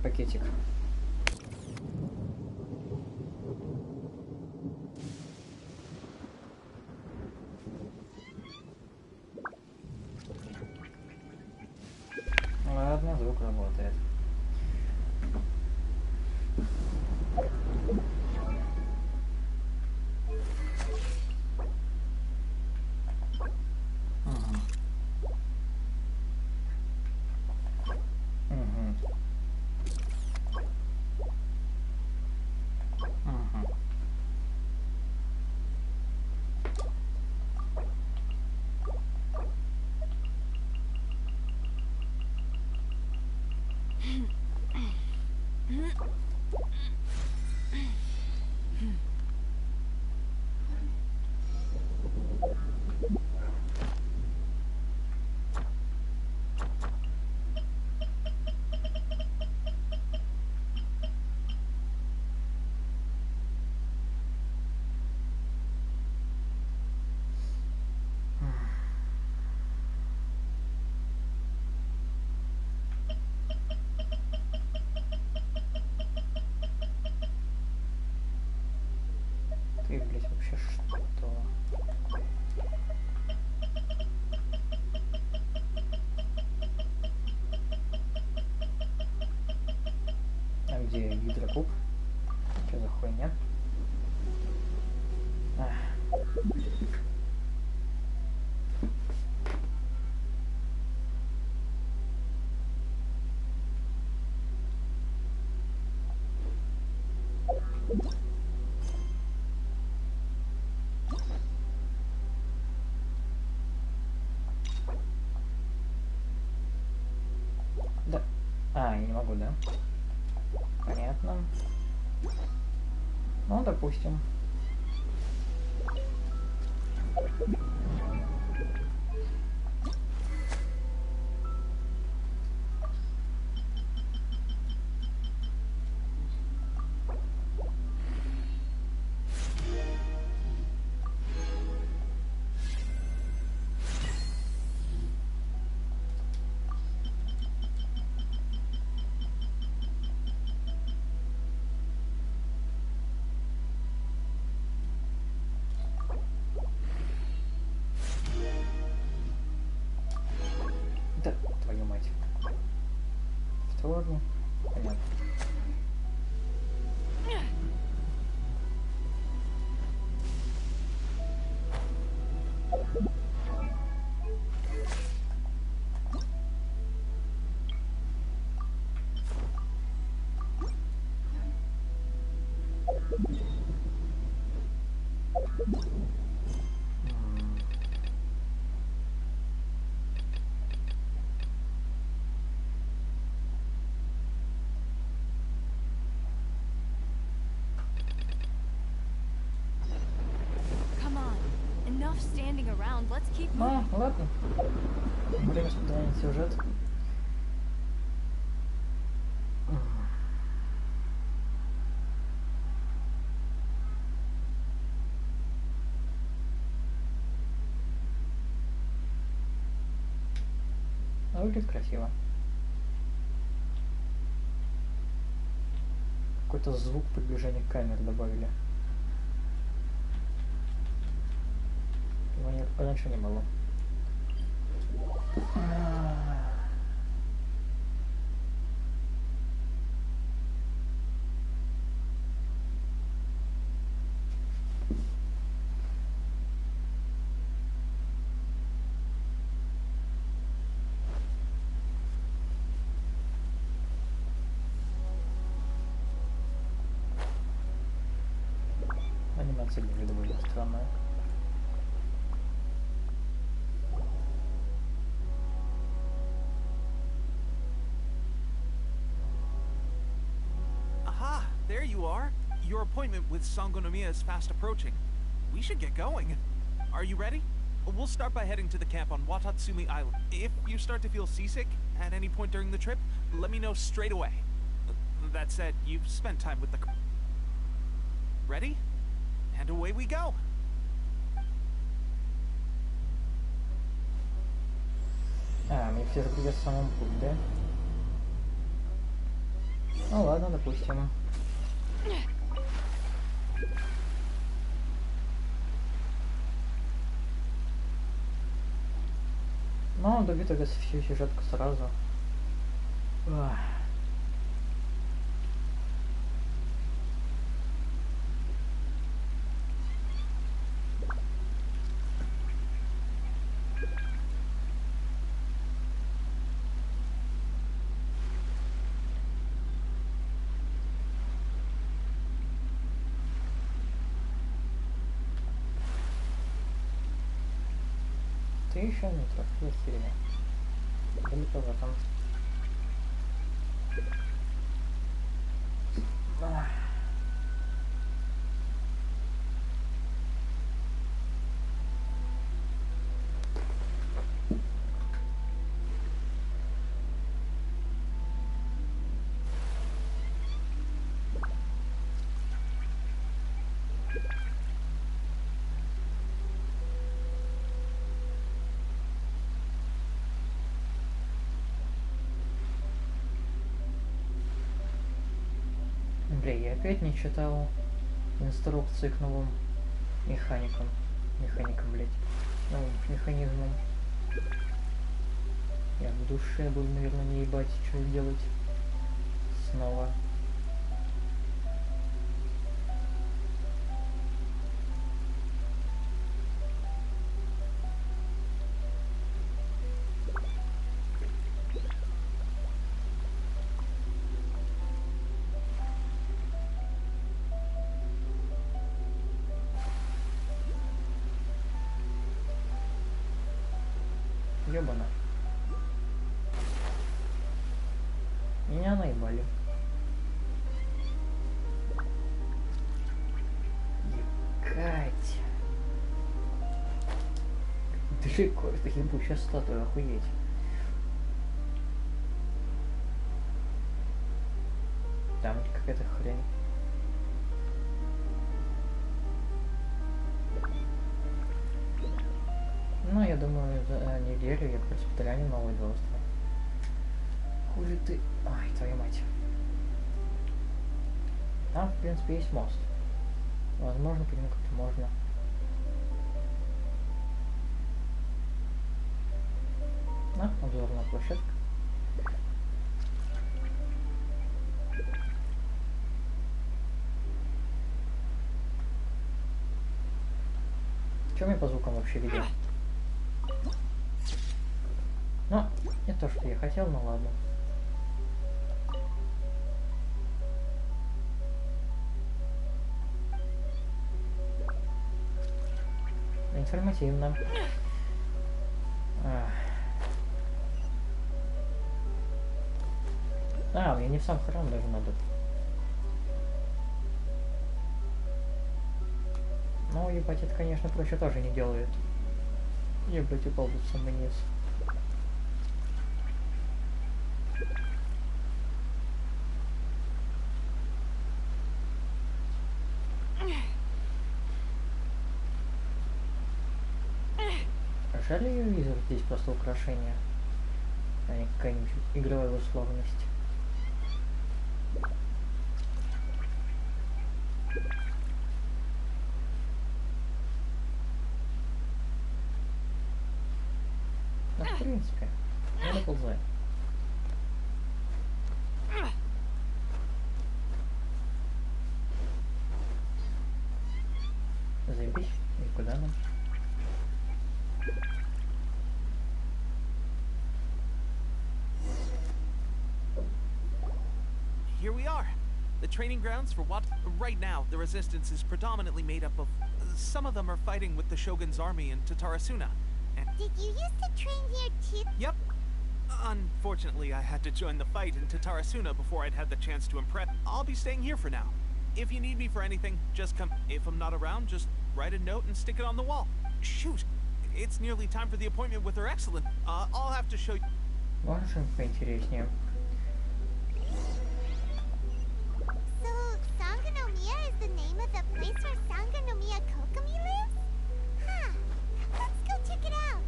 пакетик. Ладно, звук работает. Ты, блядь, вообще что? А где гидрокуб? Что за хуйня? Да. А, я не могу, да? Понятно. Ну, допустим. Да, твою мать. Вторник. Понятно. Standing around. Let's keep moving. Ладно. Время смотреть сюжет. Выглядит красиво. Какой-то звук приближения камер добавили. Его раньше не было. Анимация выглядит довольно странная. There you are. Your appointment with Sangonomiya is fast approaching. We should get going. Are you ready? We'll start by heading to the camp on Watatsumi Island. If you start to feel seasick at any point during the trip, let me know straight away. That said, you've spent time with the... Ready? And away we go. Мне все же придется самому путь, да? Ну ладно, допустим. Ну, добить тогда всю сюжетку сразу. Ах. Ты еще не трофей фильма. Далеко в этом. Ах. Бля, я опять не читал инструкции к новым механикам. Механикам, блять. Новым механизмам. Я в душе буду, наверное, не ебать, что делать снова. Ёбана. Меня наебали. Ебать. Далеко, это ебучая статуя, охуеть. Там какая-то хрень. Ну, я думаю, за неделю я просто подглянем новый доступ. Хули ты... Ай, твою мать. Там, в принципе, есть мост. Возможно, по нему как-то можно. Обзорная площадка. Что мне по звукам вообще видео? Ну, не то, что я хотел, но ладно. Информативно. Мне не в сам храм даже надо. Ну, ебать, это, конечно, проще тоже не делает. Ебать, упал тут самый низ. Жаль, визор здесь просто украшение, а не какая-нибудь игровая условность. Ну, в принципе, не доползай. Заебись, и куда нам? Here we are. The training grounds for what? Right now, the resistance is predominantly made up of... some of them are fighting with the Shogun's army in Tatarasuna. And Did you used to train here too? yep. Unfortunately, I had to join the fight in Tatarasuna before I'd had the chance to impress. I'll be staying here for now. If you need me for anything, just come. If I'm not around, just write a note and stick it on the wall. Shoot, it's nearly time for the appointment with Her Excellence. I'll have to show you. Можешь им поинтереснее? So, Sangonomiya is the name of the place where Sangonomiya Kokomi lives? Huh. Let's go check it out.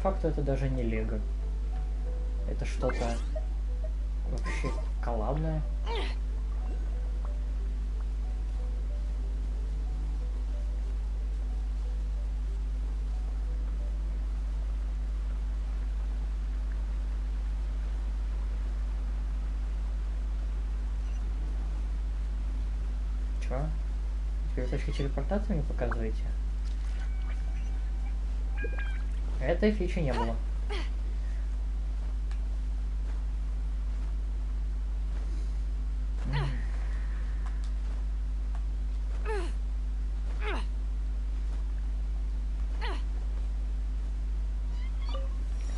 факту это даже не лего. Это что-то вообще коллабное. Чё? Теперь точки телепортации не показываете? Этой фичи не было.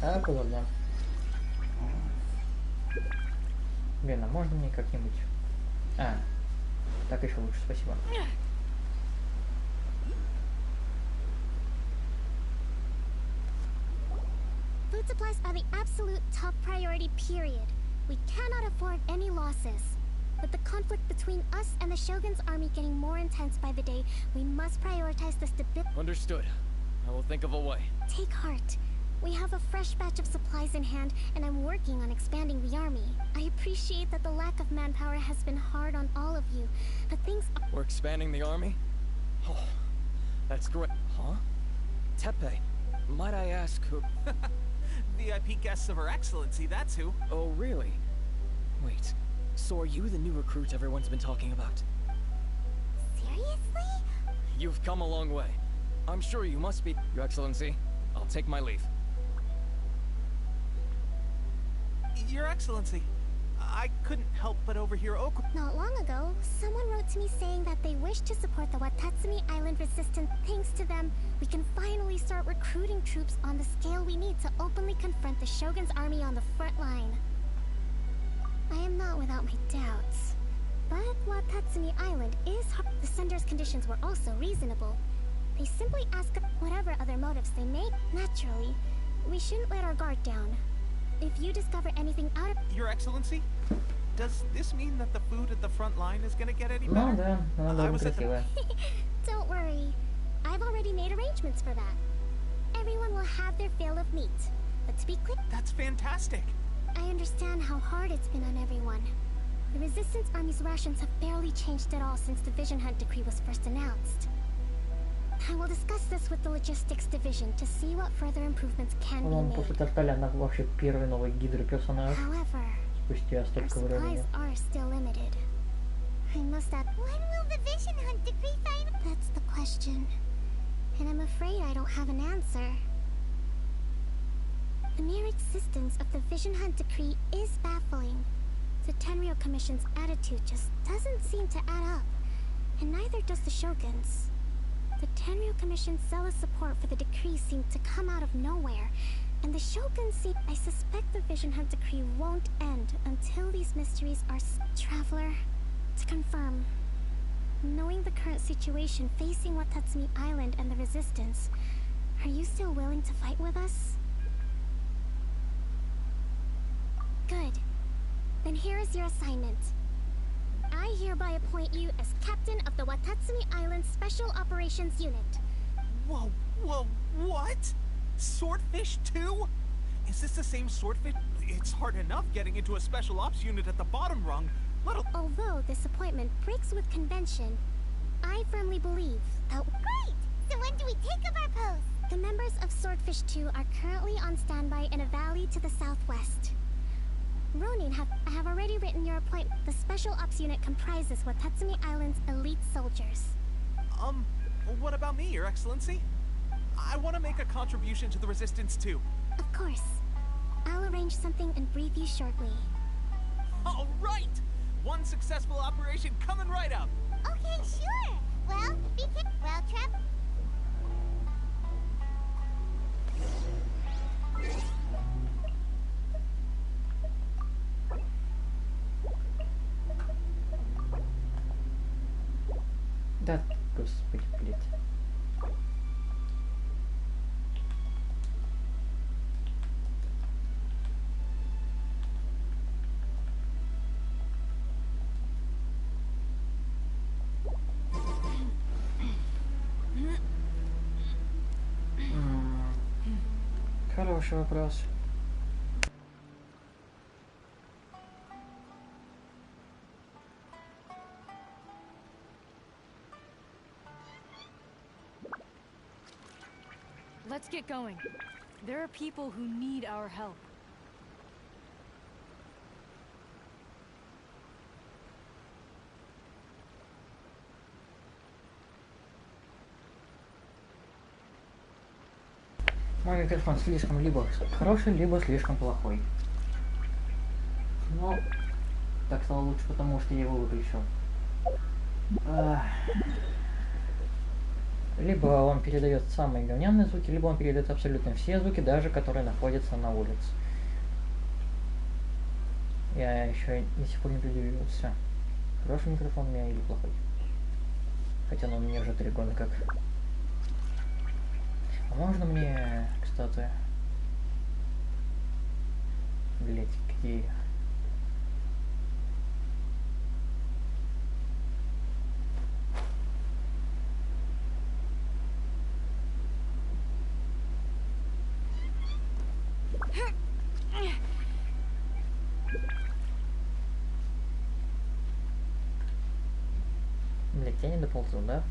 Так, удобно. Блин, а можно мне как-нибудь... А, так еще лучше, спасибо. Food supplies are the absolute top priority, period. We cannot afford any losses. With the conflict between us and the Shogun's army getting more intense by the day, we must prioritize the stability. Understood. I will think of a way. Take heart. We have a fresh batch of supplies in hand, and I'm working on expanding the army. I appreciate that the lack of manpower has been hard on all of you, but things are— We're expanding the army? Oh, that's great. Huh? Tepe, might I ask who... VIP guests of Her Excellency, that's who. Oh, really? Wait, so are you the new recruit everyone's been talking about? Seriously? You've come a long way. I'm sure you must be... Your Excellency, I'll take my leave. Your Excellency, I couldn't help but overhear Not long ago, someone wrote to me saying that they wish to support the Watatsumi Island resistance. Thanks to them, we can finally start recruiting troops on the scale we need to openly confront the Shogun's army on the front line. I am not without my doubts. But Watatsumi Island is hard. The sender's conditions were also reasonable. They simply ask whatever other motives they may. Naturally, we shouldn't let our guard down. If you discover anything out of— Your Excellency, does this mean that the food at the front line is gonna get any Ну better? да, она I довольно was at the... красивая. Don't worry. I've already made arrangements for that. Everyone will have their fill of meat. But to be clear, That's fantastic. I understand how hard it's been on everyone. The Resistance Army's rations have barely changed at all since the Vision Hunt decree was first announced. I will discuss this with the Logistics Division to see what further improvements can be По-моему, после made. Тарталя она вообще первый новый гидроперсонаж However, спустя our столько времени. supplies are still limited. I must add— When will the Vision Hunt decree finally— That's the question. And I'm afraid I don't have an answer. The mere existence of the Vision Hunt decree is baffling. The Tenryo Commission's attitude just doesn't seem to add up. And neither does the Shogun's. The Tenryo Commission's zealous support for the decree seemed to come out of nowhere. And the Shogun seemed— I suspect the Vision Hunt decree won't end until these mysteries are— Traveler, to confirm, knowing the current situation facing Watatsumi Island and the Resistance, are you still willing to fight with us? Good. Then here is your assignment. I hereby appoint you as captain of the Watatsumi Island Special Operations Unit. Whoa, what? Swordfish too? Is this the same swordfish? It's hard enough getting into a special ops unit at the bottom rung, let alone... Although this appointment breaks with convention, I firmly believe that— Great! So when do we take up our post? The members of Swordfish 2 are currently on standby in a valley to the southwest. Ronin, I have already written your appointment. The Special Ops Unit comprises Watatsumi Island's elite soldiers. What about me, Your Excellency? I want to make a contribution to the Resistance too. Of course. I'll arrange something and brief you shortly. All right! One successful operation coming right up. Okay, sure. Well, Trev. Да, господи, блядь. Хорош. хороший вопрос. Let's get going. There are people who need our help. Мой микрофон слишком либо хороший, либо слишком плохой. Но так стало лучше, потому что я его выключил. Либо он передает самые говняные звуки, либо он передает абсолютно все звуки, даже которые находятся на улице. Я еще до сих пор не определился, хороший микрофон у меня или плохой. Хотя он у меня уже 3 года как. А можно мне, кстати... Блять, где... Блять, я не доползу, да?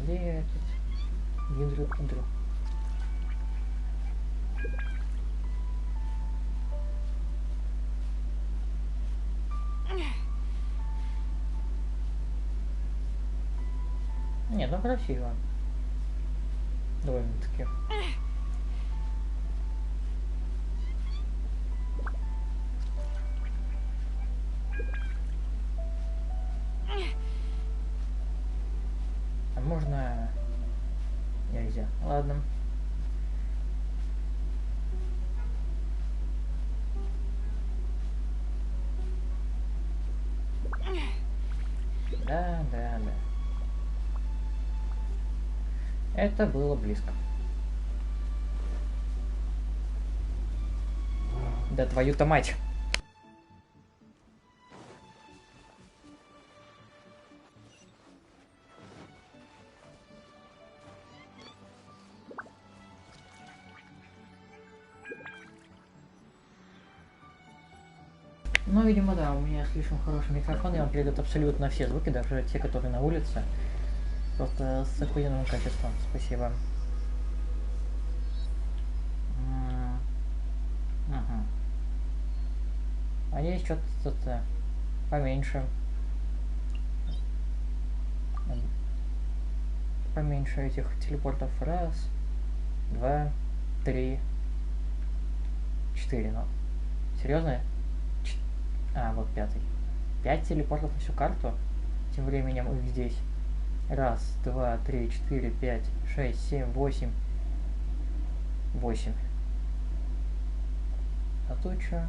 Где я тут? Гидру. Нет, ну красиво. Довольно-таки. А можно... Нельзя. Ладно. Да. Это было близко. Да твою-то мать. Ну, видимо, да, у меня слишком хороший микрофон, и он передает абсолютно все звуки, даже те, которые на улице. Просто с охуенным качеством. Спасибо. Ага. А есть что-то поменьше. Поменьше этих телепортов. 1, 2, 3, 4. Ну, серьезно? А, вот 5. 5 телепортов на всю карту. Тем временем их здесь. 1, 2, 3, 4, 5, 6, 7, 8. 8. А тут что?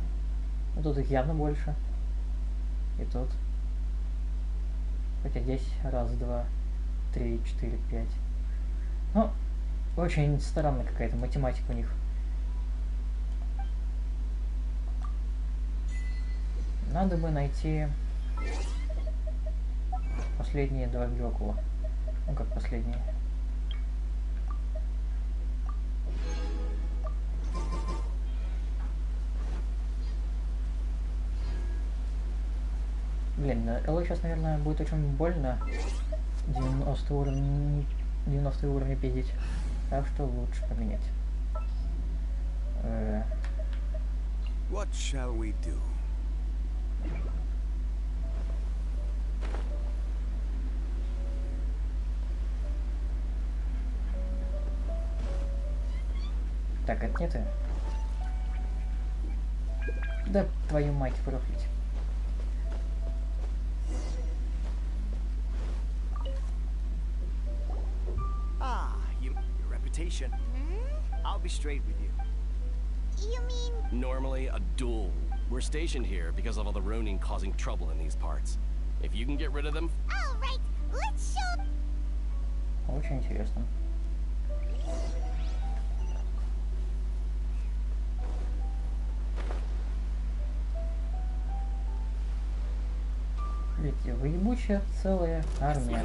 Ну тут их явно больше. И тут. Хотя здесь 1, 2, 3, 4, 5. Ну, очень странная какая-то математика у них. Надо бы найти последние 2 Гёкула. Ну как последние. Блин, Элла сейчас, наверное, будет очень больно 90 уровня пиздить. Так что лучше поменять. What shall we do? Так, это не ты. Да твою мать проклять. Your reputation. I'll be straight with you. You mean... Normally a duel. We're stationed here because of all the Ronin causing trouble in these parts. If you can get rid of them... All right, let's show... Очень интересно. Ведь Вы ебучая целая армия.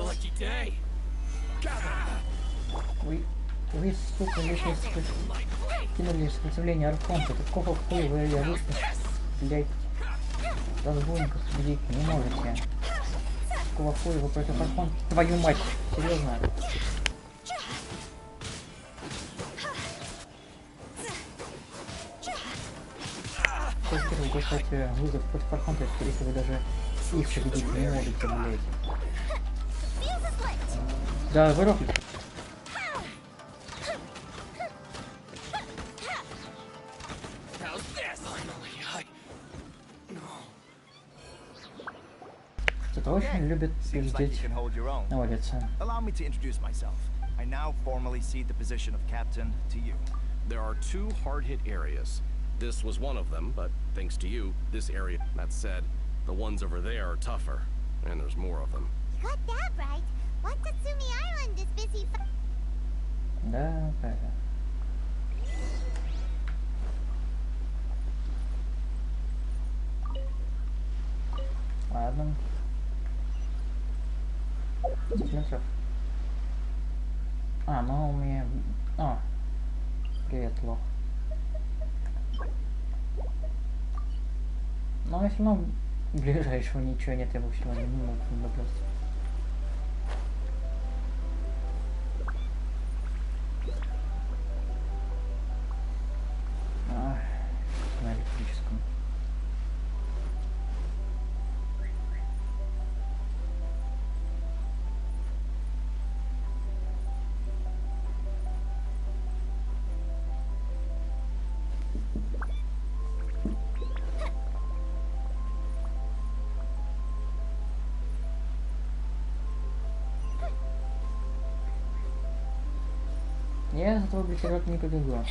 Вы сука, лишние кинули сопротивление Архонту. Какого хуя вы вышли, блять, разбойников победить не можете? Какого хуя вы против Архонта? Твою мать, серьезно? Вы бросаете вызов против Архонта, если вы даже их победить не можете, блять. Да, вы рофлите. Кто-то очень любит пиздеть на улице. Allow me to introduce myself. I now formally cede the position of captain to you. There are 2 hard-hit areas. This was one of them, but thanks to you, this area... That said, the ones over there are tougher, and there's more of them. You got that right. Watatsumi Island is busy. Да, правильно. Ладно. 10 метров. А, ну у меня... А, привет, лох. Но все равно ближайшего ничего нет, я бы все равно не мог добраться. На электрическом. Я за твой бутерброд не побегу. Я,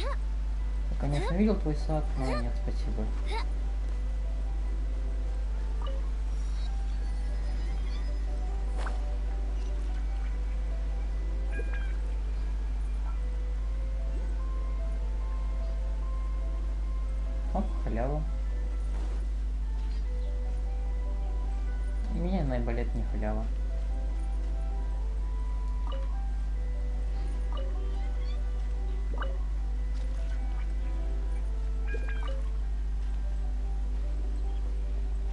конечно, видел твой сад, но нет, спасибо. Оп, халява. И меня наиболит не халява.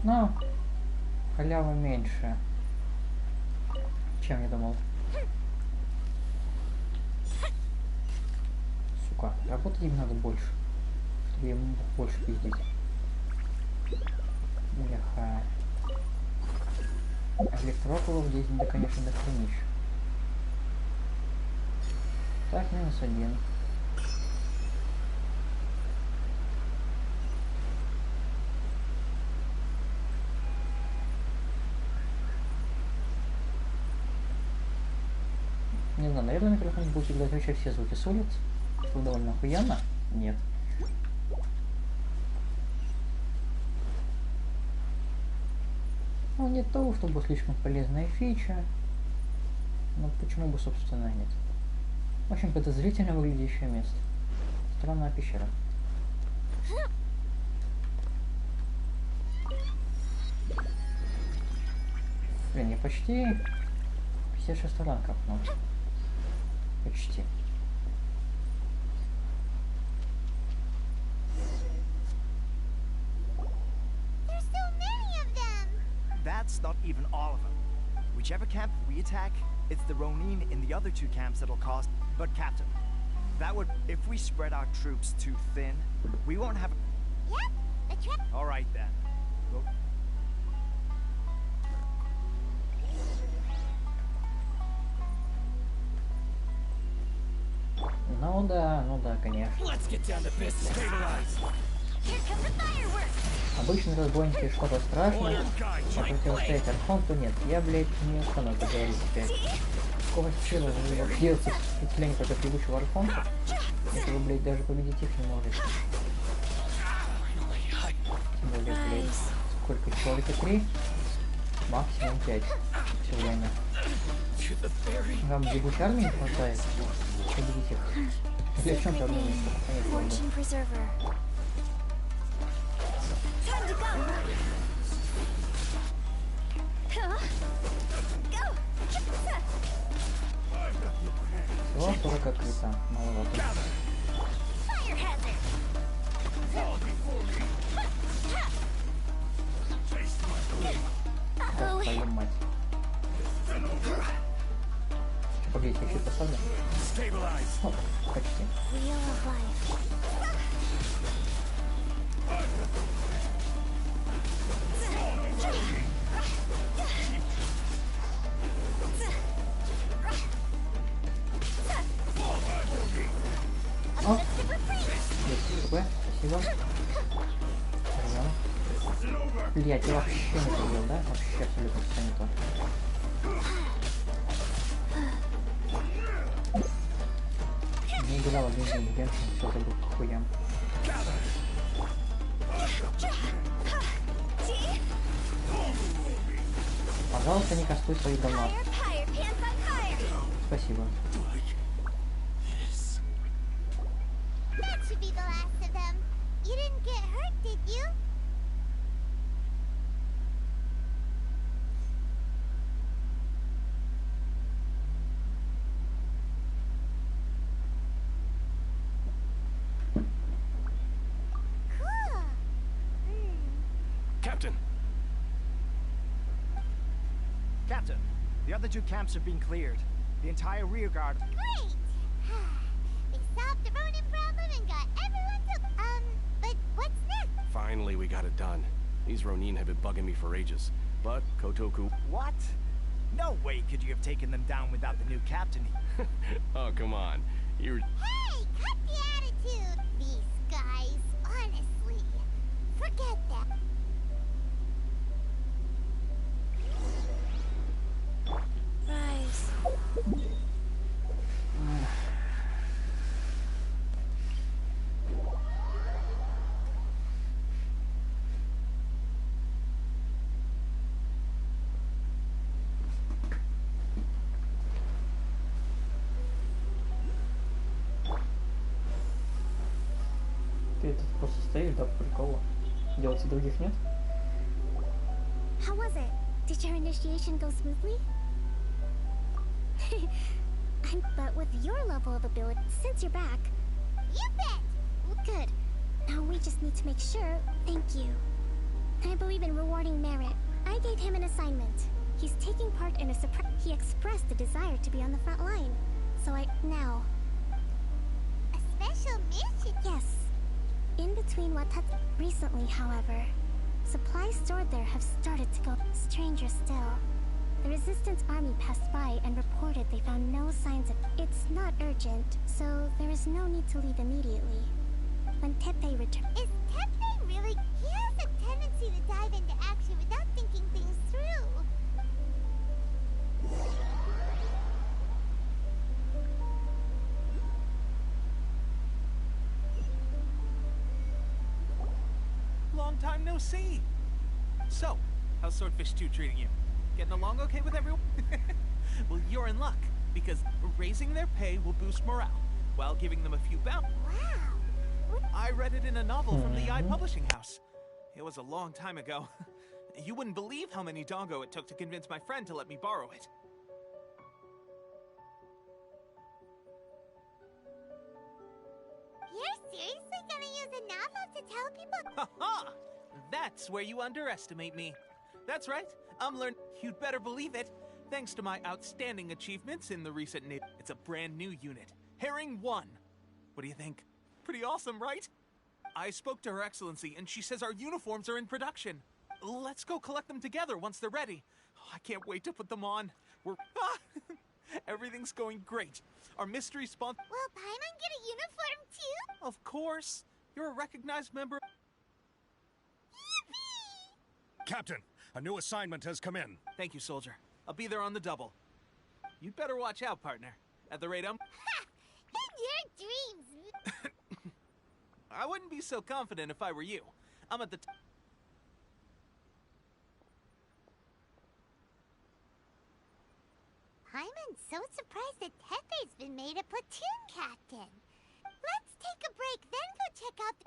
Но халява меньше, чем я думал. Сука, работать им надо больше, чтобы ему больше пиздить. Бляха. Электропулов здесь, да, конечно, до хренища. Так, -1. Не знаю, наверное, микрофон будет играть вообще все звуки с улиц, что довольно охуенно. Нет. Ну, не то, чтобы слишком полезная фича. Но почему бы, собственно, нет. Очень подозрительно выглядящее место. Странная пещера. Блин, я почти 56 ранг копнул. Почти. There's so many of them. That's not even all of them. Whichever camp we attack, it's the Ronin in the other 2 camps that'll cost. But Captain, that would... If we spread our troops too thin, we won't have... Yep, the trip. All right then. Well, Ну да, конечно. Обычно разбойники что-то страшное, а противостоять Архонту нет. Я, блядь, не устану это говорить опять. Какого хера вы делаете впечатление против ебучего Архонта, если вы, блядь, даже победить их не можете. Тем более, блядь, сколько человек? 3? Максимум 5. Все время. Вам ебучей армии не хватает? Победить их. Для в чем проблема? 40 крыта. Маловато. Да, твою мать. Погодите, я чуть поставлю. О, почти. О! Есть ХП, спасибо. Блять, я вообще не понял, да? Вообще абсолютно все не то. Не играла бензин в Геншин, все забыл к хуям. Пожалуйста, не кастуй свои дома. Спасибо. Captain! Captain, the other two camps have been cleared. The entire rear guard. Great! We solved the Ronin problem and got everyone to... but what's next? Finally, we got it done. These Ronin have been bugging me for ages. But Kotoku... What? No way could you have taken them down without the new captain. Oh, come on. You're... Hey, cut the attitude! These guys, honestly. Forget that. Rise. Ты тут просто стоишь, да, по приколу. Делать других нет? How was it? Did your initiation go smoothly? But with your level of ability, since you're back... You bet! Good. Now we just need to make sure... Thank you. I believe in rewarding merit. I gave him an assignment. He's taking part in a surprise... He expressed a desire to be on the front line. So now... A special mission? Yes. In between recently, however, supplies stored there have started to go. Stranger still, the Resistance army passed by and reported they found no signs of. It's not urgent, so there is no need to leave immediately. When Teppei returns. Is Teppei really? He has a tendency to dive into action without thinking things through. Long time no see. So, how's Swordfish 2 treating you? Getting along okay with everyone? Well, you're in luck, because raising their pay will boost morale, while giving them a few bounties. Wow. I read it in a novel from the Publishing House. It was a long time ago. You wouldn't believe how many dongo it took to convince my friend to let me borrow it. You're seriously gonna use a novel to tell people? Ha-ha! That's where you underestimate me. That's right, I'm learning. You'd better believe it. Thanks to my outstanding achievements in the recent it's a brand new unit. Herring 1. What do you think? Pretty awesome, right? I spoke to Her Excellency, and she says our uniforms are in production. Let's go collect them together once they're ready. Oh, I can't wait to put them on. Everything's going great. Our mystery sponsor... Will Paimon get a uniform too? Of course. You're a recognized member... Yippee! Captain, a new assignment has come in. Thank you, soldier. I'll be there on the double. You'd better watch out, partner. At the rate I'm... Ha! In your dreams! I wouldn't be so confident if I were you. I'm at the... Paimon's so surprised that Teppei's been made a platoon captain. Let's take a break, then go check out the...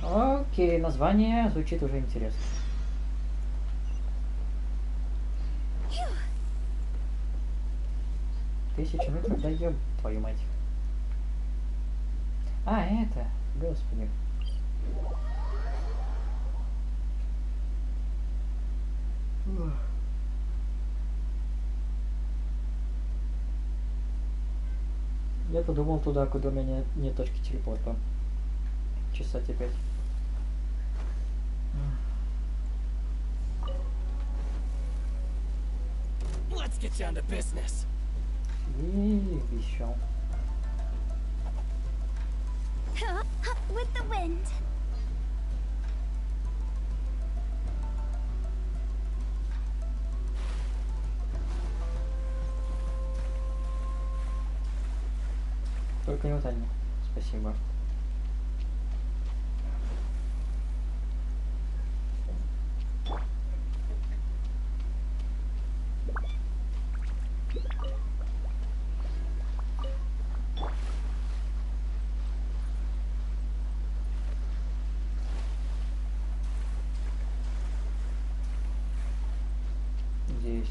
Окей, название звучит уже интересно. 1000 метров, да ёб твою мать. А, это, господи. Ух. Я-то думал туда, куда у меня нет точки телепорта. Часа теперь. Let's get down to business. И вещал. Up with the wind. Только не вот они. Спасибо. Здесь.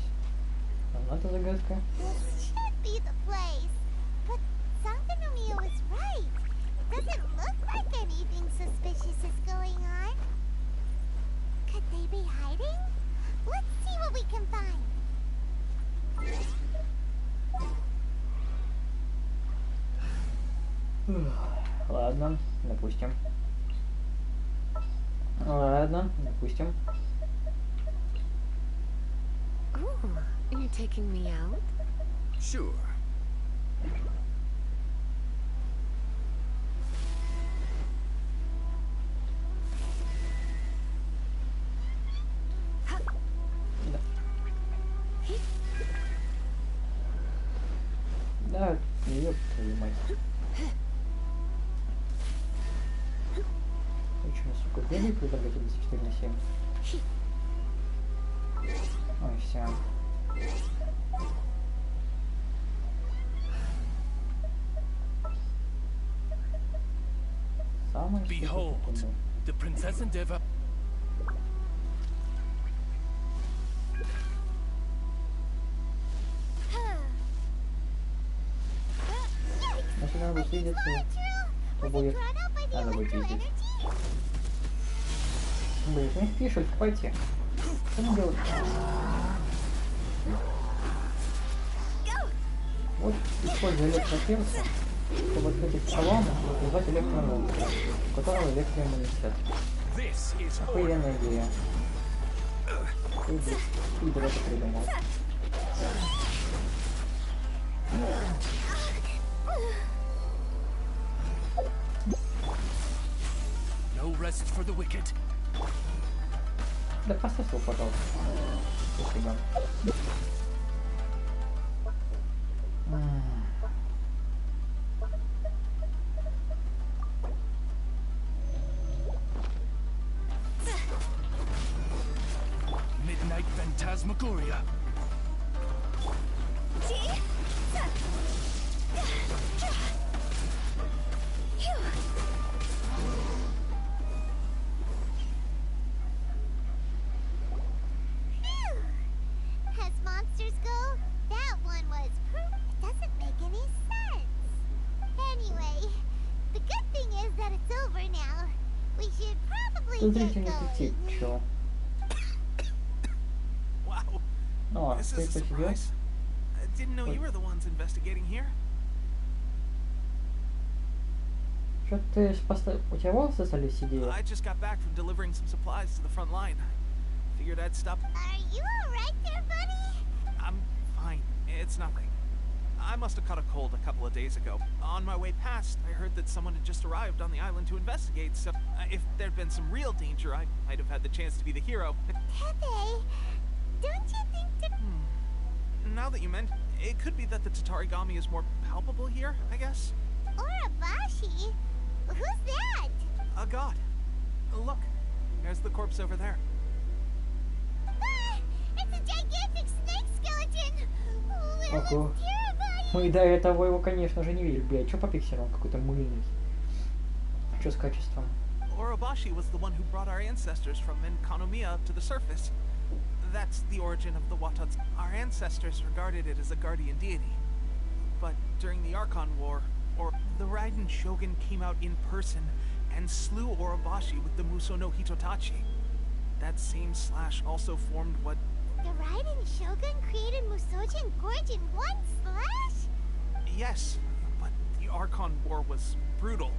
Одна загадка. This should be the place. But Sangonomiya was right. It doesn't look like anything suspicious is going on. Could they be hiding? Let's see what we can find. Ладно, допустим. Ладно, допустим. Ooh, are you taking me out? Sure. Да, ёб твою мать. Очень, сука, бегает предлагатель 24/7. Ой, все. Самое Behold, the Princess Endeavor. Если надо будет видеться, то будет... Надо будет видеть. Блин, у них пишут, пойти. Что мне делать? Вот использую электроперца, чтобы открыть их салон и вызвать электромонстра, у которого электроиммунитет. Охуенная идея. Ты это придумал. No rest for the wicked. Да поставь его, пожалуйста. Спасибо. Midnight Phantasmagoria. As monsters go, that one was proof. It doesn't make any sense. Anyway, the good thing is that it's over now. We should probably Смотрите, get не going. идти, чё? Wow. О, This ты is a посидел? surprise. I didn't know you were the ones investigating here. Что ты у тебя волосы стали сидели? I just got back from delivering some supplies to the front line. Figured I'd stop. Are you alright there, buddy? I'm fine. It's nothing. I must have caught a cold a couple of days ago. On my way past, I heard that someone had just arrived on the island to investigate, so if there'd been some real danger, I might have had the chance to be the hero. Pepe, don't you think that... Now that you mention, it could be that the Tatarigami is more palpable here, I guess. Urabashi? Who's that? A god. Look, there's the corpse over there. Ah, it's a gigantic snake skeleton! Oh, it Ого. looks terrifying! Мы до этого его, конечно же, не видели. Блядь, чё по пикселям? Какой-то мыльный. Чё с качеством? Urabashi was the one who brought our ancestors from Enkanomiya to the surface. That's the origin of the Watats. Our ancestors regarded it as a guardian deity. but during the Archon War, the Raiden Shogun came out in person and slew Orobashi with the Muso no Hitotachi. That same slash also formed what... The Raiden Shogun created Musojin Gorge in one slash? Yes, but the Archon War was brutal.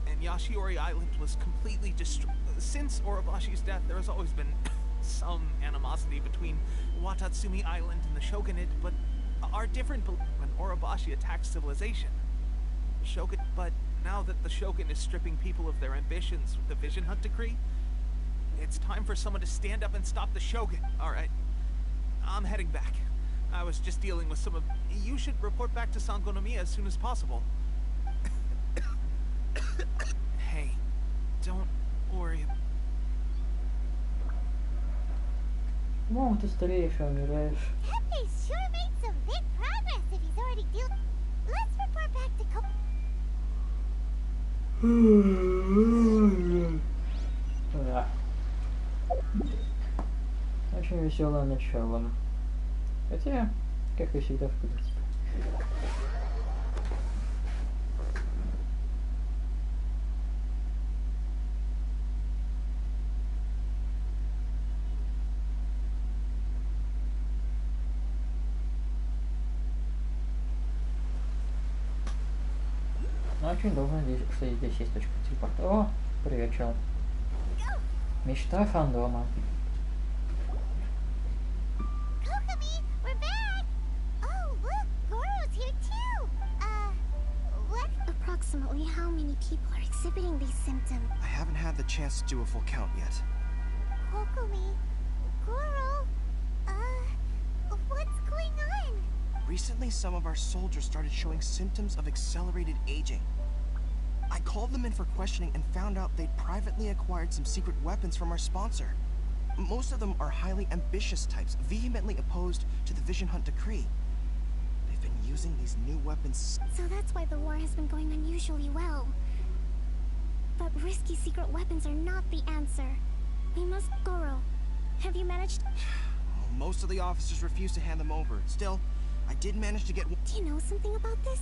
And Yashiori Island was completely destroyed. Since Orobashi's death, there has always been some animosity between Watatsumi Island and the Shogunate, but are different when Orobashi attacked civilization. But now that the Shogun is stripping people of their ambitions with the Vision Hunt Decree, it's time for someone to stand up and stop the Shogun. Alright, I'm heading back. I was just dealing with some of... You should report back to Sangonomiya as soon as possible. Hey, don't worry. Ну, ты стареешь, а умираешь. Pepe sure made some big progress if he's already dealing. Let's report back to Да. Очень веселое начало. Хотя, как и всегда, в принципе. Ну, очень удобно, что здесь есть точка телепорта. О, привет, чел. Мечта фандома. Kokomi, we're back! Oh, look, Goro's here too! What? Approximately how many people are exhibiting these symptoms? I haven't had the chance to do a full count yet. Kokomi, Goro, what's going on? Recently, some of our soldiers started showing symptoms of accelerated aging. I called them in for questioning and found out they'd privately acquired some secret weapons from our sponsor. Most of them are highly ambitious types, vehemently opposed to the Vision Hunt Decree. They've been using these new weapons. So that's why the war has been going unusually well. But risky secret weapons are not the answer. We must... Goro, have you managed... Most of the officers refuse to hand them over. Still, I did manage to get... Do you know something about this?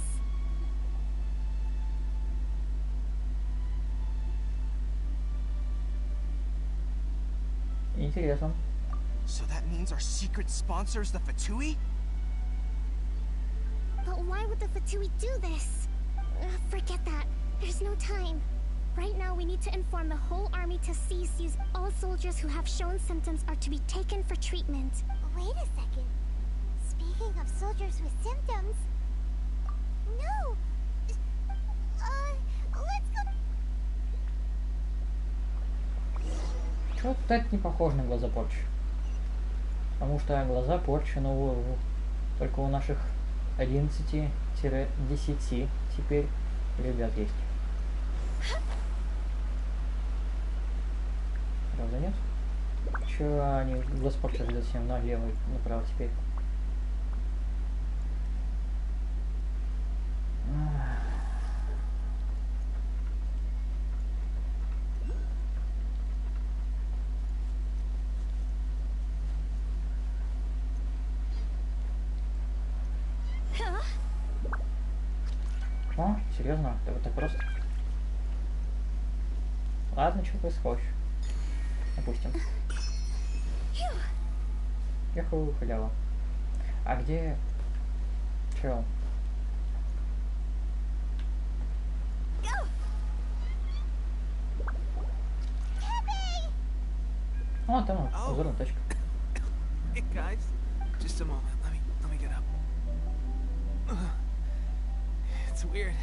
Интересно. So that means our secret sponsor is the Fatui? But why would the Fatui do this? Forget that. There's no time. Right now, we need to inform the whole army to cease use. All soldiers who have shown symptoms are to be taken for treatment. Wait a second. Speaking of soldiers with symptoms... No! Let's go... Что-то это не похоже на глаза порчи. Потому что глаза порчи, но только у наших 11-10 теперь ребят есть. Правда нет? Чё они глаз порчи совсем налево и направо теперь? О, серьезно? Это вот так просто? Ладно, что происходит? Допустим. Яху, халява. А где... Чё? О, там узорная точка. Hey guys, just a moment. Let me get up. It's weird.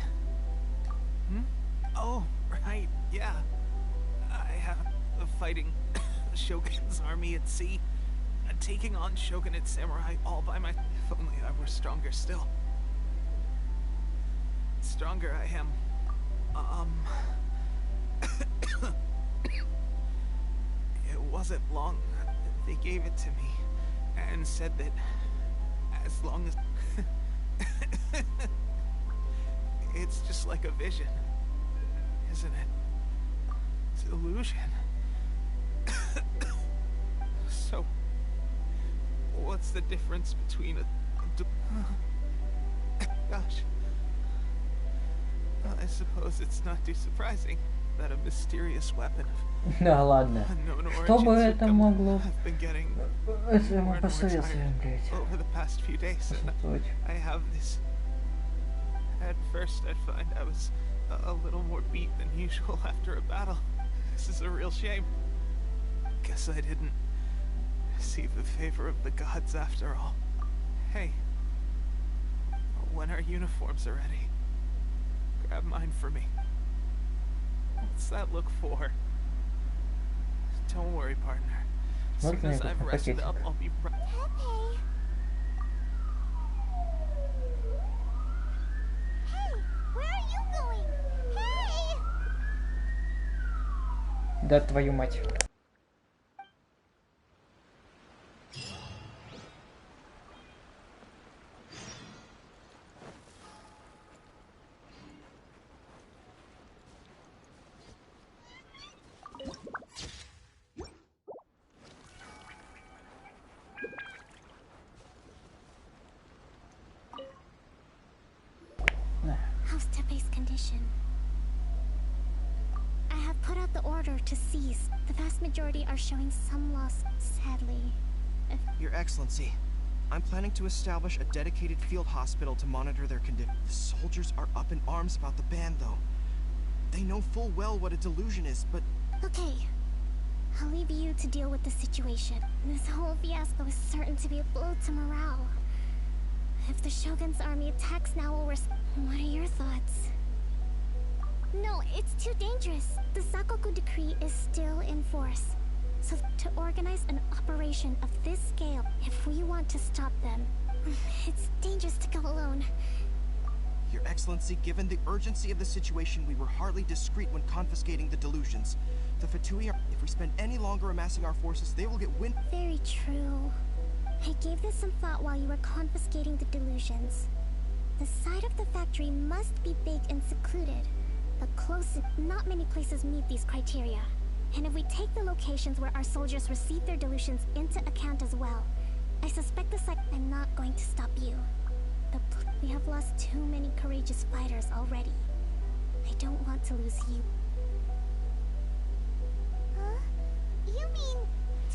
Oh, right, yeah. I have fighting Shogun's army at sea, taking on Shogunate samurai all by myself. If only I were stronger still. Stronger I am. It wasn't long. They gave it to me and said that as long as... It's just like a vision, isn't it? It's illusion. So, what's the difference between a... Gosh. Well, I suppose it's not too surprising that a mysterious weapon of Да ладно. unknown Что бы origins would это come. могло... I've been getting Это more мы and по more советам, tired блядь. over the past few days, and Посмотреть. I have this. At first, I'd find I was a little more beat than usual after a battle. This is a real shame. Guess I didn't receive the favor of the gods after all. Hey, when our uniforms are ready, grab mine for me. What's that look for? Don't worry, partner. As soon Можно as я I've на rested пакетик? up, I'll be right. Pepe! Hey, where are you going? Hey! Да твою мать. How's Tepe's condition? I have put out the order to cease. The vast majority are showing some loss, sadly. Your Excellency, I'm planning to establish a dedicated field hospital to monitor their condition. The soldiers are up in arms about the ban, though. They know full well what a delusion is, but... Okay. I'll leave you to deal with the situation. This whole fiasco is certain to be a blow to morale. If the Shogun's army attacks now or worse, what are your thoughts? No, it's too dangerous. The Sakoku decree is still in force. So to organize an operation of this scale, if we want to stop them, it's dangerous to go alone. Your Excellency, given the urgency of the situation, we were hardly discreet when confiscating the delusions. The Fatui are... If we spend any longer amassing our forces, they will get wind... Very true. I gave this some thought while you were confiscating the delusions. The side of the factory must be big and secluded, but close. Not many places meet these criteria. And if we take the locations where our soldiers receive their delusions into account as well, I suspect the site. I'm not going to stop you. We have lost too many courageous fighters already. I don't want to lose you. Huh? You mean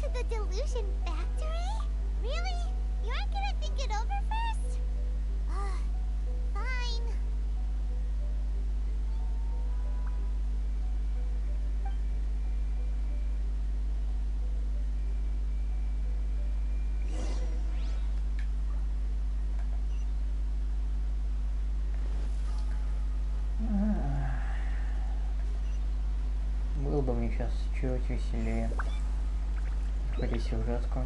to the delusion factory? Really? You aren't gonna think it over first? Fine. Было бы мне сейчас чуть веселее. Хоть и сюжетку.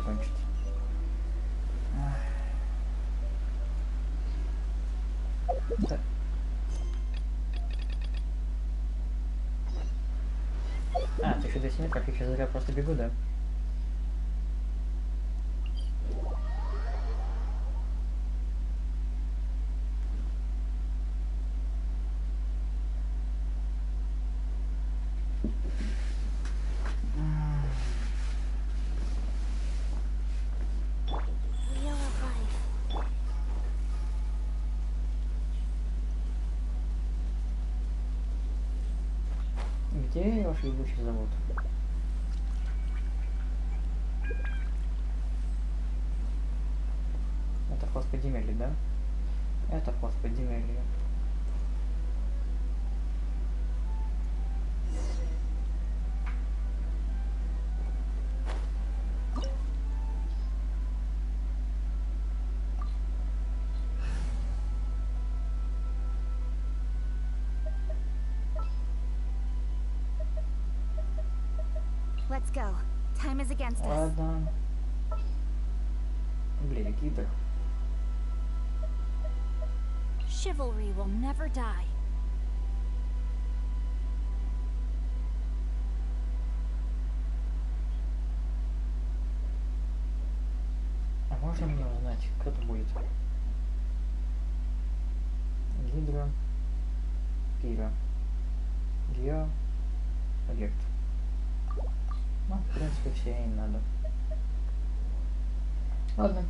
закончит. Да. А, 1200 метров, я сейчас зря просто бегу, да? Где ваш ебучий завод? Это вход в подземелье, да? Это вход в подземелье. Let's go. Time is against us. Ладно. Блин, гидр. Chivalry will never die. А можно мне узнать, кто это будет? Гидра, Кира, Гео, Объект. Ну, в принципе, все и надо. Ладно.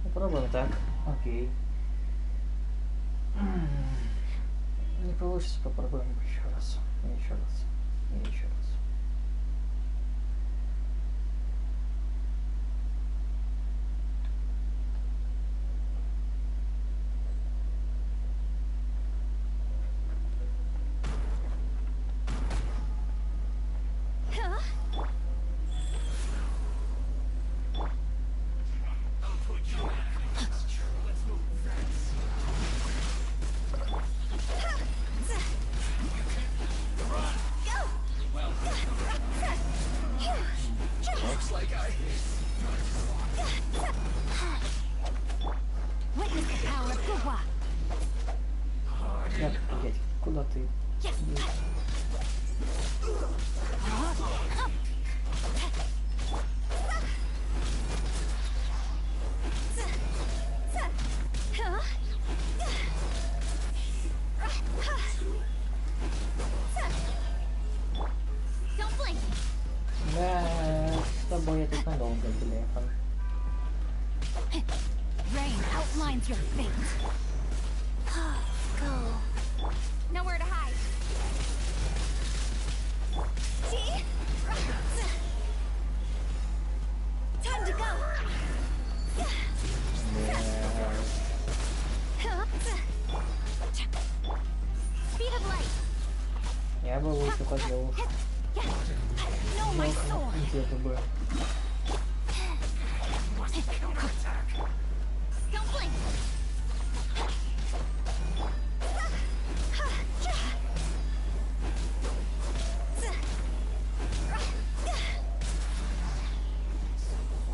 Попробуем так. Окей. Не получится, попробуем еще раз. И еще раз. И еще раз. Нет, блядь, куда ты? Да, с тобой я тут надолго, бляха. Rain outlines your fate. Go. Nowhere to hide. See? Time to go. Speed of light. Я бы лучше подвел. No, my sword. Где-то бы. Don't blink.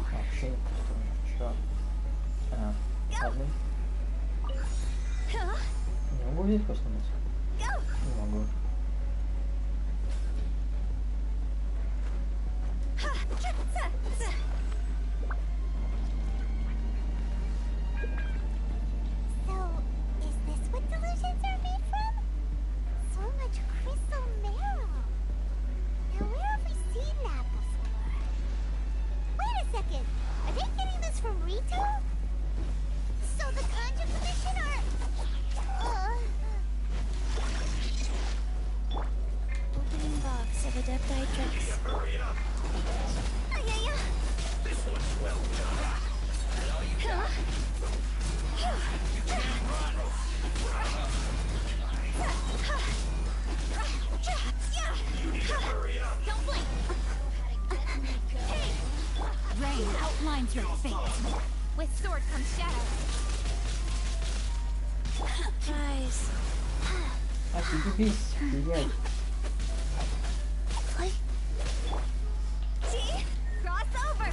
Вообще не пустую. Чё? А, ладно. Не могу здесь коснуться? Не могу. So, is this what delusions are made from? So much crystal marrow. Now, where have we seen that before? Wait a second. Are they getting this from Rito? So the Kanji Commission are... Opening box of Adepti Drix. This one's well done. You need to hurry up. Don't blink. Rain outlines your fate. With sword comes shadow. Guys. А тебе бесит, блядь. Crossover.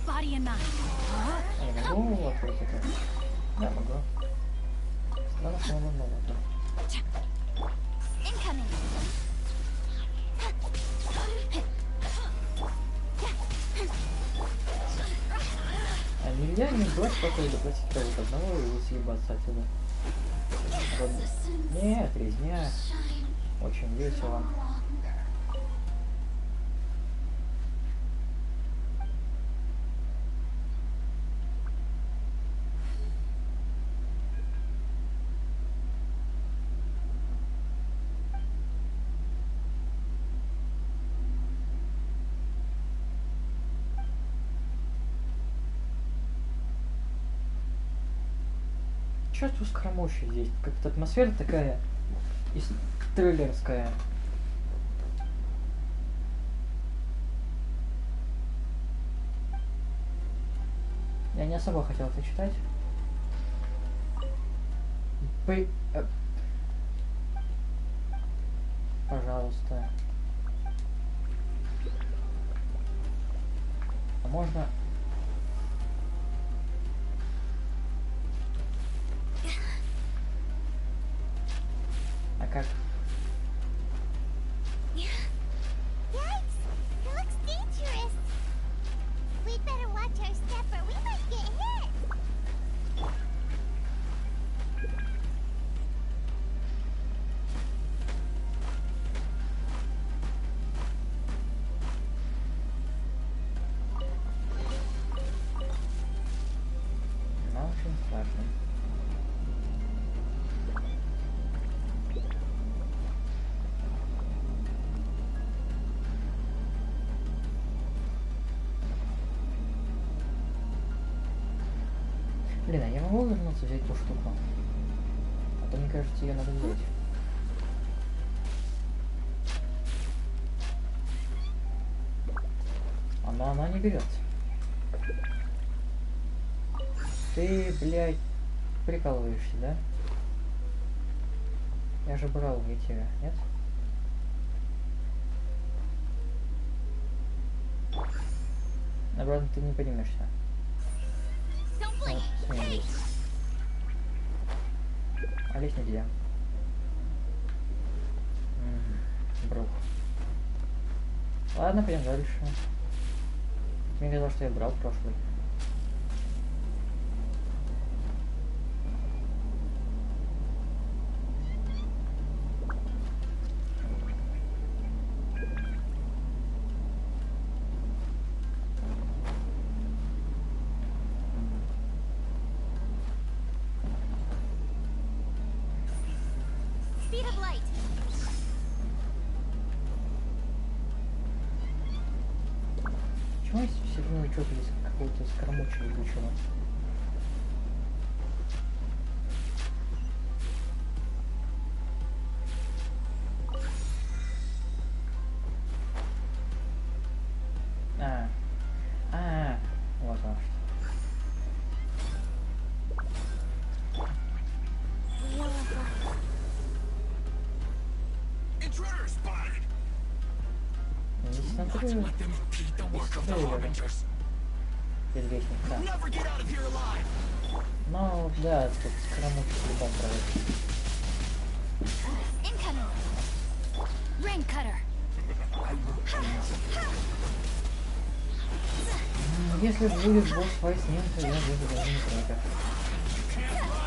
Body and mind. А я могу вот это? Да, могу. Странно, что я могу вот это. Incoming. А нельзя не брать спокойно заплатить кого-то одного и съебаться отсюда. Нет, резня. Очень весело. Чувство скромощи здесь. Как-то атмосфера такая из триллерская. Я не особо хотел это читать. Пожалуйста. А можно... А как? Yikes! It looks dangerous. We'd better watch our step or we might get hit. Ну, очень страшно. Блин, а я могу вернуться взять ту штуку? А то мне кажется, ее надо взять. Она не берется. Ты, блядь, прикалываешься, да? Я же брал для тебя, нет? Наоборот, ты не поднимешься. Вот, смотри. А лезть нельзя. Брух. Ладно, пойдем дальше. Мне казалось, что я брал прошлый. Speed of light. Почему я все равно что-то из какого-то скормучего ебучего? Вот оно что. Не смотрю. Безвестник, да. Ну, да, тут скромучий любом проводит. Incoming. Rain cutter. Если будет босс-файт с ним, то я буду даже не против.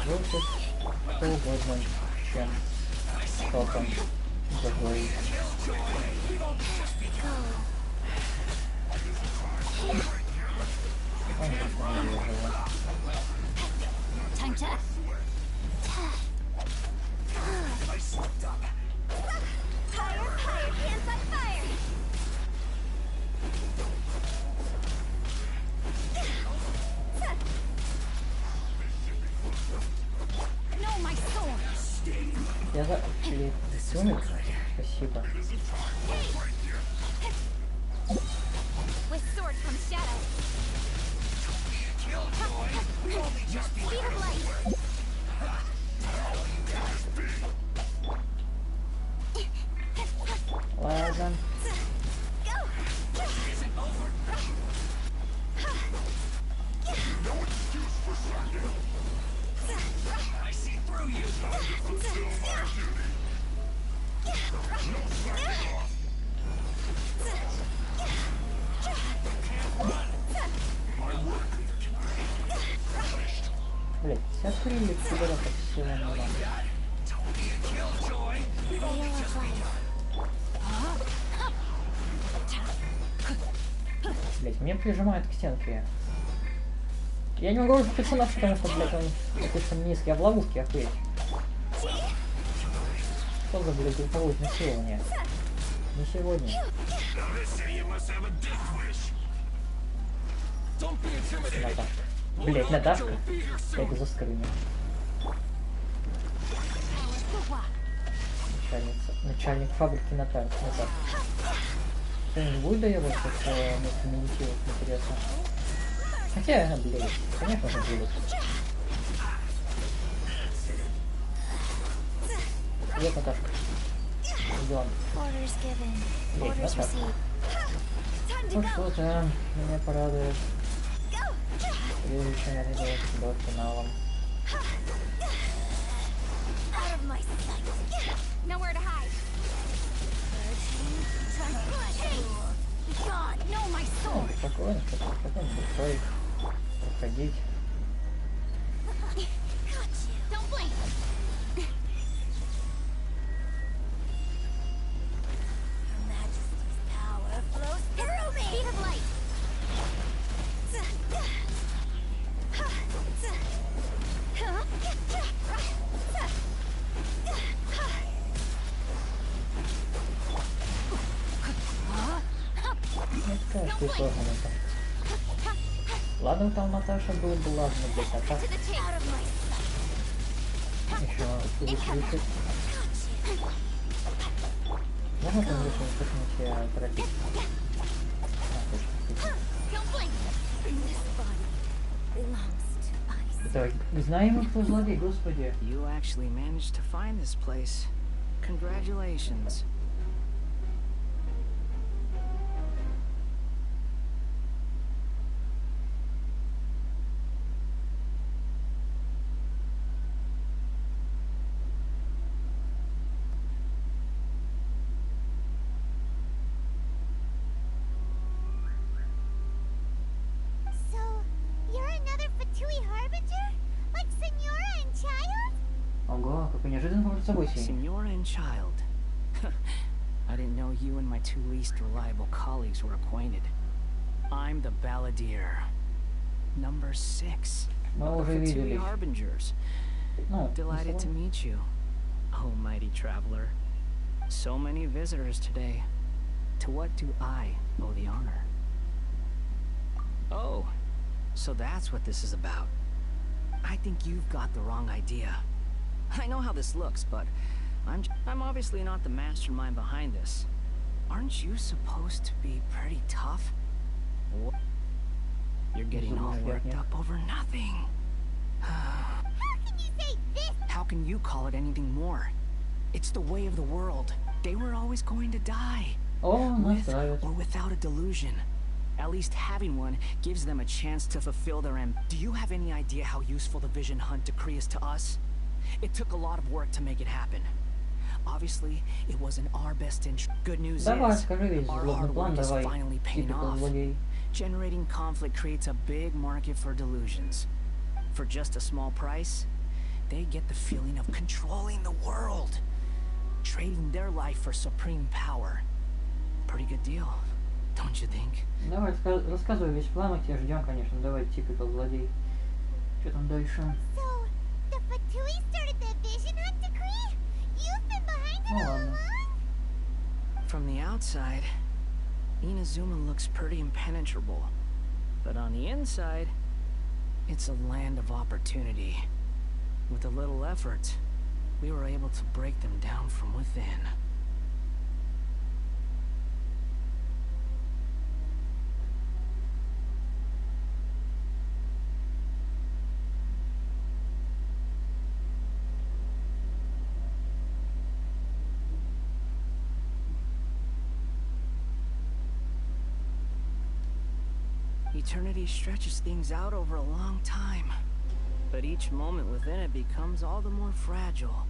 Лучше что угодно, чем что-то другое. Time to. Fire, fire, hands on fire. No, my sword. Я за... Сумик? Спасибо. With sword from shadow. Speed of light. Ладно. Блять, сейчас крылья куда-то всего не надо. Блять, меня прижимают к стенке. Я не могу уже персонаж, потому что, блять, он слишком низкий, а в ловушке охуеть. Что за, блять, групповое изнасилование? Не сегодня. Наташка. Блять, Наташка. Это за скрыня. Начальник фабрики Наташка. Что-нибудь будет доебаться, что вместо медитировать, интересно? Хотя, блядь, конечно же будет. Привет, Наташка. Идем. Блядь, Наташка. Ну что-то меня порадует. Прежде чем я дойду до финала. Nowhere to hide. God, no, my Ну, sword. спокойно, спокойно, быстрой проходить. Don't blink. Her Majesty's power flows through me. Speed of light. Это ты сложно, Наташа. Ладно, там Наташа был бы, ладно, блядь, Наташа. Еще выключить. Можно там решить, как-нибудь я торопить? Это знаем, кто злодей, господи. You actually managed to find this place. Congratulations. So, you're another Fatui Harbinger? Like Senora and Child? Ого, какой неожиданный поворот событий. Senora and Child. I didn't know you and my two least reliable colleagues were acquainted. I'm the Balladeer. Number 6. Мы уже Fatui виделись. Harbingers. Ну, Delighted to meet you, almighty traveler. So many visitors today. To what do I owe the honor? Oh, so that's what this is about. I think you've got the wrong idea. I know how this looks, but I'm obviously not the mastermind behind this. Aren't you supposed to be pretty tough? You're getting all worked up over nothing. How can you say this? How can you call it anything more? It's the way of the world. They were always going to die. О, With настраивается. or without a delusion. At least having one gives them a chance to fulfill their ambition. Do you have any idea how useful the Vision Hunt decree is to us? It took a lot of work to make it happen. Obviously, it was in our best interest. Good news Давай, is, скажи весь our злобный hard план, work is давай. finally paying Типикал off. злодей. Generating conflict creates a big market for delusions. For just a small price, they get the feeling of controlling the world. Trading their life for supreme power. Pretty good deal, don't you think? Давай, рассказывай весь план, мы тебя ждем, конечно. Давай, типикал злодей. Что там дальше? So, the Fatui started the Vision Hunt decree? You've been behind it Ну all ладно. along? From the outside, Inazuma looks pretty impenetrable. But on the inside, it's a land of opportunity. With a little effort, we were able to break them down. from within. Eternity stretches things out over a long time, but each moment within it becomes all the more fragile.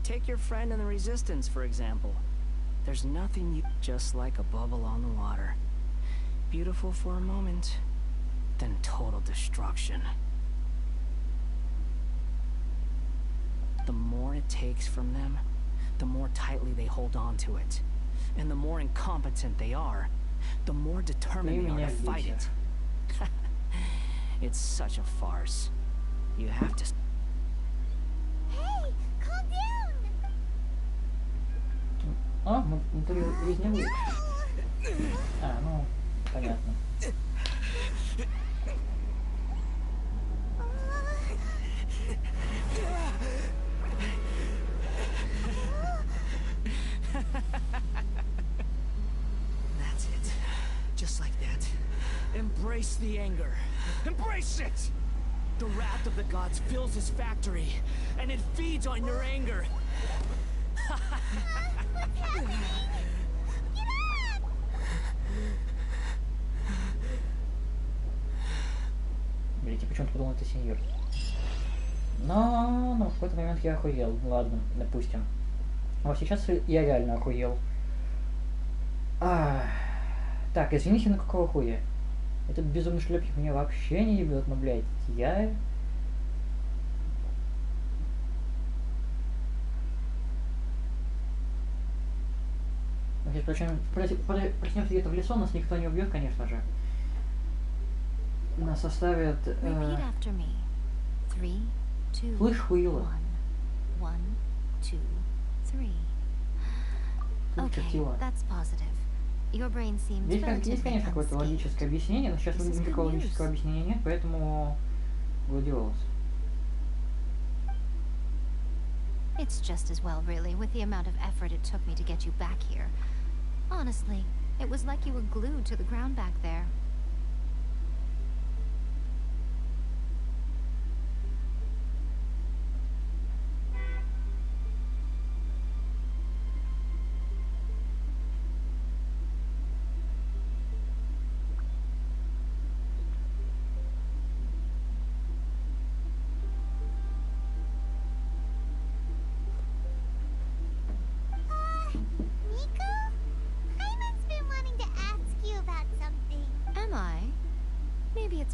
Take your friend in the Resistance, for example. There's nothing you... just like a bubble on the water. Beautiful for a moment, then total destruction. The more it takes from them, the more tightly they hold on to it. And the more incompetent they are, the more determined they are to fight it. It's such a farce. You have to... Hey, calm down! А, внутри резневые. А, ну, понятно. That's it. Just like that. Embrace the anger. Embrace it! The wrath of the gods fills his factory, and it feeds on your anger. Блин, я почему-то подумал, это сеньор. Но в какой-то момент я охуел. Ладно, допустим. А вот сейчас я реально охуел. Так, извините, на какого хуя? Этот безумный шлепник меня вообще не ебет, но, блядь, я... Проснемся где-то в лесу, нас никто не убьет, конечно же. Нас оставят... Слышь, хуила. Есть, конечно, какое-то логическое объяснение, но сейчас никакого логического объяснения нет, поэтому... Гладиолус. It's just as well, really, with the amount of effort it took me to get you back here. Honestly, it was like you were glued to the ground back there.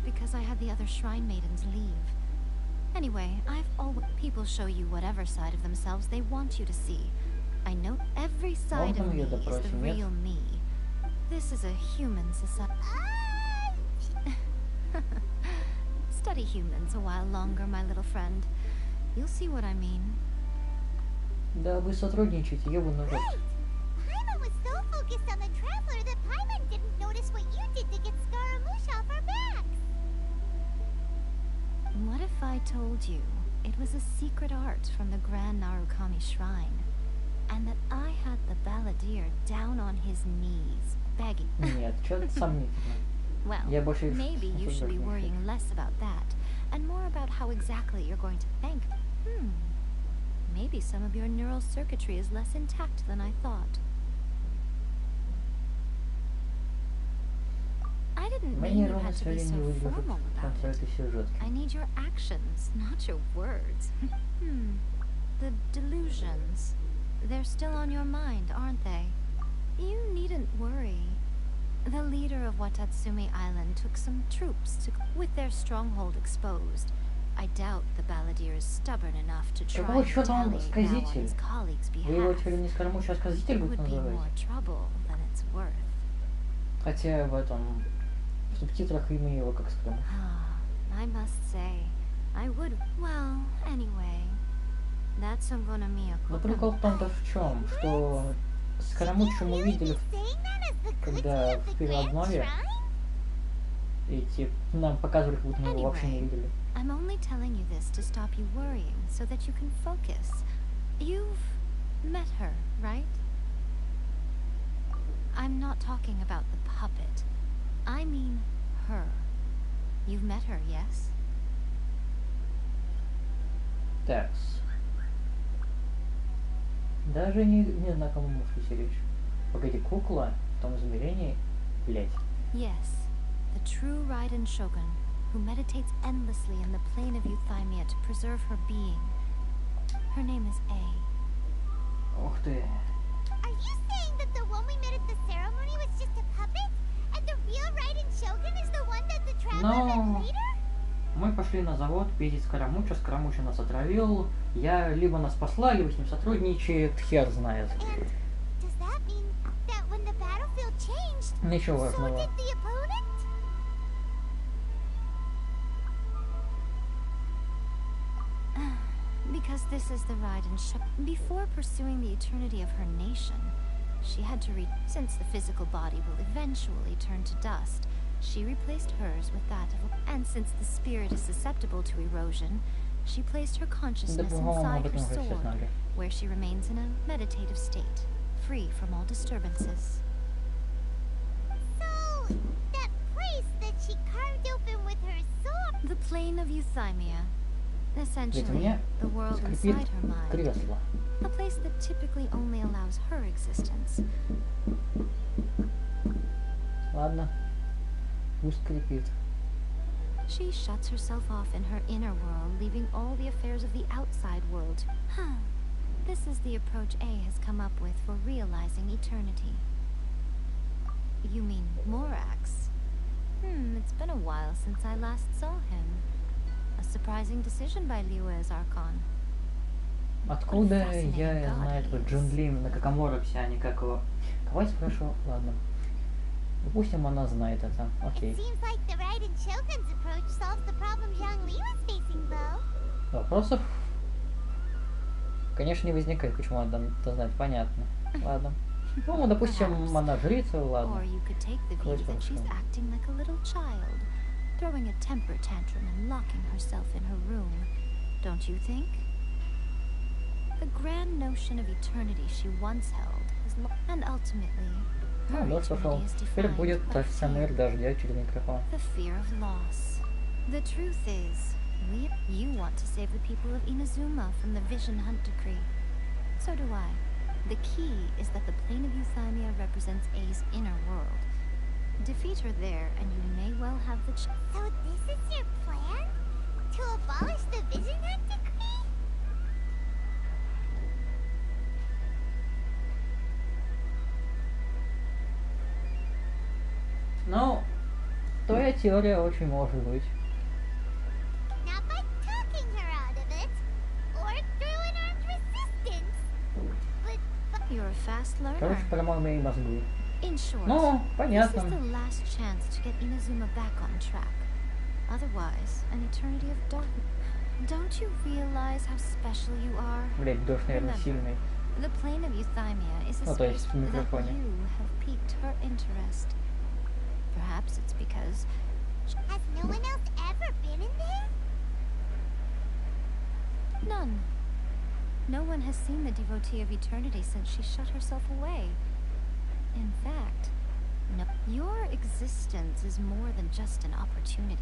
Because I had the other shrine maidens leave. Anyway, I've always... People show you whatever side of themselves they want you to see. I know every side of me is the real me. This is a human society. Study humans a while longer, my little friend. You'll see what I mean. Да, вы сотрудничаете, ёбаный рот. Paimon was so focused on the traveler that Paimon didn't notice what you did to get Scaramouche off our backs. What if I told you it was a secret art from the Grand Narukami Shrine, and that I had the balladeer down on his knees, begging? Нет, что-то сомнительно. Well, maybe you should be worrying less about that, and more about how exactly you're going to thank me. Maybe some of your neural circuitry is less intact than I thought. I didn't mean you had to be so formal about it. I need your actions, not your words. The delusions. They're still on your mind, aren't they? You needn't worry. The leader of Watatsumi Island took some troops with their stronghold exposed. I doubt the balladeer is stubborn enough to try and retaliate now on his colleagues' behalf. It would be more trouble than it's worth. Хотя в этом... В субтитрах имя его как сказать. I must say, I would... Well, anyway, that's gonna be. Но прикол в том-то в чем, что Скоромучу мы видели, когда в переобнове, и типа нам показывали, как будто мы его вообще не видели. I'm only telling you this to stop you worrying, so that you can focus. You've met her, right? I'm not talking about the puppet. I mean her. You've met her, yes? Такс. Даже не знаю, кому муж речь. Погоди, кукла в том измерении, блять. Yes, the true Raiden Shogun, who meditates endlessly in the plane of Euthymia to preserve her being. Her name is A. Ух ты. Are you saying that the one we met at the ceremony was just a puppet? And the real Raiden Shogun is the one that the traveler met later? Мы пошли на завод пиздить Скоромуча нас отравил. Я либо нас спасла, либо с ним сотрудничает, хер знает. And does that mean that when the battlefield changed, Ничего so важного. did the opponent? Because this is the Raiden Shogun. Before pursuing the eternity of her nation, she had to since the physical body will eventually turn to dust, she replaced hers with that of and since the spirit is susceptible to erosion, she placed her consciousness inside her sword, where she remains in a meditative state, free from all disturbances. So, that place that she carved open with her sword... The plane of Euthymia. Essentially, меня the world скрипит inside her mind. кресло. A place that typically only allows her existence. Ладно. Пусть скрипит. She shuts herself off in her inner world, leaving all the affairs of the outside world. This is the approach A has come up with for realizing eternity. You mean Morax? It's been a while since I last saw him. A surprising decision by Liyue's Archon. Откуда я знаю этого Джунли, на каком уровне, а не как его... Кого я спрошу? Ладно. Допустим, она знает это. Окей. Seems like the Raiden Shogun's approach solves the problem Zhang Li was facing, though. Вопросов? Конечно, не возникает. Почему она это знает? Понятно. Ладно. Ну, допустим, она жрица, ладно. Or you could take the view that she's acting like a little child, throwing a temper tantrum and locking herself in her room. Don't you think? The grand notion of eternity she once held is and ultimately her eternity is Теперь defined будет by СМР fear. дождя через микрофон. The fear of loss. The truth is, you want to save the people of Inazuma from the Vision Hunt decree. So do I. The key is that the plane of Euthymia represents A's inner world. Defeat her there, and you may well have the So this is your plan? To abolish the Vision Hunt decree? Ну, твоя теория очень может быть. Not by talking her out of it, or through an armed resistance, but You're a fast learner. Короче, промыл мои мозги. In short, Ну, this понятно. is the last chance to get Inazuma back on track. Otherwise, an eternity of darkness. Don't you realize how special you are? Блять, дождь, наверное, Remember, сильный. the plane of Euthymia is a Ну, то space есть в that микрофоне. you have piqued her interest. Perhaps it's because has no one else ever been in there? none. No one has seen the devotee of eternity since she shut herself away. In fact, no. Your existence is more than just an opportunity.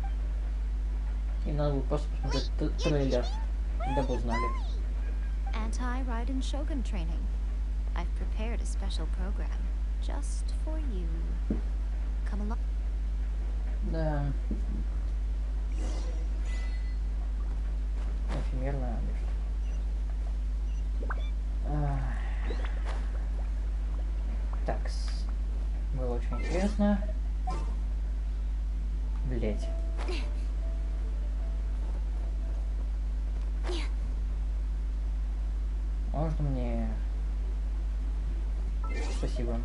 Им надо было просто посмотреть трейлер, когда бы узнали. Anti-Raiden Shogun training. I've prepared a special program just for you. Come along. Да. Эфемерная одежда. Такс. Было очень интересно. Блять. Можно мне... Спасибо.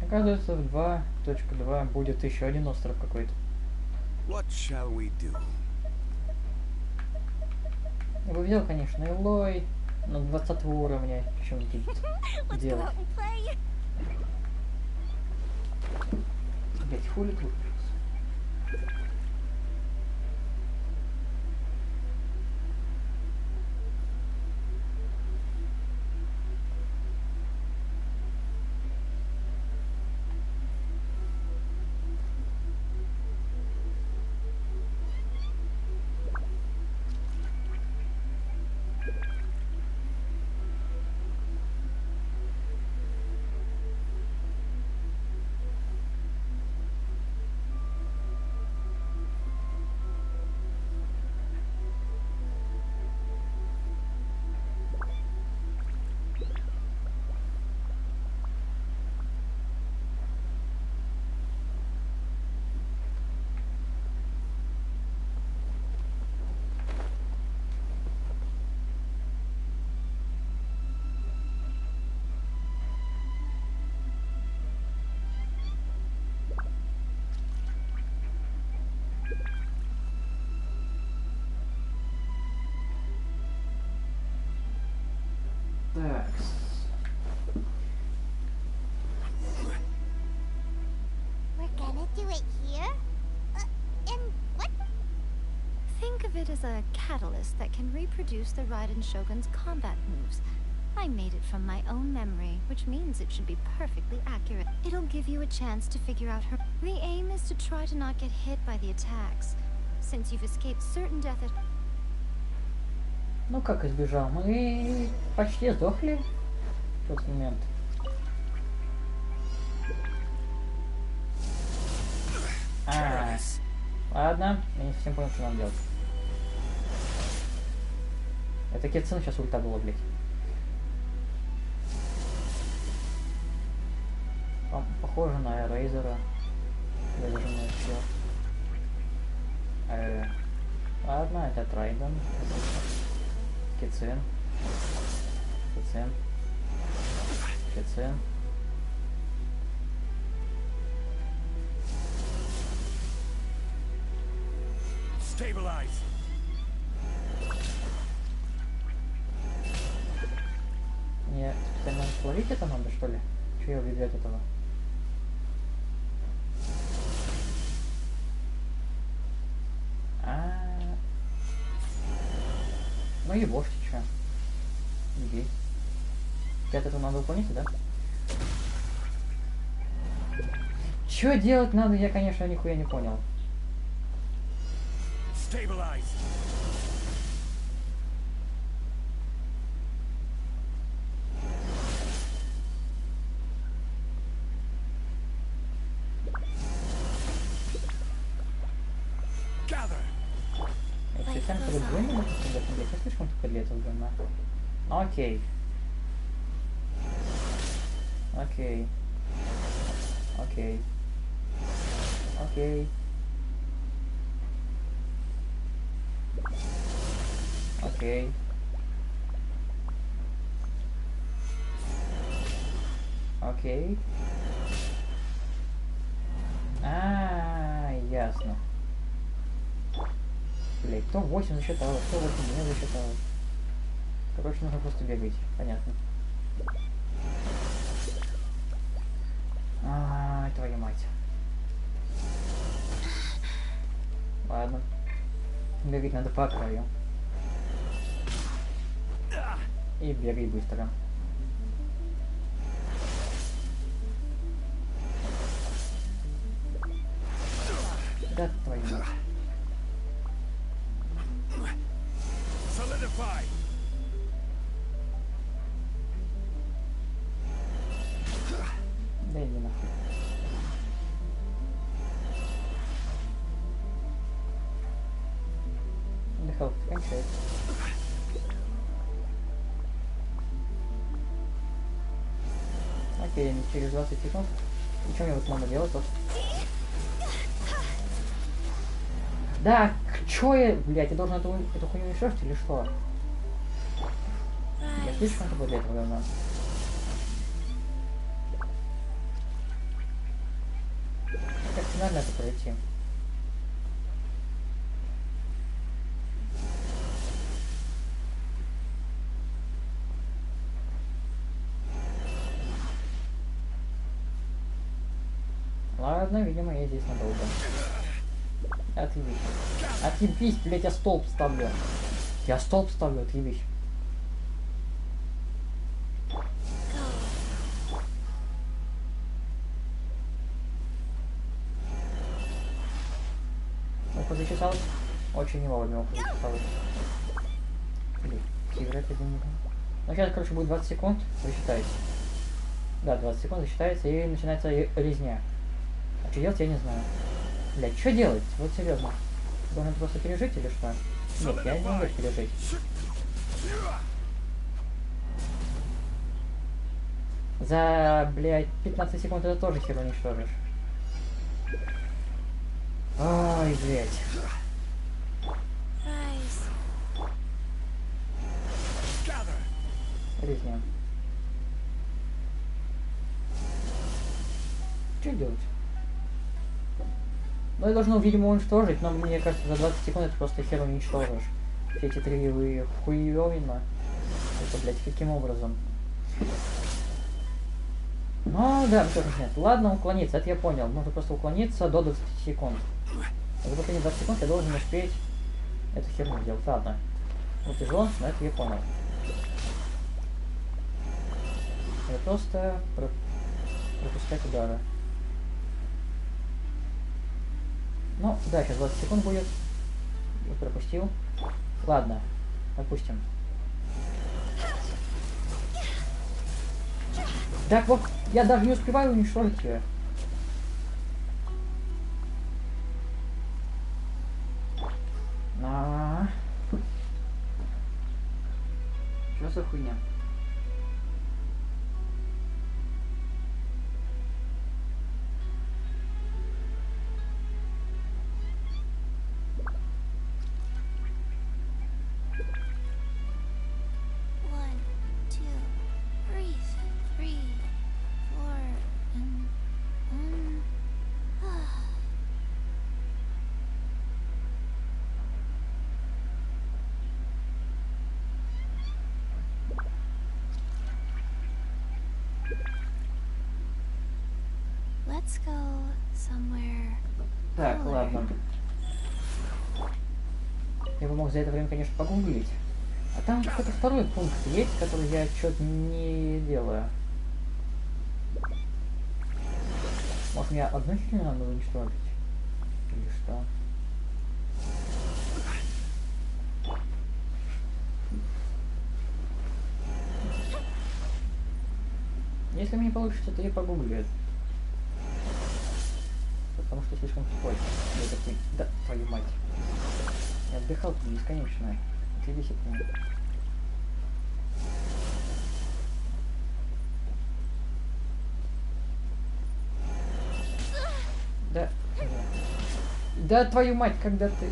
Оказывается, в 2.2 будет еще один остров какой-то. What shall we do? Я бы взял, конечно, Элой на 20 уровня, чем тут делать. Блять, хули тут? of it as a catalyst that can reproduce the Raiden Shogun's combat moves. I made it from my own memory, which means it should be perfectly accurate. It'll give you a chance to figure out her... The aim is to try to not get hit by the attacks, since you've escaped certain death at... Ну как избежал? Мы почти сдохли в тот момент. Ладно, я не совсем понял, что нам делать. Это Китсен сейчас ульта было, блядь. Похоже на Рейзера. Я даже не успел. Ладно, это Трайден. Китсен. Китсен. Китсен. Stabilize. Мне специально словить это надо, что ли? Че я убегаю от этого? Ну и вовсе чё? Беги. От этого надо уклониться, да? Чё делать надо, я, конечно, нихуя не понял. Stabilize. Специально по-другому, я слишком тупо для этого говна. Окей. Окей. Окей. Окей. Окей. Окей. Ясно. Блять, кто 8 засчитал, кто 8 не засчитал. Короче, нужно просто бегать. Понятно. Твою мать. Ладно. Бегать надо по краю. И бегай быстро. Да твою мать. Solidify. Да иди нахуй. Отдыхал, кончается. Окей, через 20 секунд. И что мне вот надо делать тут? Да, чё я, блядь, я должен эту хуйню уничтожить или что? Я слишком тупо для этого говна. Как финально это пройти? Ладно, видимо, я здесь надолго. Отъебись. Отъебись, блять, я столб ставлю. Я столб ставлю, отъебись. Ухо зачесалось. Очень не вовремя ухо зачесалось. Блин, играть один не. Ну сейчас, короче, будет 20 секунд, засчитается. Да, 20 секунд засчитается и начинается резня. А что делать, я не знаю. Блять, что делать? Вот серьезно. Должен просто пережить или что? Нет, я не могу пережить. За, блядь, 15 секунд это тоже хер уничтожишь. Ой, блядь. Резня. Что делать? Ну, я должен, видимо, уничтожить, но мне кажется, за 20 секунд это просто хер уничтожишь. Все эти три хуевина. Это, блядь, каким образом? Ну, да, тоже нет. Ладно, уклониться, это я понял. Нужно просто уклониться до 20 секунд. За последние 20 секунд я должен успеть эту херню делать. Ладно. Ну, тяжело, но это я понял. Это просто пропускать удары. Ну, да, сейчас 20 секунд будет. Я пропустил. Ладно, отпустим. Так вот, я даже не успеваю уничтожить ее. Что за хуйня? Let's go somewhere. Так, ладно. Я бы мог за это время, конечно, погуглить. А там какой-то второй пункт есть, который я что-то не делаю. Может, мне одну херню надо уничтожить? Или что? Если мне получится, то я погуглю это. Потому что слишком тупой. Я такой, да, твою мать. Я отдыхал тут бесконечно. 3 секунды. Да. Да, твою мать, когда ты...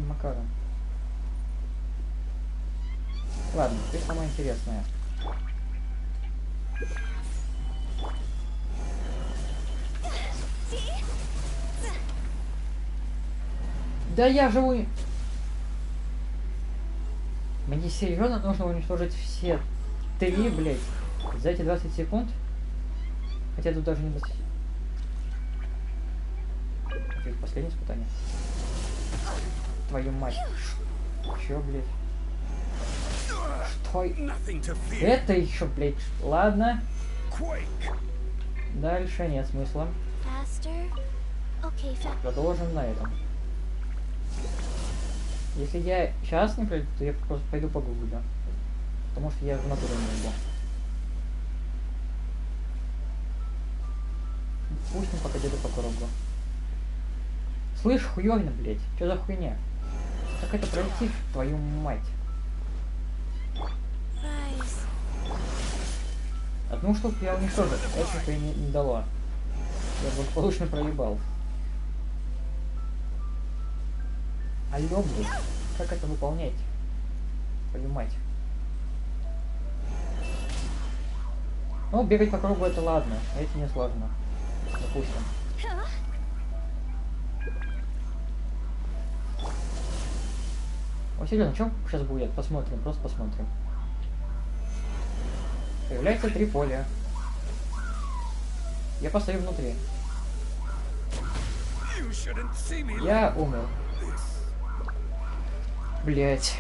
Макаром. Ладно, теперь самое интересное. Да я живу... Мне серьезно нужно уничтожить все 3, блядь, за эти 20 секунд? Хотя тут даже не 20... Это последнее испытание. Твою мать. Чё, блядь? Что? Это еще, блядь. Ладно. Дальше нет смысла. Продолжим на этом. Если я сейчас не пройду, то я просто пойду погуглю. Потому что я в натуре не могу. Пусть не пока деду по кругу. Слышь, хуёвина, блядь. Что за хуйня? Как это пройти, твою мать? Одну штуку я уничтожил, это не дало. Я благополучно проебал. Алло, блядь. Как это выполнять? Твою мать. Ну, бегать по кругу это ладно, а это не сложно. Допустим. О, серьезно, что сейчас будет? Посмотрим, просто посмотрим. Появляется 3 поля. Я постою внутри. Я умер. Блять.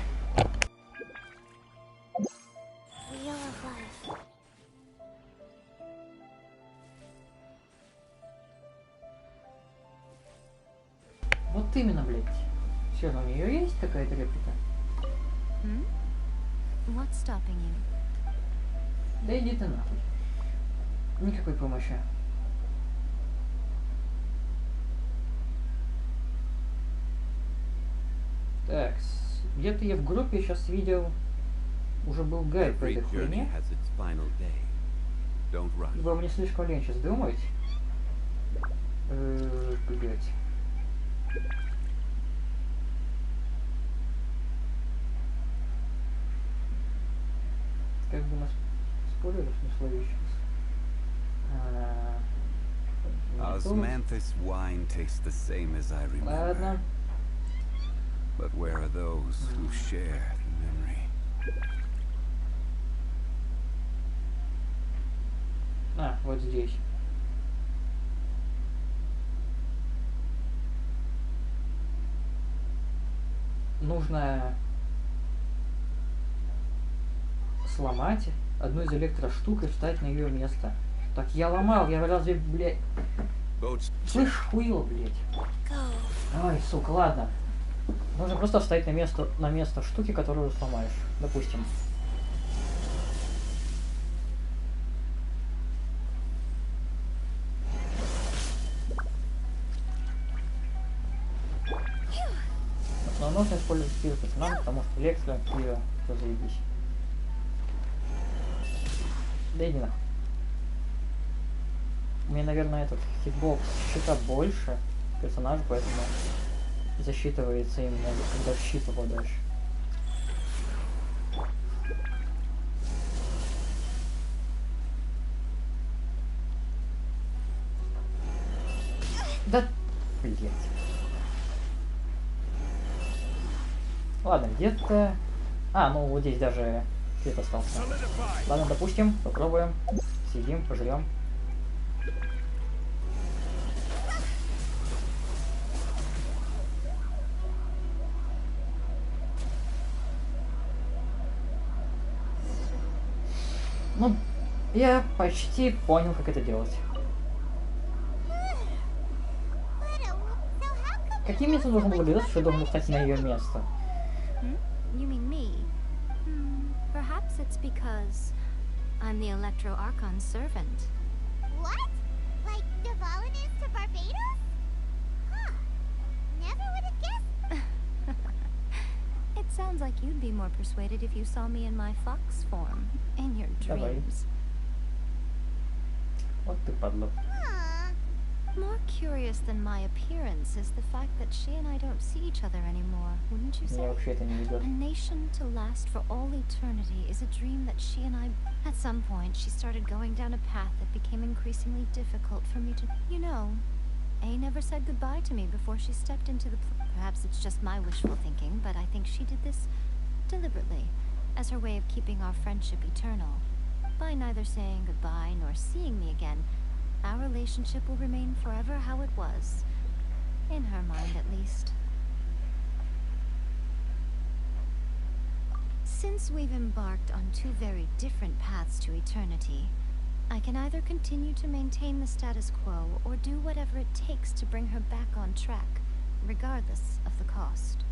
Вот именно, блять. Все, у нее есть какая-то реплика? Да иди ты нахуй. Никакой помощи. Так, где-то я в группе сейчас видел, уже был гайд по этой хуйне. Вам не слишком лень сейчас думать? Блять. Как бы нас спойлеров не словил сейчас. Osmanthus wine tastes the same as I remember. Ладно. But where are those who share the memory? А, вот здесь. нужно сломать одну из электроштук и встать на ее место. Так я ломал, я разве, блядь... Слышь, хуило, блядь. Ой, сука, ладно. Нужно просто встать на место штуки, которую сломаешь. Допустим. Но нужно использовать спирт пацанам, потому что электро, пиво, все заебись. Да иди нахуй. У меня, наверное, этот хитбокс щита больше персонажа, поэтому засчитывается именно, когда в щит попадаешь. Да, блядь. Ладно, где-то... А, ну вот здесь даже свет остался. Ладно, допустим, попробуем. Съедим, пожрем. Ну, я почти понял, как это делать. Каким местом должен был выбираться, что я должен был встать на ее место? You mean me? Perhaps it's because I'm the Electro Archon's servant. What? Like Devalin is to Barbados? Huh. Never would have guessed. It sounds like you'd be more persuaded if you saw me in my fox form, in your dreams. Вот ты падла. More curious than my appearance is the fact that she and I don't see each other anymore, wouldn't you say? Меня вообще это не ведет. A nation to last for all eternity is a dream that she and I... At some point, she started going down a path that became increasingly difficult for me to... You know, A never said goodbye to me before she stepped into the... Perhaps it's just my wishful thinking, but I think she did this deliberately, as her way of keeping our friendship eternal. By neither saying goodbye nor seeing me again, our relationship will remain forever how it was. In her mind, at least. Since we've embarked on two very different paths to eternity, I can either continue to maintain the status quo or do whatever it takes to bring her back on track, regardless of the cost.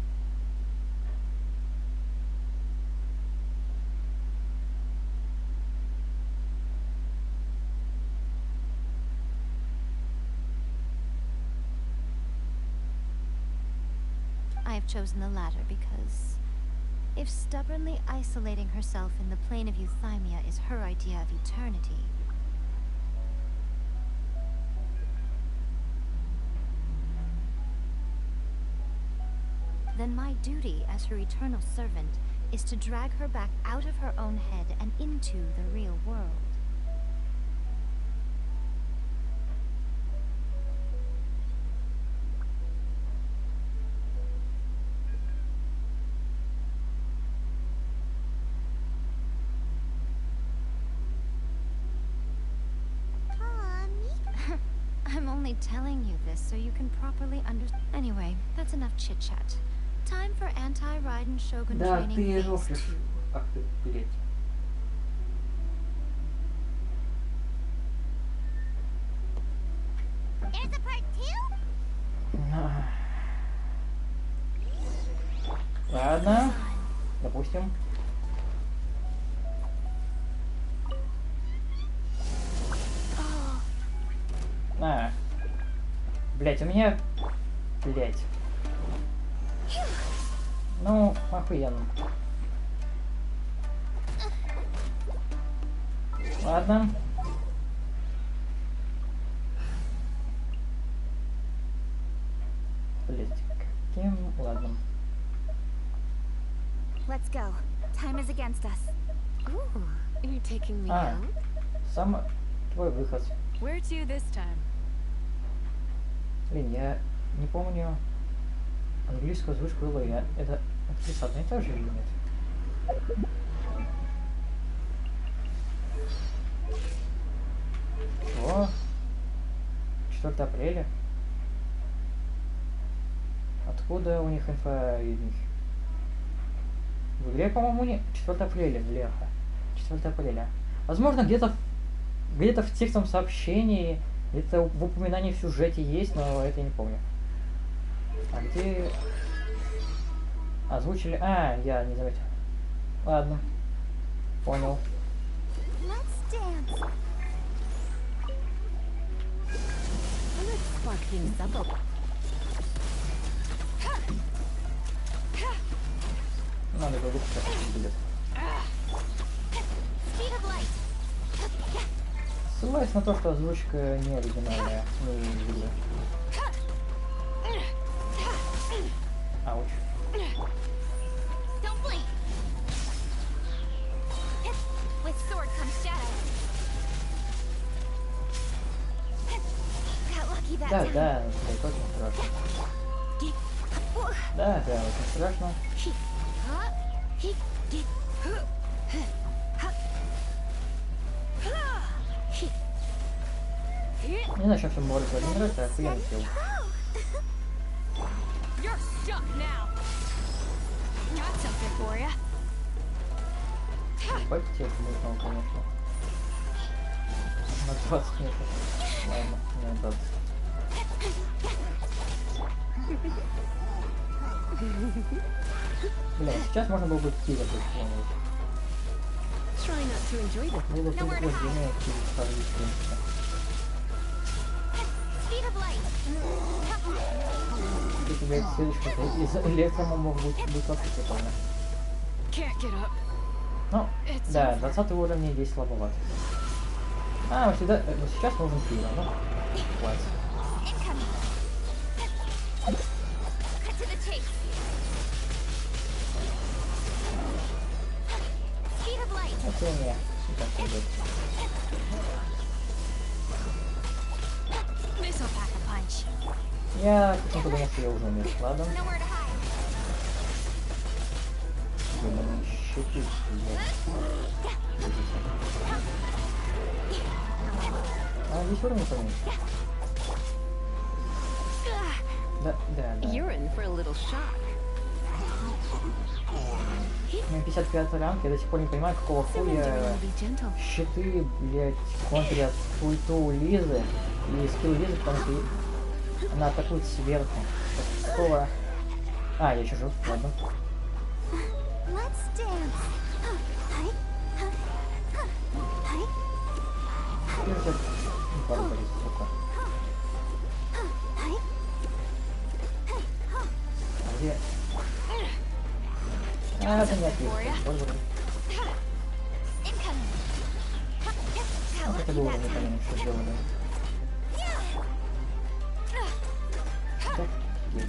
I have chosen the latter because if stubbornly isolating herself in the plane of euthymia is her idea of eternity, then my duty as her eternal servant is to drag her back out of her own head and into the real world. I'm only telling you this so you can properly understand. Anyway, that's enough chit-chat. Time for anti-Raiden Shogun training phase 2. Ах ты, блядь. There's a part 2? Ладно, допустим. Блять, у меня... Блять. Ну, охуенно. Ладно. Блять, каким... Ладно. Let's go. Time is against us. Ooh, are you taking me out? Сам твой выход. Where to this time? Блин, я не помню английскую озвучку Эллы. Это актриса одна и та же или нет? Чего? 4 апреля? Откуда у них инфа из них? В игре, по-моему, не... 4 апреля, бляха. 4 апреля. Возможно, где-то в текстовом сообщении, где-то в упоминании в сюжете есть, но это я не помню. А где... Озвучили... А, я не заметил. Ладно. Понял. Надо было выпустить билет. Ссылаюсь на то, что озвучка не оригинальная, не видео. Ауч. Да, да, это очень страшно. Да, да, очень страшно. Не знаю, чем Может быть не нравится, а охуенно фил. Ебать тебе мутного, конечно. На 20 метров. Ладно, не на 20. Бля, сейчас можно было бы киллер исполнить. Было бы предупреждение киллер ставить, в принципе. Если тебя следующий из электрома мог быть вообще прикольно. Ну, да, 20 уровень здесь слабовато. А, вот сейчас нужен киллер, ну, хватит. Это не, так идет. Я почему-то думал, что я уже умею складом. Щеки, а здесь уровень поменьше. Да. У меня 55 ранг, я до сих пор не понимаю, какого хуя щиты, блять, контрят ульту Лизы и скилл Лизы, потому что она атакует сверху. Какого... А, я еще жив, ладно. Где? А, это не отлично. Это было непонятно, что сделали. Так, есть.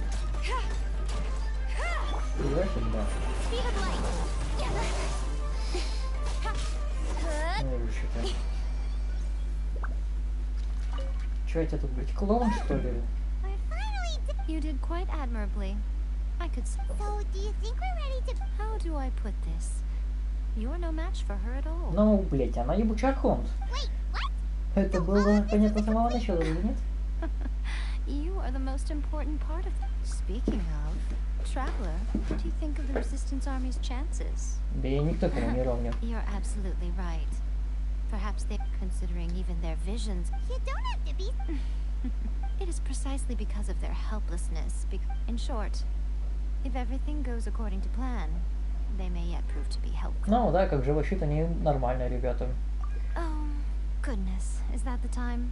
Играешь, да. Ну, что-то. Чё это тут, блядь, клоун, что ли? You did quite admirably. I could. So, do you think we're ready to? How do I put this? You're no match for her at all. Ну, блядь, она ебучий архонт. Это было понятно с самого начала, или нет? You are the most important part of. Speaking of, Traveler, what do you think of the Resistance Army's chances? Да я никто к нему не ровня. You're absolutely right. Perhaps they're considering even their visions. You don't have to be. It is precisely because of their helplessness. In short, if everything goes according to plan, they may yet prove to be helpful. Ну да, как живощит, они нормальные ребята. Oh, goodness. Is that the time?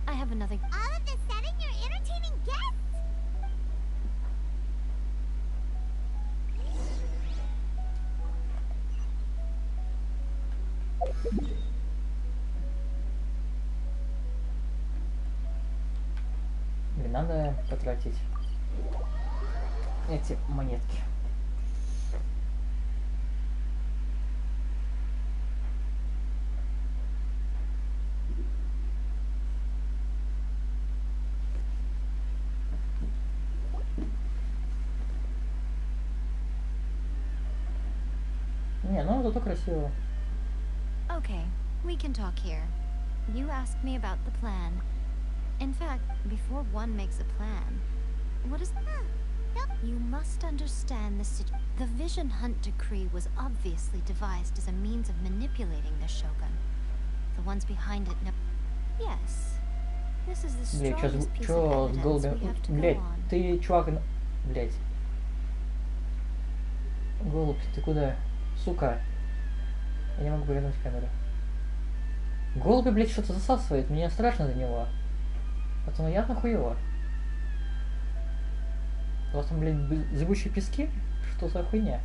I have another. All of the sudden, you're entertaining guests? Блин, надо потратить эти монетки. Не, ну зато красиво. Okay, we can talk here. You asked me about the plan. In fact, before one makes a plan, what is... You must understand the Vision Hunt Decree was obviously devised as a means of manipulating the Shogun. The ones behind it know. Yes. This is the Блять, сейчас strongest piece of чё с evidence голубем? we have to go Блять, on. ты чувак, блять. Голубь, ты куда? Сука. Я не могу повернуть камеру. Голубь, блять, что-то засасывает. Мне страшно за него. Пацаны, я хуево. У вас там, блядь, зыбучие пески? Что за хуйня?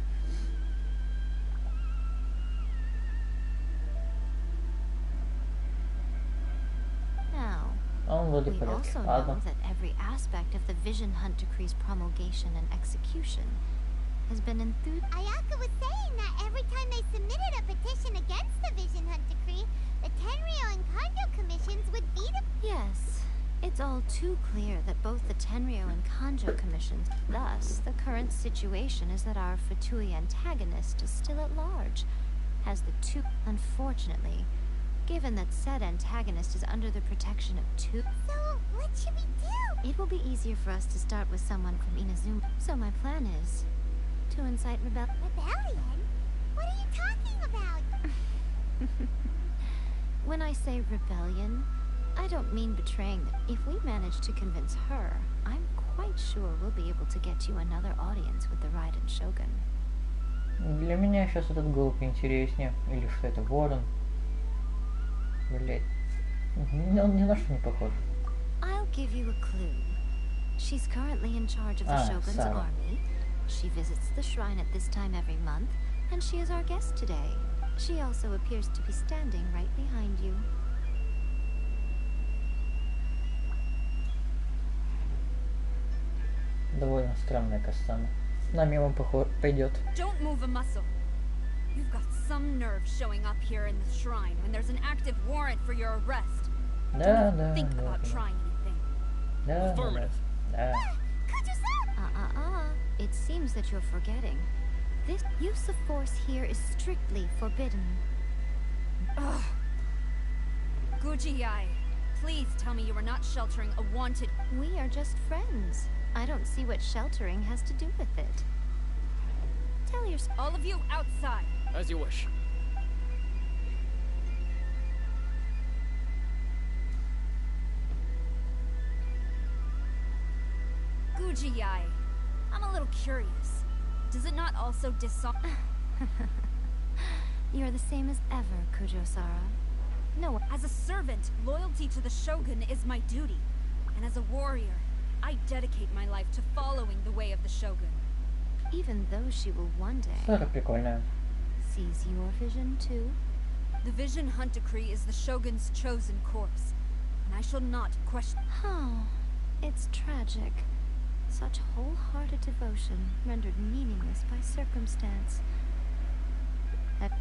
Он вроде в порядке. Ладно. The Vision Hunt Decree's promulgation and execution has been Ayaka was saying that every time they submitted a petition against the Vision Hunt Decree, the Tenryo and Kanjo commissions would veto. Yes, it's all too clear that both the Tenryo and Kanjo commissions. Thus, the current situation is that our Fatui antagonist is still at large, has the two. Unfortunately, given that said antagonist is under the protection of two. So, what should we do? It will be easier for us to start with someone from Inazuma. So my plan is to incite rebellion. Rebellion? What are you talking about? When I say rebellion, I don't mean betraying them. If we manage to convince her, I'm quite sure we'll be able to get you another audience with the Raiden Shogun. Для меня сейчас этот голубь интереснее. Или что это, ворон? Блять. Он ни на что не похож. I'll give you a clue. She's currently in charge of the Shogun's Sarah. army. She visits the shrine at this time every month, and she is our guest today. She also appears to be standing right behind you. Довольно странная касцена. На мемом пойдет. Don't move a muscle. You've got some nerve showing up here in the shrine when there's an active warrant for your arrest. Да, Don't да, think да, about да. trying anything. Да, Affirmative. да. It seems that you're forgetting. This use of force here is strictly forbidden. Ugh. Guji-ai, please tell me you are not sheltering a wanted. We are just friends. I don't see what sheltering has to do with it. Tell yourself. All of you outside. As you wish. Guji-ai, I'm a little curious. Does it not also dishonor? You're the same as ever, Kujo-Sara. No, As a servant, loyalty to the Shogun is my duty. And as a warrior, I dedicate my life to following the way of the Shogun. even though she will one day Сара прикольная. seize your vision too. The Vision Hunt Decree is the Shogun's chosen course, and I shall not question. Oh, it's tragic. Such wholehearted devotion rendered meaningless by circumstance.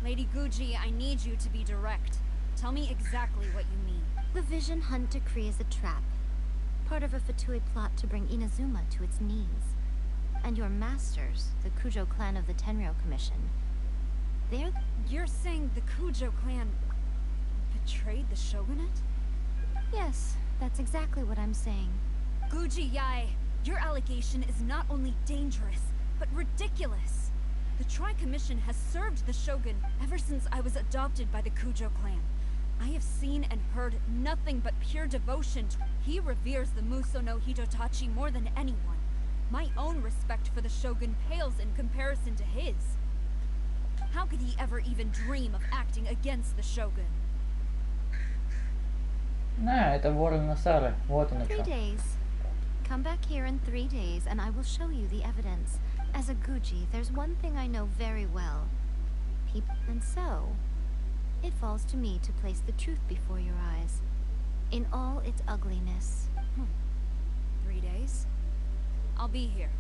Lady Guji, I need you to be direct. Tell me exactly what you mean. The Vision Hunt Decree is a trap. Part of a Fatui plot to bring Inazuma to its knees. And your masters, the Kujo clan of the Tenryo Commission, You're saying the Kujo clan betrayed the Shogunate? Yes, that's exactly what I'm saying. Guji Yae, your allegation is not only dangerous, but ridiculous. The Tri-Commission has served the Shogun ever since I was adopted by the Kujo clan. I have seen and heard nothing but pure devotion. He reveres the Muso no Hitotachi more than anyone. My own respect for the Shogun pales in comparison to his. How could he ever even dream of acting against the Shogun? Это ворон на Сары. Вот оно 3 что. days. Come back here in 3 days and I will show you the evidence. As a Guji, there's one thing I know very well. And so, it falls to me to place the truth before your eyes. In all its ugliness. 3 days? I'll be here.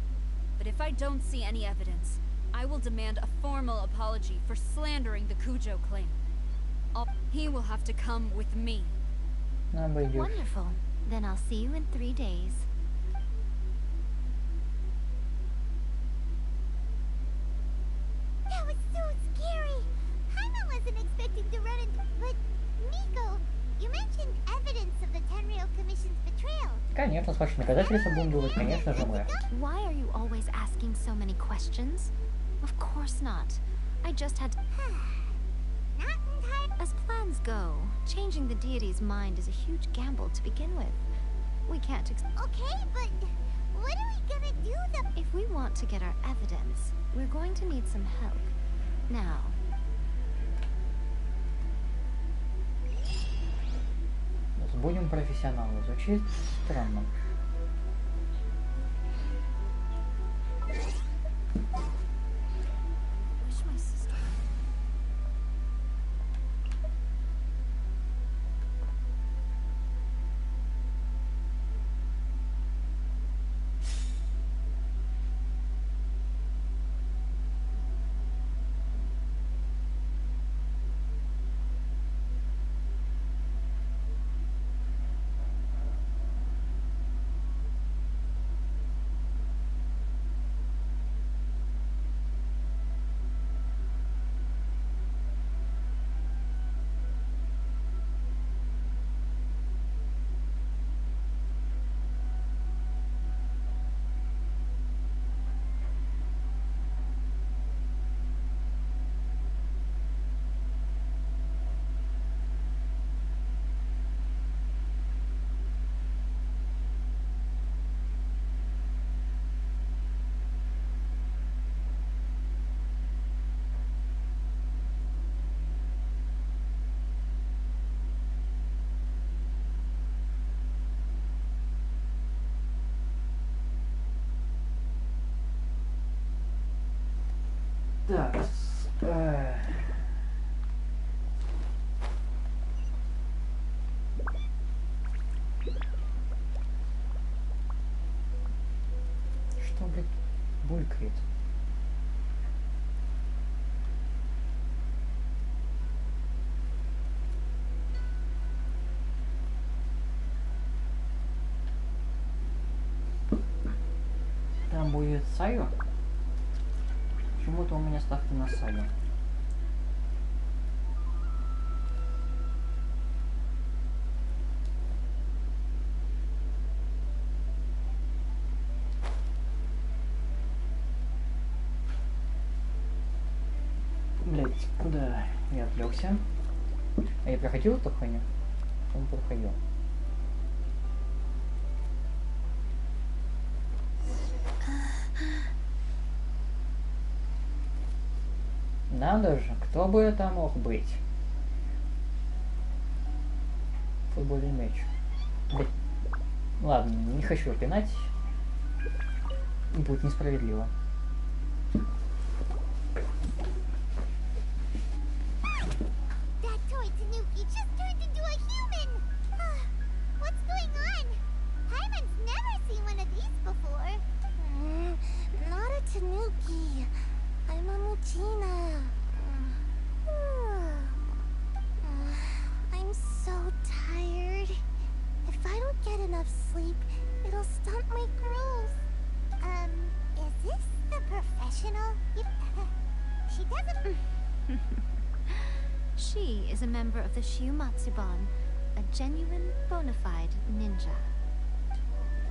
But if I don't see any evidence, I will demand a formal apology for slandering the Kujo clan. He will have to come with me. Обойдешь. Wonderful. Then I'll see you in 3 days. That was so scary. Jaime wasn't expecting to run into, but Miko, You mentioned evidence of the Tenryou Commission's betrayal. Конечно, с вашими доказательствами будем думать, конечно же мы. Why are you always asking so many questions? Of course not. I just had to... Not entirely. As plans go, changing the deity's mind is a huge gamble to begin with. We can't Okay, but what are we gonna do then? If we want to get our evidence, we're going to need some help. Now... Будем профессионалы. Звучит странно. Так, что, блядь, булькает? Там будет Сайо? Почему-то у меня ставка на Сайо. Блять, куда я отвлекся? А я проходил эту хуйню? Он проходил. Надо же, кто бы это мог быть? Футбольный мяч. Блин. Ладно, не хочу пинать. Будет несправедливо. I'm so tired. If I don't get enough sleep, it'll stunt my growth. Is this the professional? She doesn't... She is a member of the Shiumatsuban, a genuine, bona fide ninja.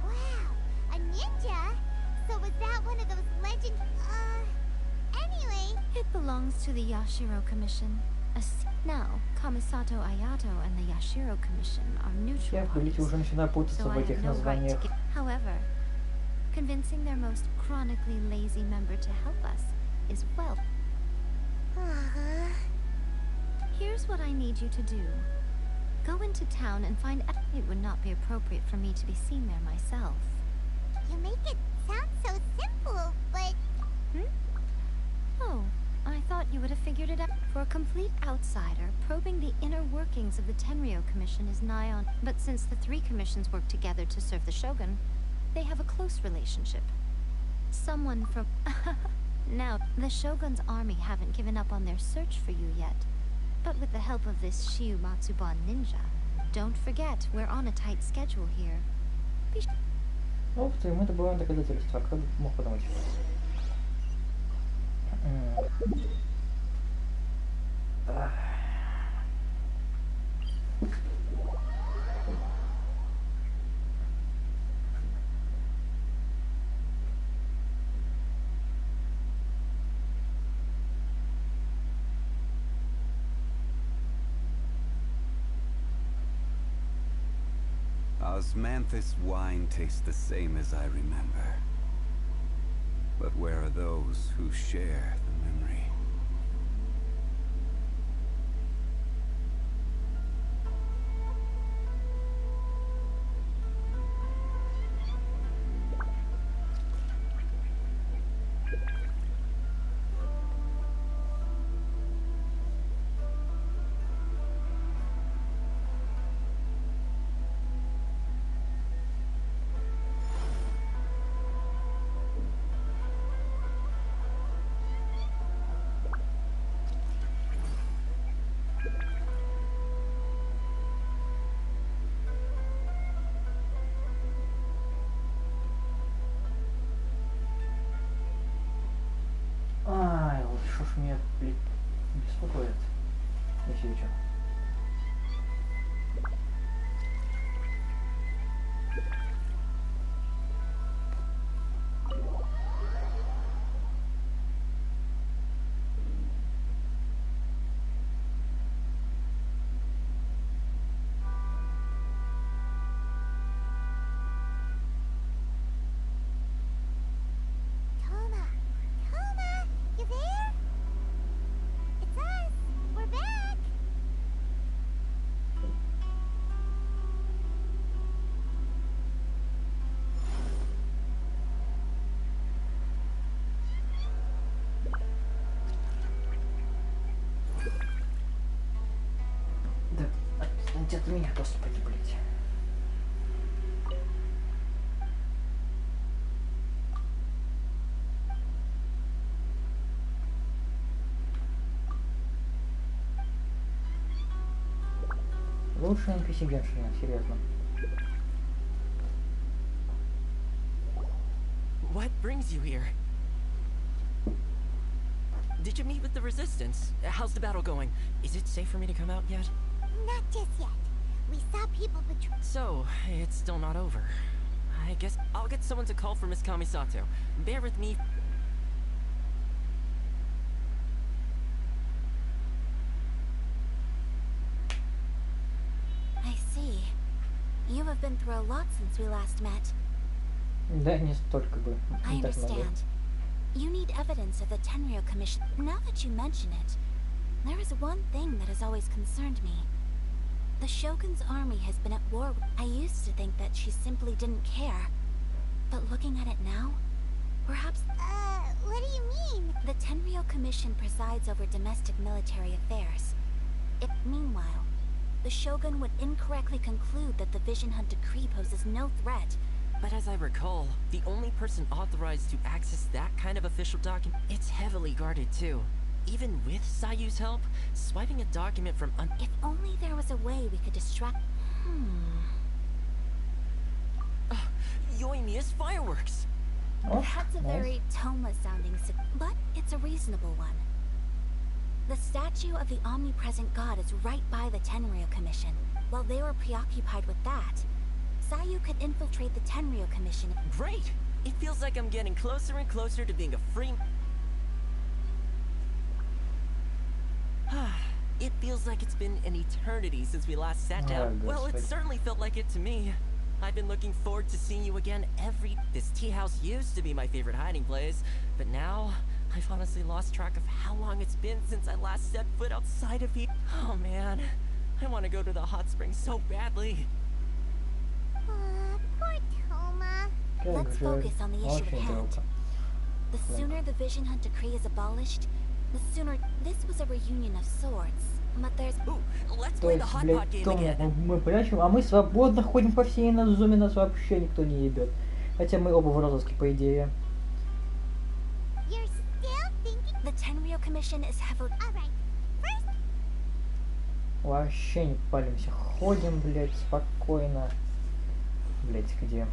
Wow, a ninja? So was that one of those legend... Anyway... It belongs to the Yashiro Commission. Now, Kamisato Ayato and the Yashiro Commission are neutral parties, so I have no right to give... However, convincing their most chronically lazy member to help us is well... Here's what I need you to do. Go into town and find... It would not be appropriate for me to be seen there myself. You make it sound so simple, but... Oh, I thought you would have figured it out. For a complete outsider, probing the inner workings of the Tenryou Commission is nigh on. But since the three commissions work together to serve the Shogun, they have a close relationship. Someone from... Now, the Shogun's army haven't given up on their search for you yet. But with the help of this Shiumatsuban ninja, don't forget, we're on a tight schedule here. Ух ты, мы добываем доказательства. Кто бы мог подумать? Osmanthus wine tastes the same as I remember. But where are those who share the memory? Ай, вот что ж меня, блин, беспокоит. Если что. Toma! Toma! You there? It's us! We're back! Да отстаньте от меня, господи, блядь. Лучше NPC Геншина, серьезно. What brings you here? Did you meet with the Resistance? How's the battle going? Is it safe for me to come out yet? Not just yet. We saw people betray. So, it's still not over. I guess I'll get someone to call for Miss Kamisato. Bear with me. I see. You have been through a lot since we last met. Да, не столько бы. I Не так много. understand. You need evidence of the Tenryo Commission. Now that you mention it, there is one thing that has always concerned me. The Shogun's army has been at war. I used to think that she simply didn't care. But looking at it now, perhaps... What do you mean? The Tenryo Commission presides over domestic military affairs. Meanwhile, the Shogun would incorrectly conclude that the Vision Hunt Decree poses no threat. But as I recall, the only person authorized to access that kind of official document, it's heavily guarded too. Even with Sayu's help, swiping a document from If only there was a way we could distract... Yoimiya's fireworks! Oh, That's a nice. very Toma-sounding, but it's a reasonable one. The statue of the omnipresent god is right by the Tenryo Commission. While they were preoccupied with that, Sayu could infiltrate the Tenryo Commission. Great! It feels like I'm getting closer and closer to being a free... It feels like it's been an eternity since we last sat down. Oh, Well, it Господи. certainly felt like it to me. I've been looking forward to seeing you again This tea house used to be my favorite hiding place, but now I've honestly lost track of how long it's been since I last set foot outside of here. Oh man, I want to go to the hot springs so badly. Poor Toma. Как Let's жаль. focus on the issue at Очень hand. жалко. The sooner the Vision Hunt Decree is abolished, the sooner... This was a reunion of sorts, but there's... Ooh, let's То play the есть, hot pot блядь, game Том, again. мы прячем, а мы свободно ходим по всей Инозуме, нас вообще никто не ебет. Хотя мы оба в розыске, по идее. You're still thinking? The Tenryo Commission is heavily... Alright. First, Вообще не палимся. Ходим, блядь, спокойно. Блядь, где?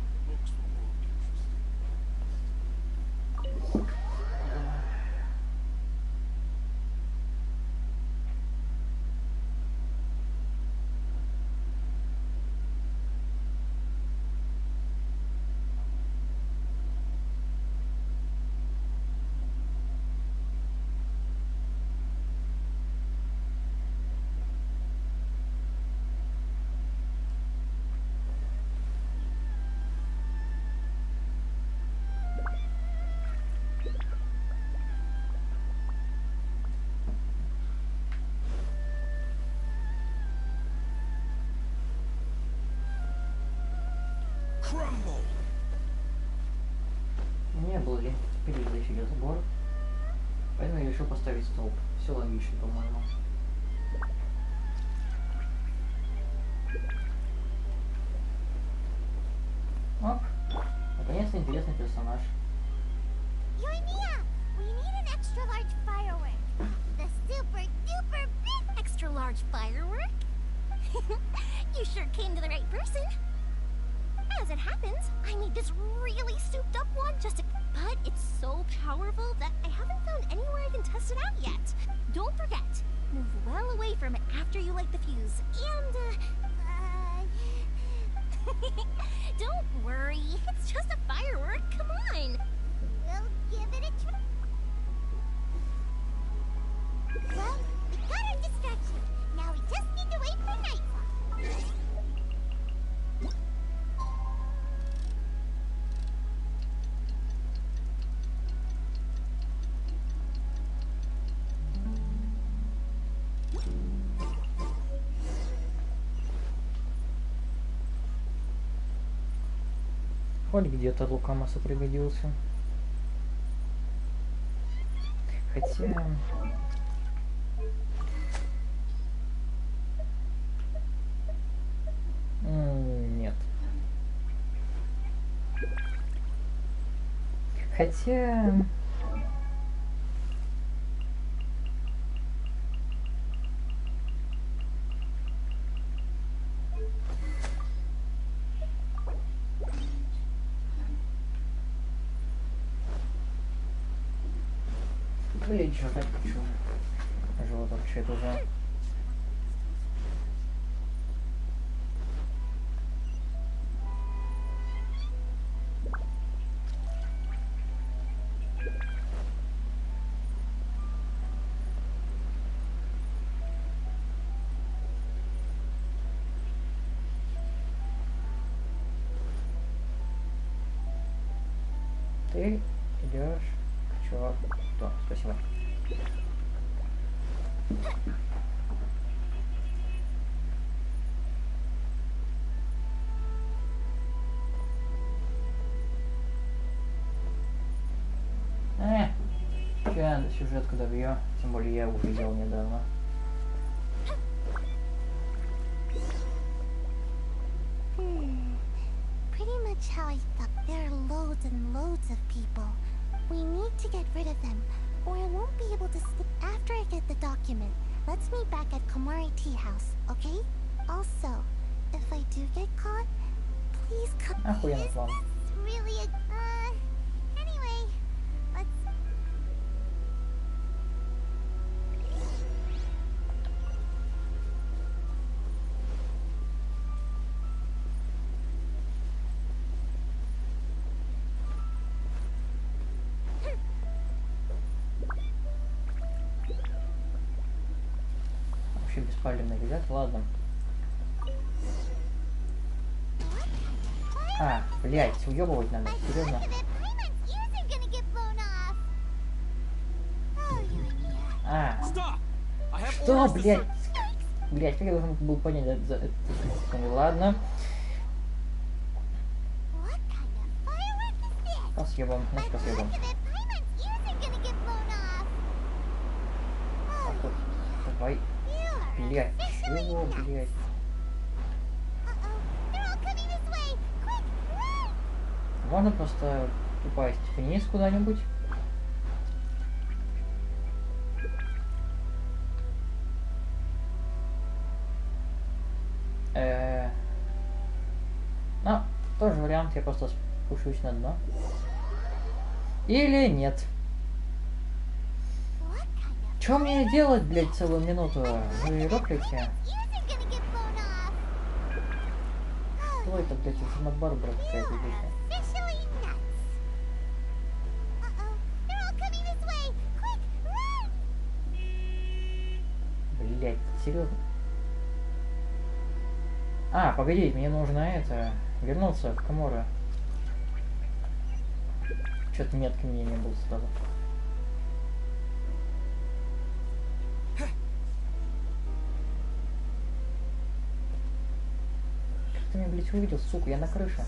Мне было лень перелезть через забор, поэтому я решил поставить столб. Все логично, по-моему. Оп. Наконец-то интересный персонаж. We need an extra large firework. The super duper big extra large firework? You sure came to the right person. As it happens, I need this really souped up one but it's so powerful that I haven't found anywhere I can test it out yet. Don't forget, move well away from it after you light the fuse. And, don't worry, it's just a firework, come on. We'll give it a try. Well, we got our distraction. Now we just need to wait for nightfall. Хоть где-то Лукамаса пригодился. Хотя... Нет. Хотя... Блин, что жрать хочу. Живот торчит уже. Ты идешь к черту. Спасибо. Че сюжетку добью, тем более я увидел недавно. Pretty much how I thought. There are loads and loads of people. We need to get rid of them, or I won't be able to sleep after I get the document. Let's meet back at Komari Tea House, okay? Also, if I do get caught, please come. Охуенный план. Really anyway, let's... Вообще беспалевный ребят, ладно. Блять, уебывать надо, серьезно. Что, блять? Блять, как я должен был понять за это? Ладно. По съебам, значит по съебам. Давай. Блять, чего, блять? Можно просто упасть вниз куда-нибудь? Ну, тоже вариант, я просто спущусь на дно. Или нет. Что мне делать, блядь, целую минуту? Вы роклите? Что это, блядь, Санта-Барбара какая-то здесь? Блядь, серьезно? Погоди, мне нужно это... вернуться к Комору. Что-то метки мне не было сразу. Как ты меня, блядь, увидел, сука, я на крыше.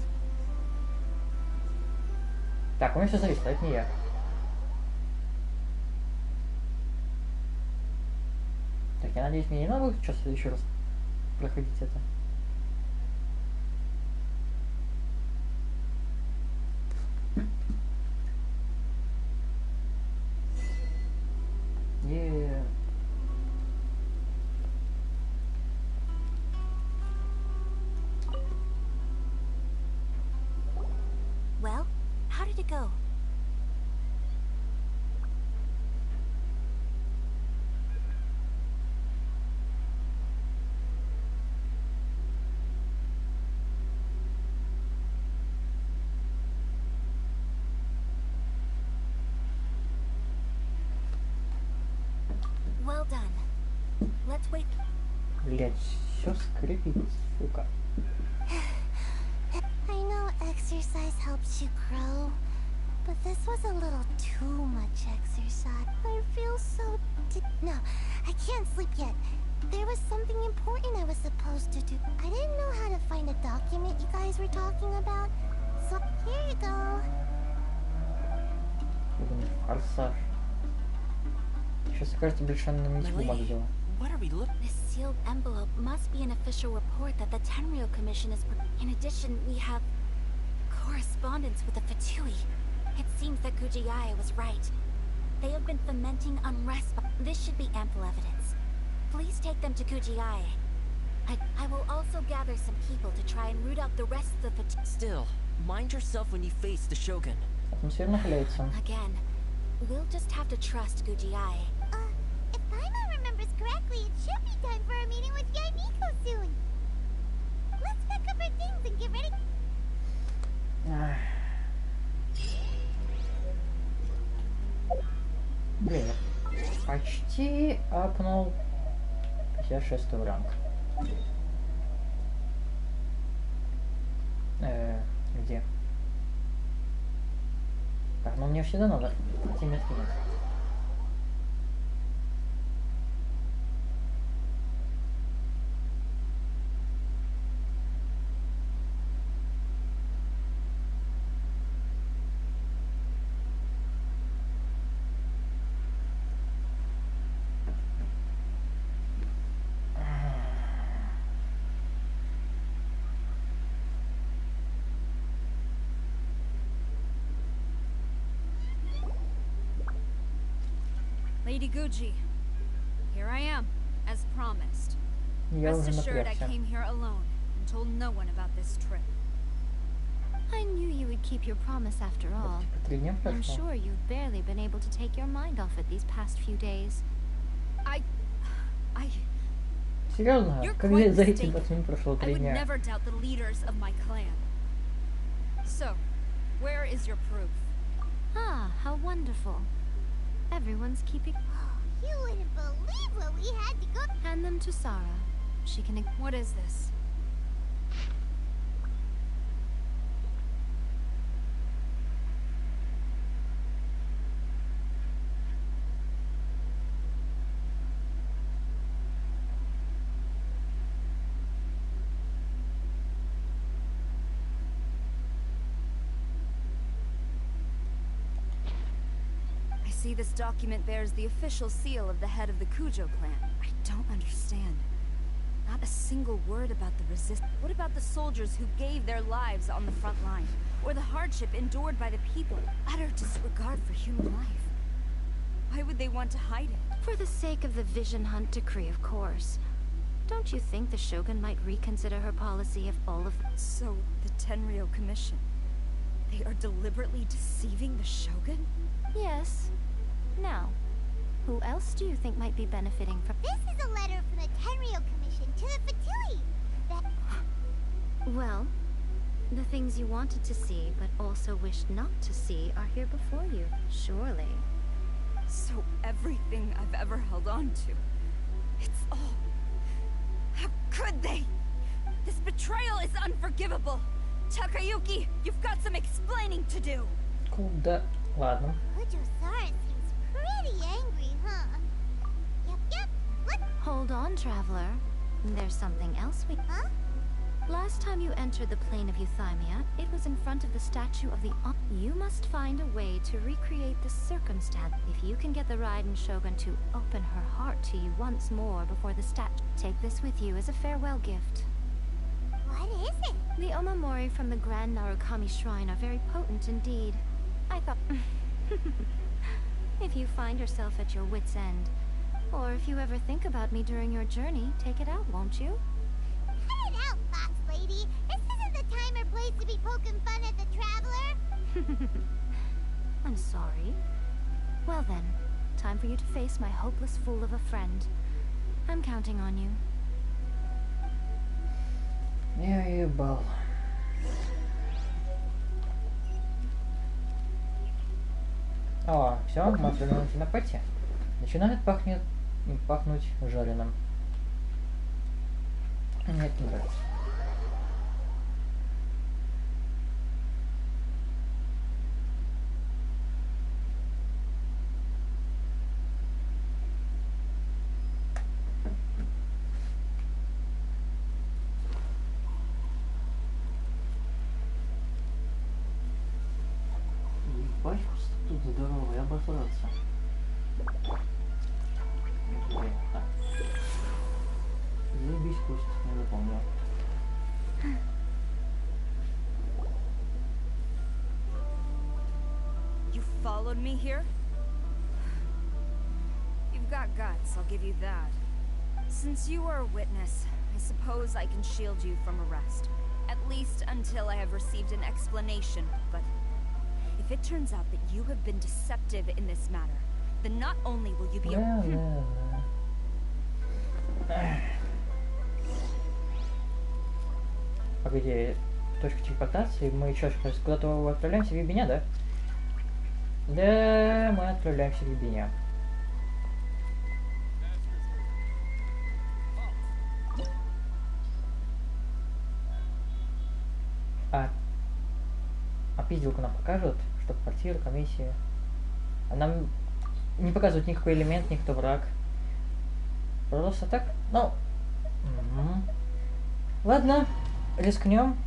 Так, у меня все зависло, это не я. Так, я надеюсь, мне не надо будет сейчас еще раз проходить это. Well, how did it go? Well done. Let's wait. Блять, все скрипит, сука. I know exercise helps you grow, but this was a little too much exercise. I feel so... No, I can't sleep yet. There was something important I was supposed to do. I didn't know how to find a document you guys were talking about, so here you go. Форсаж. Сейчас, кажется, больше на нить бумагу дело. What are we looking? This sealed envelope must be an official report that the Tenryou Commission is... In addition, we have correspondence with the Fatui. It seems that Kujiai was right. They have been fomenting unrest. This should be ample evidence. Please take them to Kujiai. I will also gather some people to try and root out the rest of the Fatui. Still, mind yourself when you face the Shogun. Атмосфера нахляется. Again, we'll just have to trust Kujiai. If Paimon remembers correctly, it should be time for a meeting with Yaimiko soon. Let's pack up our things and get ready. Блин, почти апнул 56 ранг. Где? Так, ну мне всегда надо эти метки нет. Lady Guji, here I am, as promised. Rest assured I came here alone and told no one about this trip. I knew you would keep your promise after all. I'm sure you've barely been able to take your mind off it these past few days. Серьезно? Когда за эти 20 минут прошло 3 дня? I would never doubt the leaders of my clan. So, where is your proof? Ah, how wonderful. Everyone's keeping... You wouldn't believe what we had to go... Hand them to Sarah. She can... What is this? See, this document bears the official seal of the head of the Kujo clan. I don't understand. Not a single word about the resistance. What about the soldiers who gave their lives on the front line? Or the hardship endured by the people? Utter disregard for human life. Why would they want to hide it? For the sake of the Vision Hunt decree, of course. Don't you think the Shogun might reconsider her policy of all of... So, the Tenryou Commission... They are deliberately deceiving the Shogun? Yes. Now, who else do you think might be benefiting from... This is a letter from the Tenryou Commission to the Fatui. Well, the things you wanted to see, but also wished not to see, are here before you, surely. So everything I've ever held on to, it's all... How could they? This betrayal is unforgivable. Takayuki, you've got some explaining to do. Куда? Ладно. Kujo-san seems pretty angry, huh? Yep. What? Hold on, traveler. There's something else we... Huh? Last time you entered the plane of Euthymia, it was in front of the statue of the... You must find a way to recreate the circumstance. If you can get the Raiden Shogun to open her heart to you once more before the statue, take this with you as a farewell gift. What is it? The Omamori from the Grand Narukami Shrine are very potent indeed. I thought... If you find yourself at your wit's end, or if you ever think about me during your journey, take it out, won't you? Cut it out, boss lady. This isn't the time or place to be poking fun at the traveler. I'm sorry. Well then, time for you to face my hopeless fool of a friend. I'm counting on you. Я ебал. О, все, мы отвернулись на пати. Начинает пахнуть жареным. Мне это не нравится. Ебать, тут здоровый, обосраться. Заебись, куст, не запомнил. You followed me here? You've got guts, I'll give you that. Since you are a witness, I suppose I can shield you from arrest. At least until I have received an explanation, but if it turns out that you have been deceptive in this matter, then not only will you be Погоди, точка телепортации, мы что, куда-то отправляемся в Ебеня, да? Да, мы отправляемся в Ебеня. А пизделку нам покажут, что квартира, комиссия. А нам не показывают никакой элемент, никто враг. Просто так, ну... Ладно, рискнем.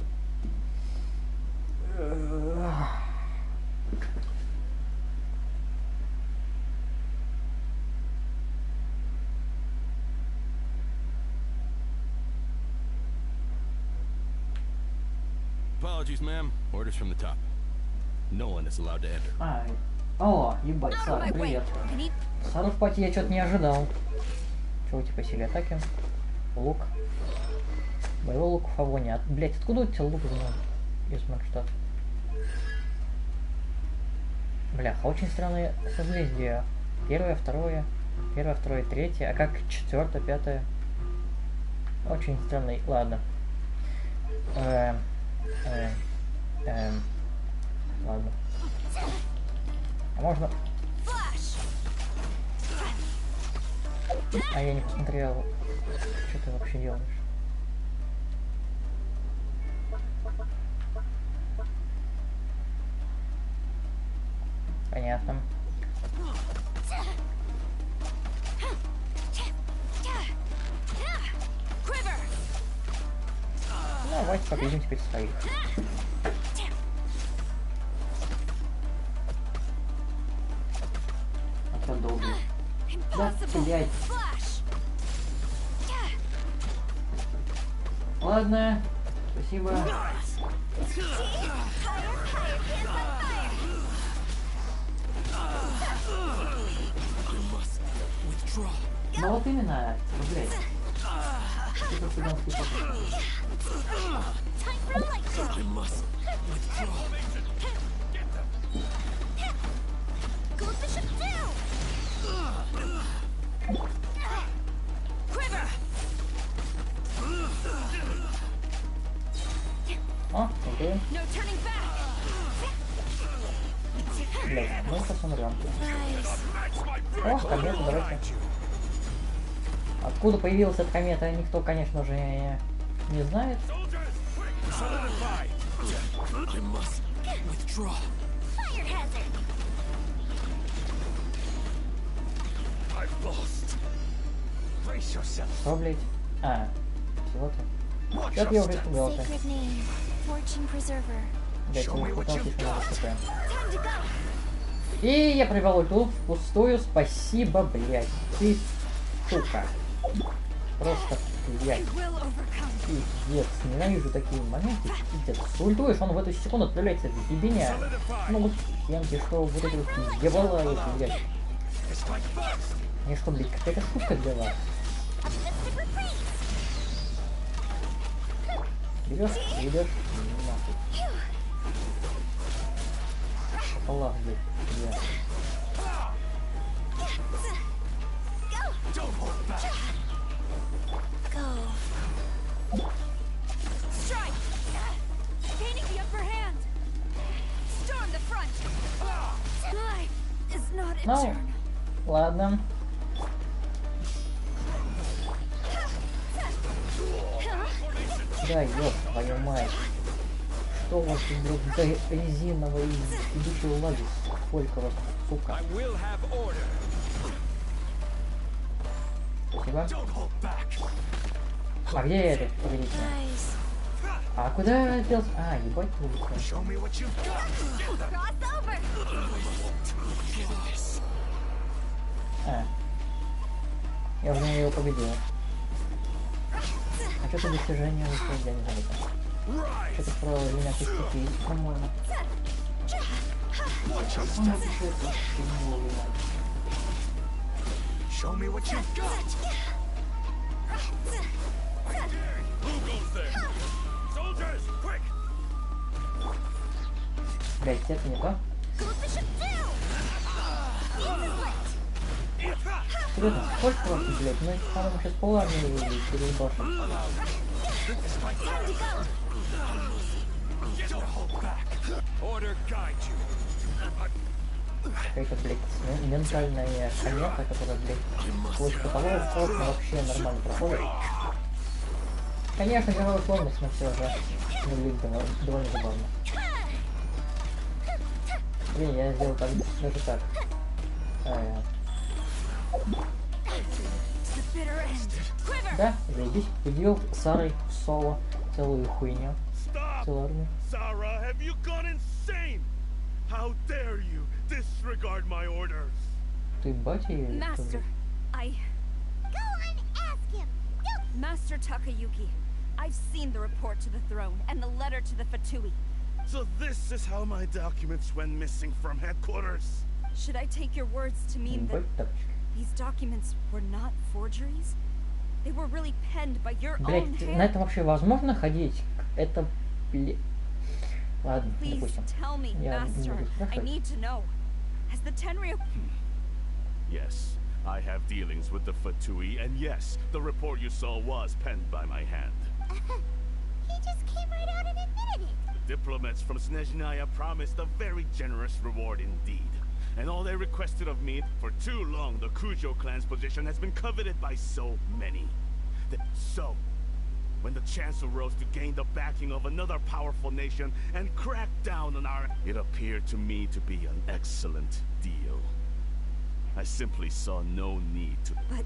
Apologies, ma'am. Orders from the top. No one is allowed to enter. О, ебать, Сара, привет. Сара в пати я что-то не ожидал. Чего типа силе атаки? Лук. Боевой лук в фавоне. Блять, откуда у тебя лук из Манштадта? Бляха, очень странные созвездия. Первое, второе, третье. А как четвертое, пятое? Очень странный. Ладно. Ладно. А можно... А я не посмотрел, что ты вообще делаешь. Понятно. Ну, давайте победим теперь своих. А то долго. Да, блять. Ладно, спасибо. Ну вот именно, блять. Типа цыганский поход. О, окей. Блять, мы сейчас умрем. О, комета, давайте. Откуда появилась эта комета, никто, конечно же, не знает. Что, блять? А, всего-то. Как я уже испугался. Sacred name, fortune preserver. Блять, я испугался, что надо ХП. И я провел ульту впустую, спасибо, блять. Ты, сука. Просто, блять. Пиздец, ненавижу такие моменты, пиздец. Ультуешь, он в эту секунду отправляется в ебеня. Ну вот, хенки, что вот эти вот ебала эти, блять. Мне что, блять, какая-то шутка для вас. Идешь, нахуй. Шоколад, блядь, я. Ну, ладно. Да, ёб твою мать. Что у вас, блядь, за резиновой идущей лаги? Сколько вас, сука? Спасибо. А где я этот? Погодите. А куда я делся? А, ебать, улица. А. Я уже его победил. А что-то достижение вышло, я не забыл. Что-то про меня стихий, по-моему. Show me what you got. Who goes there? Soldiers, quick! Блять, это не то. Серьезно, сколько вас, блять? Ну, по-моему, сейчас поларные перебашим. Какая-то, блядь, ментальная комета, которая, блядь, сквозь потолок просто вообще нормально проходит. Конечно, игровая сложность, но все же выглядит довольно забавно. Блин, я сделал так, даже так. Да, заебись, победил Сарой в соло целую хуйню. Целую армию. Sarah, have you gone insane? How dare you disregard my orders? Ты батя или что? Master, I... Go and ask him! Go! Master Takayuki, I've seen the report to the throne and the letter to the Fatui. So this is how my documents went missing from headquarters? Should I take your words to mean that these documents were not forgeries? They were really penned by your own Блять, на hand? этом вообще возможно ходить? Это, ладно, Please допустим. tell me, Я не Master. буду I спрашивать. need to know. Has the Tenryo... Yes, I have dealings with the Fatui, and yes, the report you saw was penned by my hand. He just came right out and admitted it. The diplomats from Snezhnaya promised a very generous reward indeed. And all they requested of me, for too long the Kujo clan's position has been coveted by so many. So, when the chance arose to gain the backing of another powerful nation and crack down on our... It appeared to me to be an excellent deal. I simply saw no need to... But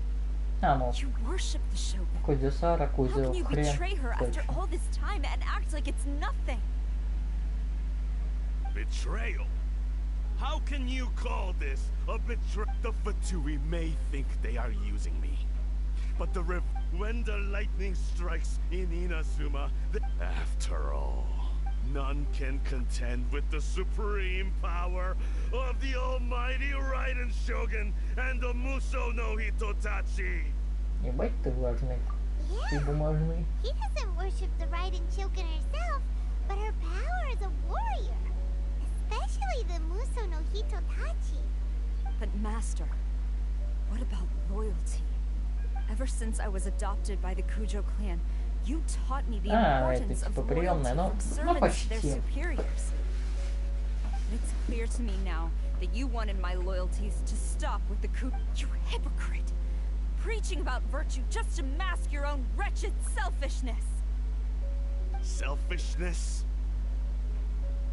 you worship the Shogun. Кузя-сара, How can you Кузя-хрен. betray her after all this time and act like it's nothing? Betrayal? How can you call this a betrayal? The Fatui may think they are using me. But when the lightning strikes in Inazuma, after all, none can contend with the supreme power of the almighty Raiden Shogun and the Muso no Hitotachi. Ебать ты важный. Ты бумажный. He doesn't worship the Raiden Shogun herself, but her power as a warrior. Especially the Muso no Hitotachi. But Master, what about loyalty? Ever since I was adopted by the Kujo clan, you taught me the importance of loyalty from servants to their superiors. It's clear to me now that you wanted my loyalties to stop with the Kujo. You hypocrite! Preaching about virtue just to mask your own wretched selfishness! Selfishness?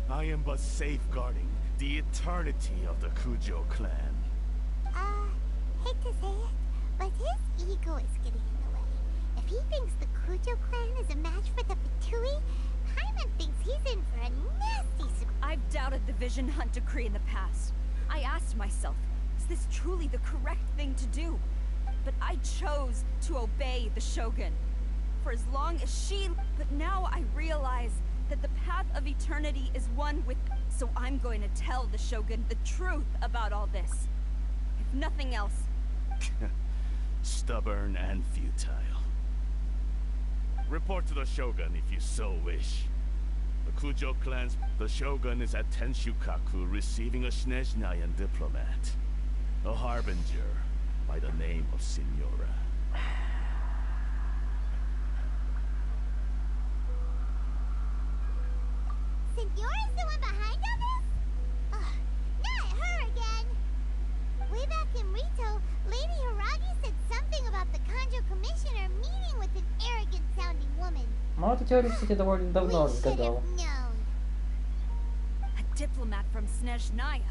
I am but safeguarding the eternity of the Kujo clan. Hate to say it, but his ego is getting in the way. If he thinks the Kujo clan is a match for the Fatui, Paimon thinks he's in for a nasty I've doubted the Vision Hunt decree in the past. I asked myself, is this truly the correct thing to do? But I chose to obey the Shogun. For as long as she... But now I realize that the path of eternity is one with... So I'm going to tell the Shogun the truth about all this. If nothing else. Stubborn and futile. Report to the Shogun if you so wish. The Kujo clan's... The Shogun is at Tenshukaku receiving a Snezhnayan diplomat. A harbinger by the name of Signora. Signora's the one behind all this? Ugh, not her again! Way back in Rito, Lady Hiragi said something about the Kanjo Commissioner meeting with an arrogant-sounding woman. Ну, эту теорию, кстати, довольно давно We should разгадал. have known. A diplomat from Snezhnaya.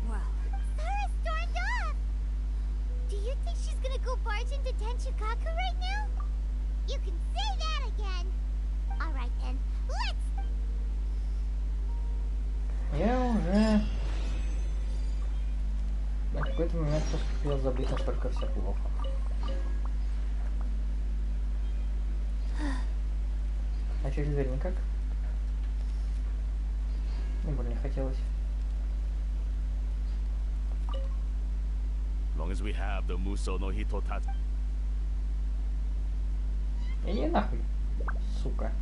Well... Sarah stormed off! Do you think she's gonna go barge into Tenshukaku right now? You can say that again! Alright then, let's... Я уже на какой-то момент успел забыть, насколько все плохо. А через дверь никак? Не больно хотелось. Long as we have the Muso no Hitotatsu. Иди нахуй, сука.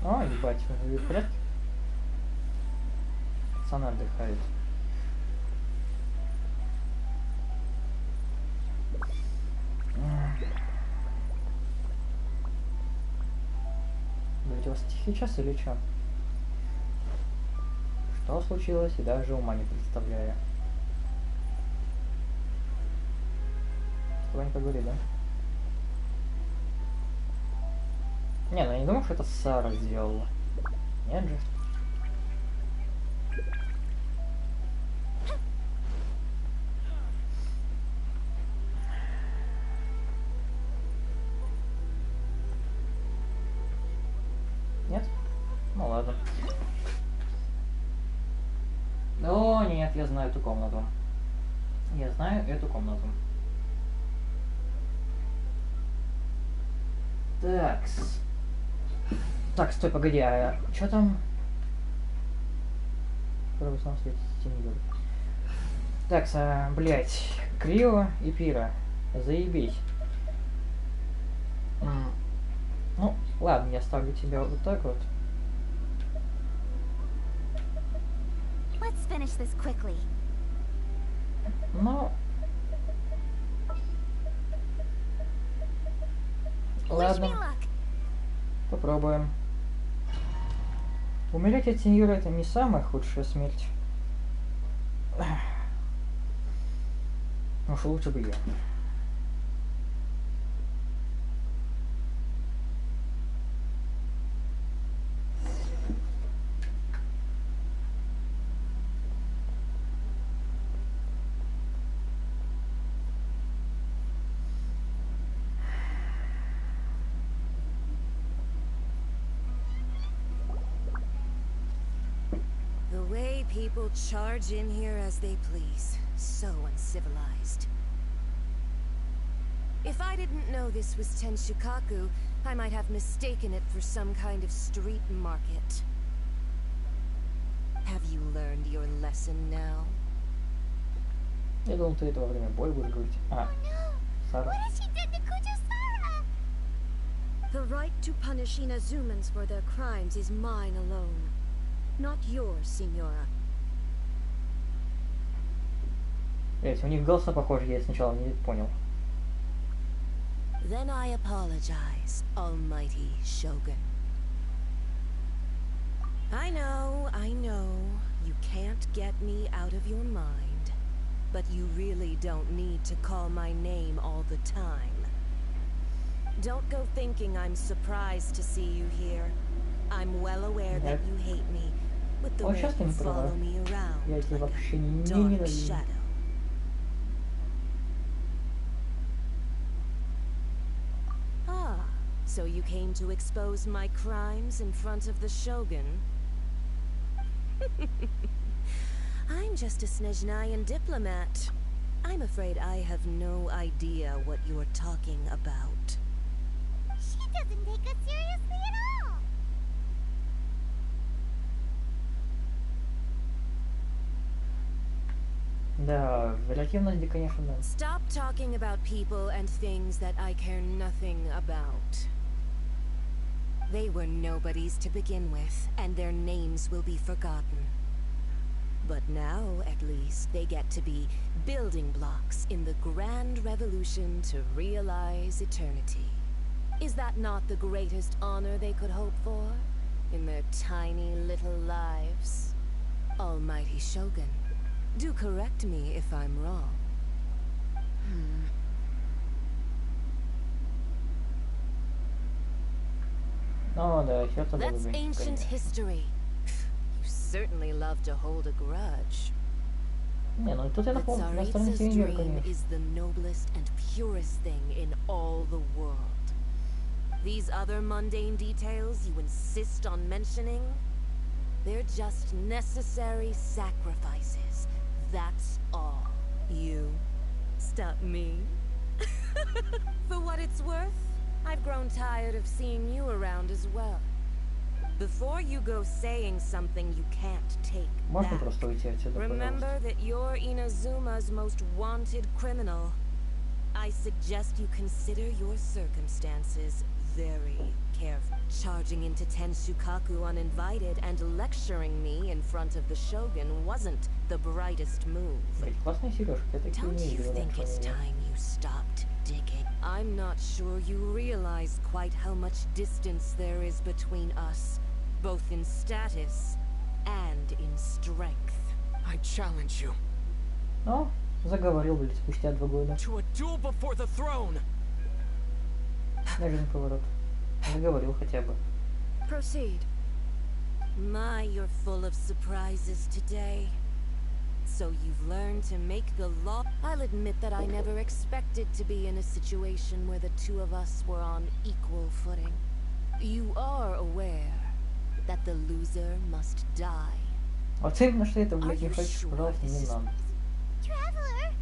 О, ебать, вы в порядке? Пацаны отдыхают. Блять, у вас тихий час или чё? Что случилось, и даже ума не представляю. С тобой не поговорили, да? Не, ну я не думал, что это Сара сделала. Нет же. Нет? Ну ладно. О, нет, я знаю эту комнату. Я знаю эту комнату. Такс. Так, стой, погоди, а что там? Первый снова светит тенью. Так, блять, Крио и Пира. Заебись. Ну, ладно, я ставлю тебя вот так вот. Let's finish this quickly. Ну... Ладно. Попробуем. Умереть от сеньора — это не самая худшая смерть. Уж лучше бы я. People charge in here as they please. So uncivilized. If I didn't know this was Tenshukaku, I might have mistaken it for some kind of street market. Have you learned your lesson now? Я думал, ты это во время боя будешь говорить. А, Сара. The right to punish Inazumans for their crimes is mine alone, not yours, Signora. Блять, у них голоса похожи, я сначала не понял. Then I apologize, Almighty Shogun. I know, you can't get me out of your mind, but you really don't need to call my name all the time. Don't go thinking I'm surprised to see you here. I'm well aware that you hate me, with the way you follow me around like a dark shadow. Ah, so you came to expose my crimes in front of the Shogun? I'm just a Snezhnayan diplomat. I'm afraid I have no idea what you're talking about. She doesn't take us seriously at all. Да, relatiivности, конечно, да. Stop talking about people and things that I care nothing about. They were nobodies to begin with, and their names will be forgotten. But now, at least, they get to be building blocks in the grand revolution to realize eternity. Is that not the greatest honor they could hope for in their tiny little lives? Almighty Shogun, do correct me if I'm wrong. Ну да, сердце было That's бы, ancient конечно. history. You certainly love to hold a grudge. Не, ну тут я на стороне Tsaritsa's Синьор, dream конечно. is the noblest and purest thing in all the world. These other mundane details you insist on mentioning, they're just necessary sacrifices. That's all. You stop me. For what it's worth, I've grown tired of seeing you around as well. Before you go saying something you can't take Можно back, просто уйти отсюда, remember пожалуйста? that you're Inazuma's most wanted criminal. I suggest you consider your circumstances very carefully. Charging into Tenshukaku uninvited and lecturing me in front of the Shogun wasn't the brightest move. Блять, классная сережка, я такие Don't не you видел think it's раньше. time you stopped digging? I'm not sure you realize quite how much distance there is between us, both in status and in strength. I challenge you. Ну, заговорил, блядь, спустя 2 года. To a duel before the throne. Неожиданный поворот. Заговорил хотя бы. Proceed. My, you're full of surprises today. So you've learned to make the law. I'll admit that I never expected to be in a situation where the two of us were on equal footing. You are aware that the loser must die. Вот именно что это, блядь, не хочешь, пожалуйста, не надо. Traveler!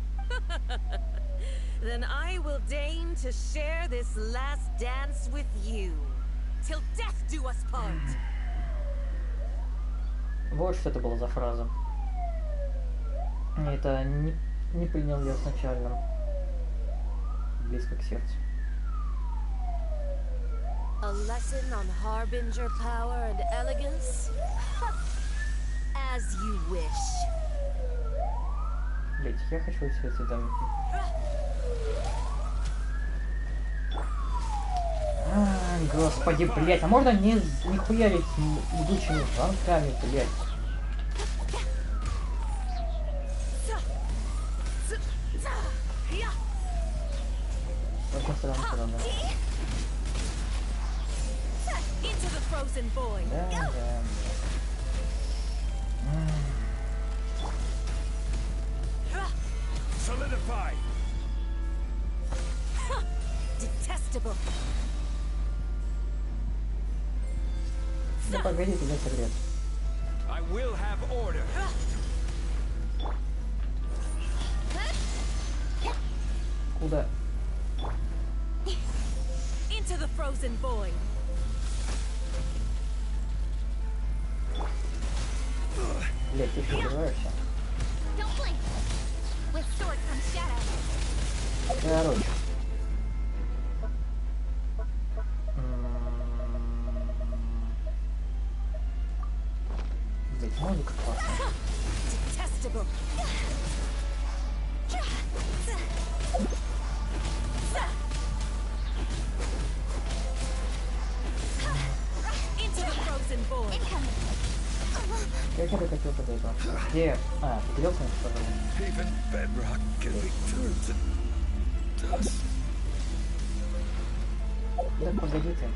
Then I will deign to share this last dance with you. Till death do us part. Вот что это была за фраза. Это не принял я изначально. Близко к сердцу. A lesson on harbinger power and elegance? As you wish. Блять, я хочу все эти домики. Господи, блять, а можно не хуярить идущими звонками, блять? Очень странно, странно. Да, да. Solidify. Detestable. Да погодите, дай согреться. I will have order. Куда? Into the frozen void. Блять, ты что, убиваешься? Don't blink. With sword comes shadow. Короче. Музыка классная. Как я докатил до этого? Где? А, ты грелся на что-то? Да погоди ты.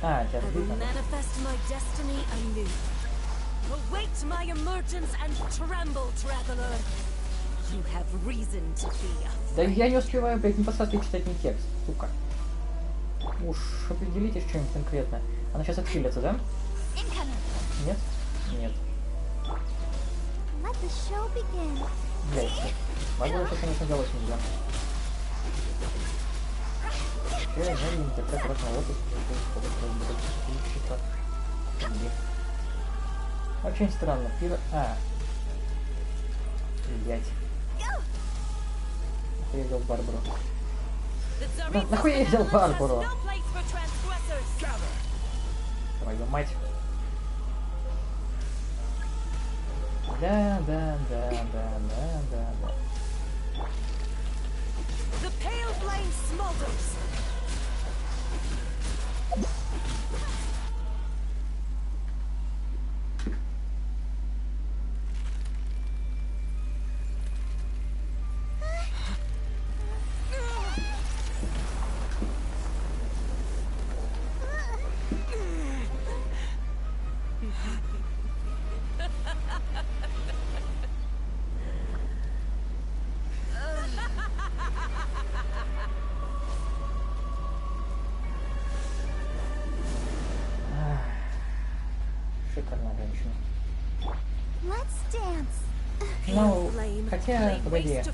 А, тебя сбито. Да я не успеваю, блядь, не посмотреть читать ни текст, сука. Уж определитесь что-нибудь конкретно. Она сейчас отхилится, да? Нет? Нет. Блядь, могу сейчас, конечно, делать нельзя. Я знаю, это как раз на лопасть, очень странно. А. Блять. Нахуй я взял Барбару. Да, нахуй я взял Барбару? Твою мать. Да. Шикарная женщина. Ну, хотя, погоди. Это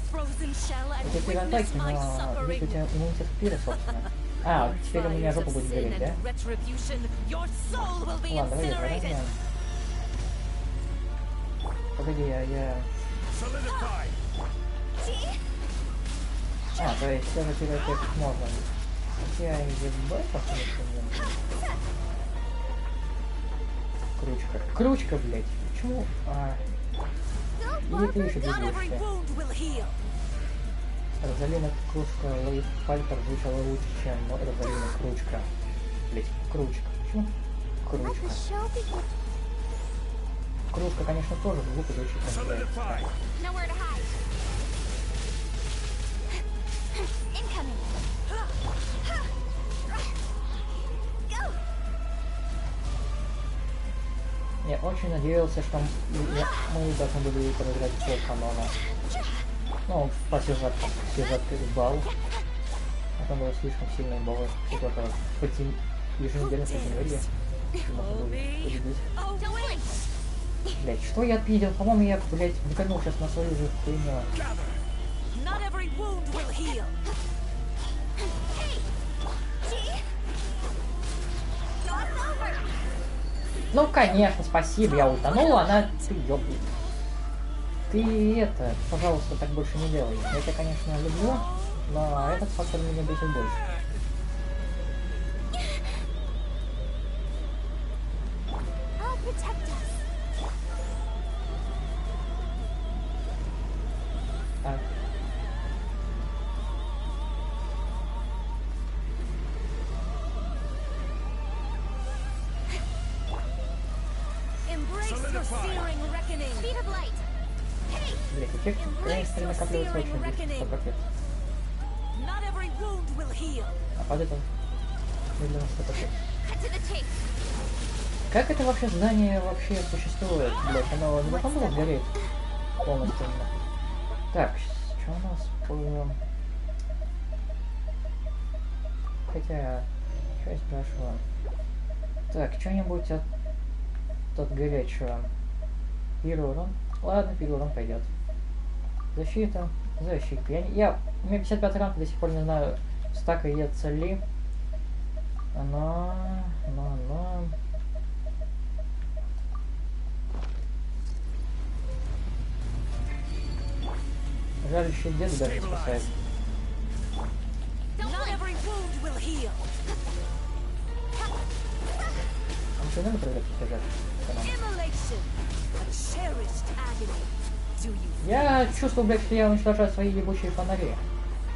пиротаки, но есть у тебя иммунитет к пиру, собственно. А, теперь у меня жопа будет гореть, да? Ладно, давай. Погоди, я... А, то есть даже пиротек можно. Хотя ебать, посмотрим. Крючка, блядь. Почему? И это еще бегущая. Розалина кружка Лейф Фальтер звучала лучше, чем Розалина кружка. Блять, кружка. Почему? Кружка. Кружка, конечно, тоже глупо звучит. Я очень надеялся, что мы должны были проиграть все канона. Ну, по сюжету балл. Это было слишком сильные баллы. Что-то еженедельно подневолье. Блять, что я отпиздил? По-моему, я, блять, выканул сейчас на свою же хуйню. Ну, конечно, спасибо, я утонула, она... Ты ёбнут. Ты это, пожалуйста, так больше не делай. Я тебя, конечно, люблю, но этот фактор меня бесит больше. Блять, эффект, конечно, накапливается очень быстро. А падает он медленно 100%. Как это вообще здание вообще существует? Блять, оно не должно было сгореть полностью. Так, что у нас по... Хотя, что я спрашиваю? Так, что-нибудь от горячего. Первый урон. Ладно, первый урон пойдет. Защита. У меня 55 ранг, до сих пор не знаю, стакается ли. Оно. Жаль, еще дед даже не спасает. Он что, надо проверять, как лежат? Я чувствую, блядь, что я уничтожаю свои ебучие фонари.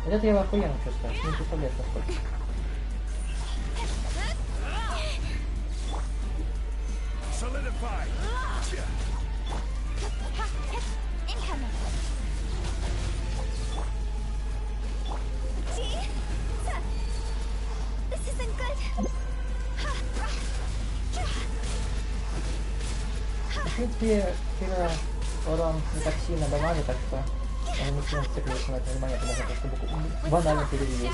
Вот это я охуенно чувствую. Не представляешь, насколько. В принципе, Кира урон не так сильно дамажит, так что он не сильно цикливается на это внимание, это можно просто банально перевести.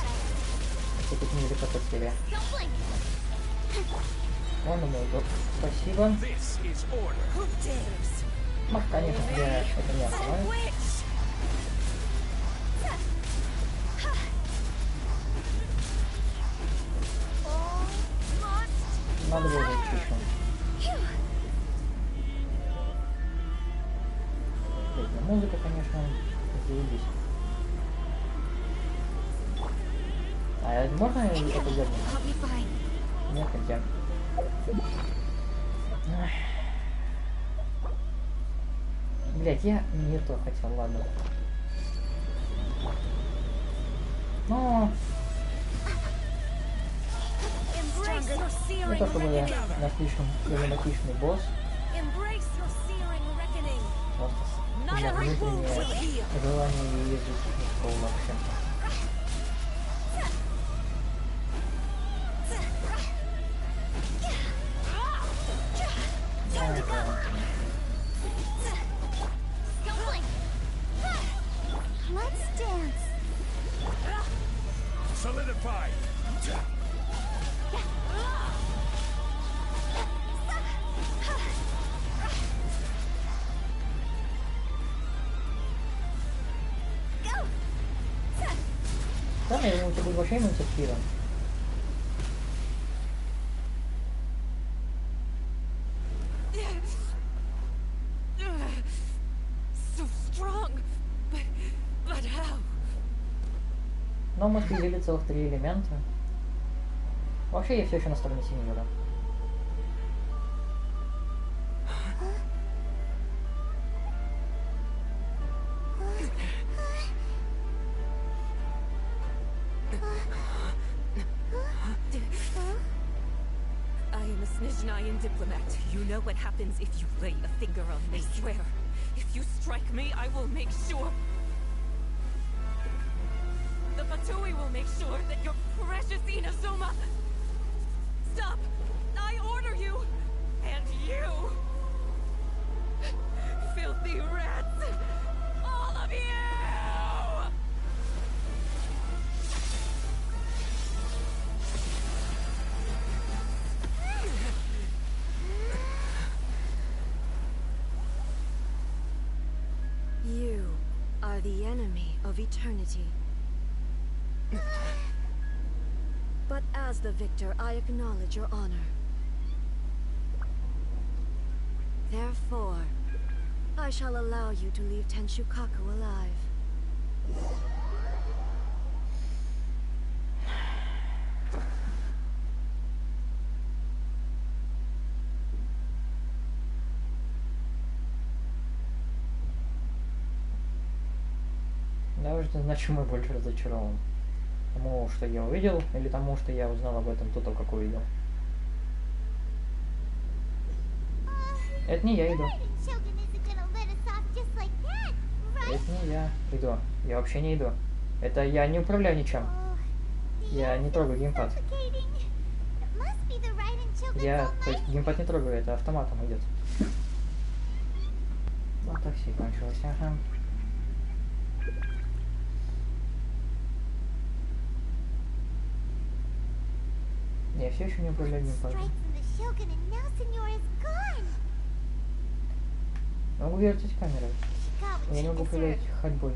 Что тут невелика потеря. Он ему идет. Спасибо. Мах, конечно, я это не оставляю. Надо было еще. Музыка, конечно, заебись. А можно это делать? Нет, нельзя. Блять, я не то хотел, ладно. Но... Не то чтобы я на слишком проблематичный босс. Просто у меня внутреннее желание ее изучить вообще. Да, я думаю, у тебя будет вообще инициатива. Но мы спилили целых 3 элемента. Вообще, я все еще на стороне Синьора. Diplomat, you know what happens if you lay a finger on me. I swear, if you strike me, I will make sure. The Fatui will make sure that your precious Inazuma. Stop! I order you! And you! Filthy rats! All of you! You are the enemy of eternity. But as the victor, I acknowledge your honor. Therefore, I shall allow you to leave Tenshukaku alive. Да, уже не знаю, чему я больше разочарован. Тому, что я увидел, или тому, что я узнал об этом только как увидел. Это не я иду. Это не я иду. Я вообще не иду. Это я не управляю ничем. Я не трогаю геймпад. Я, то есть, геймпад не трогаю, это автоматом идет. Вот такси кончилось, ага. Я все еще не управляю геймпадом. Могу вертеть камерой. Я не могу управлять ходьбой.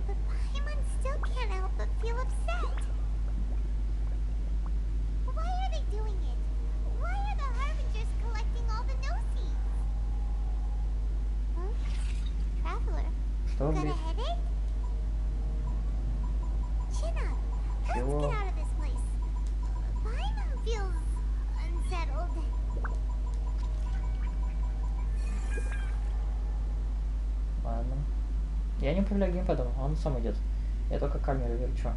Что, блядь? Чего? Ладно. Я не управляю геймпадом, он сам идет. Я только камеру верчу.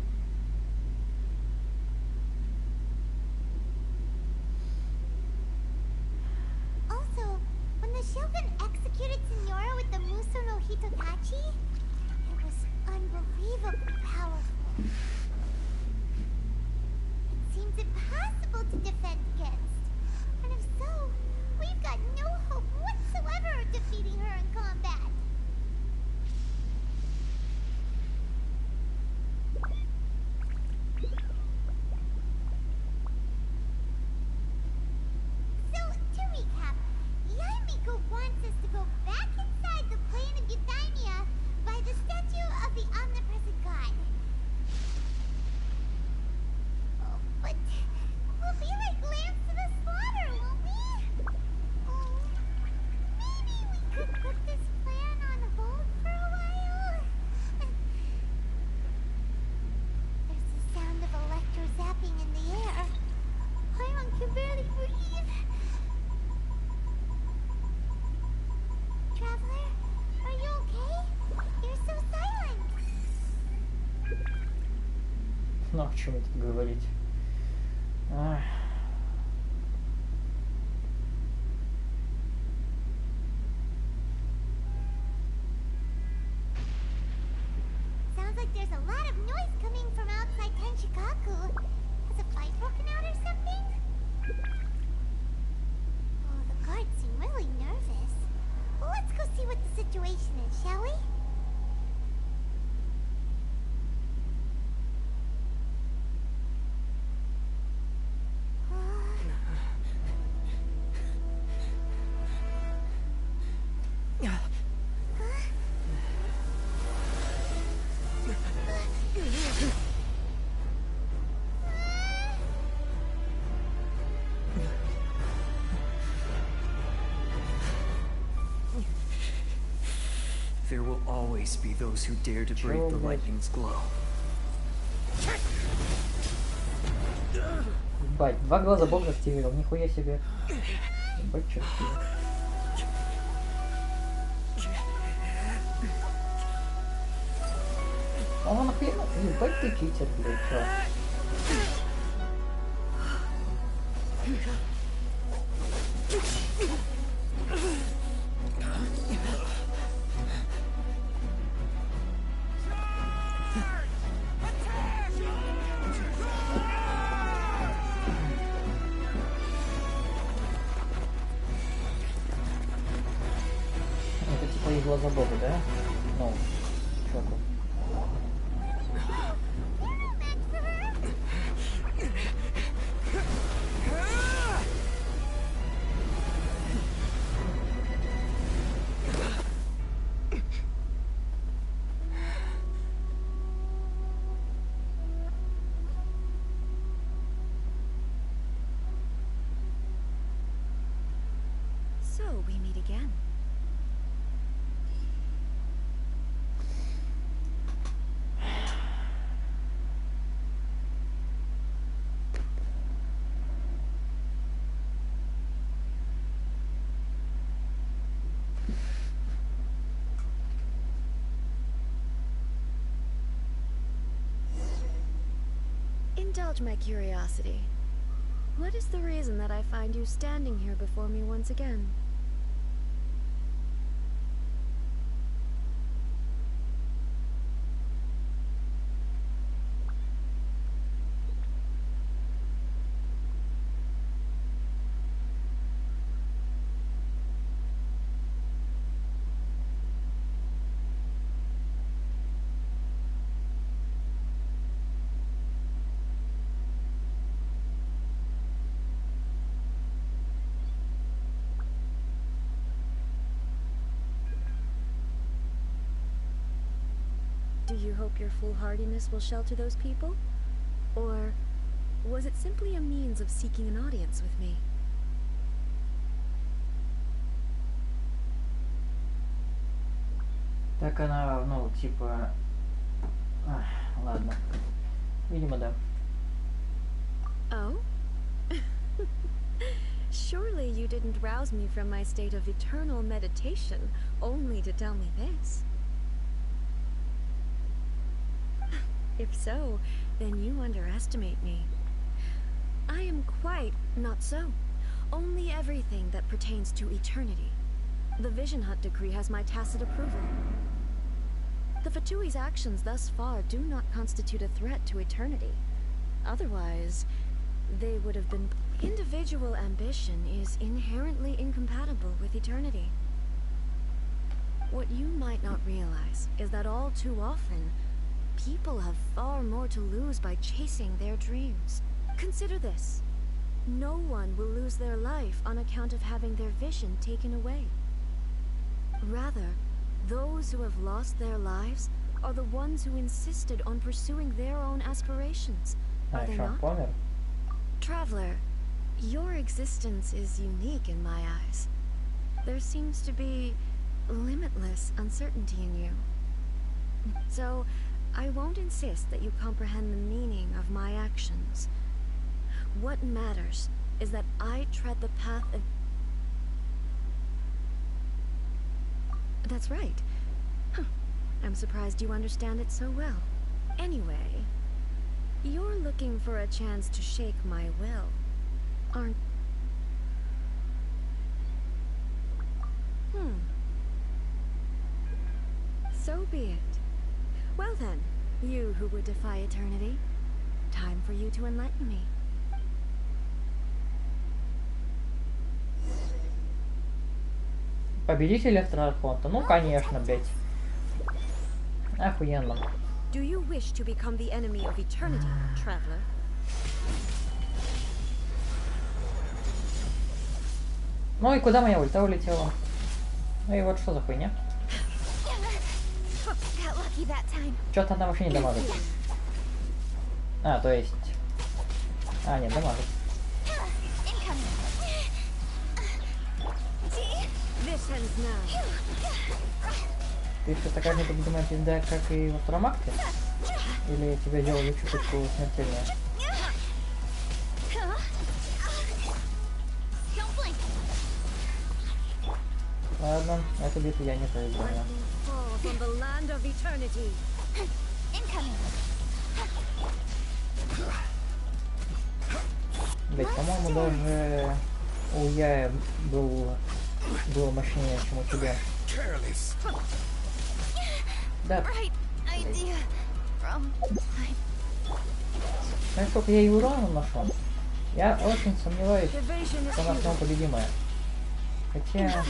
Also, when the Shogun executed Senora with the Muso no Hitotachi, it was unbelievably powerful. It seems impossible to defend against. And if so, we've got no hope whatsoever of defeating her in combat. So, to recap, Yaimiko wants us to go back inside the plane of Eudaimia by the statue of the omnipresent god. Oh, but we'll be like lambs to the slaughter, won't we? Oh, maybe we could put this plan on hold for a while? There's the sound of electro-zapping in the air. Paimon can barely breathe. Traveler, are you okay? You're so silent. Ну, о чем тут говорить? Ах. Sounds like there's a lot of noise coming from outside Tenshikaku. Has a fight broken out or something? Oh, the guards seem really nervous. Well, let's go see what the situation is, shall we? There will always be those who dare to break the lightning's glow. Ебать, два глаза бог активировал, нихуя себе. Ебать, черт. Он нахрена? Ебать ты читер, блядь, чё? Это типа и глаза бога, да? Ну, чуваку. So, we meet again. Indulge my curiosity. What is the reason that I find you standing here before me once again? Do you hope your foolhardiness will shelter those people? Or was it simply a means of seeking an audience with me? Так она, ну, типа... Ах, ладно. Видимо, да. Oh? Surely you didn't rouse me from my state of eternal meditation only to tell me this. If so, then you underestimate me. I am quite not so. Only everything that pertains to eternity. The Vision Hunt decree has my tacit approval. The Fatui's actions thus far do not constitute a threat to eternity. Otherwise, they would have been... Individual ambition is inherently incompatible with eternity. What you might not realize is that all too often, people have far more to lose by chasing their dreams. Consider this. No one will lose their life on account of having their vision taken away. Rather, those who have lost their lives are the ones who insisted on pursuing their own aspirations. Are they not? Traveler, your existence is unique in my eyes. There seems to be limitless uncertainty in you. So, I won't insist that you comprehend the meaning of my actions. What matters is that I tread the path of... That's right. Huh. I'm surprised you understand it so well. Anyway, you're looking for a chance to shake my will, aren't... So be it. Well then, you who would defy eternity, time for you to enlighten me. Победитель Астрахонта. Ну, конечно, блять. Охуенно. Do you wish to become the enemy of eternity, traveler? Ну и куда моя ульта улетела? Ну и вот что за хуйня? Что-то она вообще не дамажит. А, то есть... А, нет, дамажит. Ты все такая же любимая пизда, как и во втором акте? Или тебя делали чуточку смертельнее? Ладно, эту битву я не проиграю. Блять, по-моему, даже у Яя было мощнее, чем у тебя. Да. Знаешь, сколько я и урона нашел? Я очень сомневаюсь, что она снова победимая. Хотя...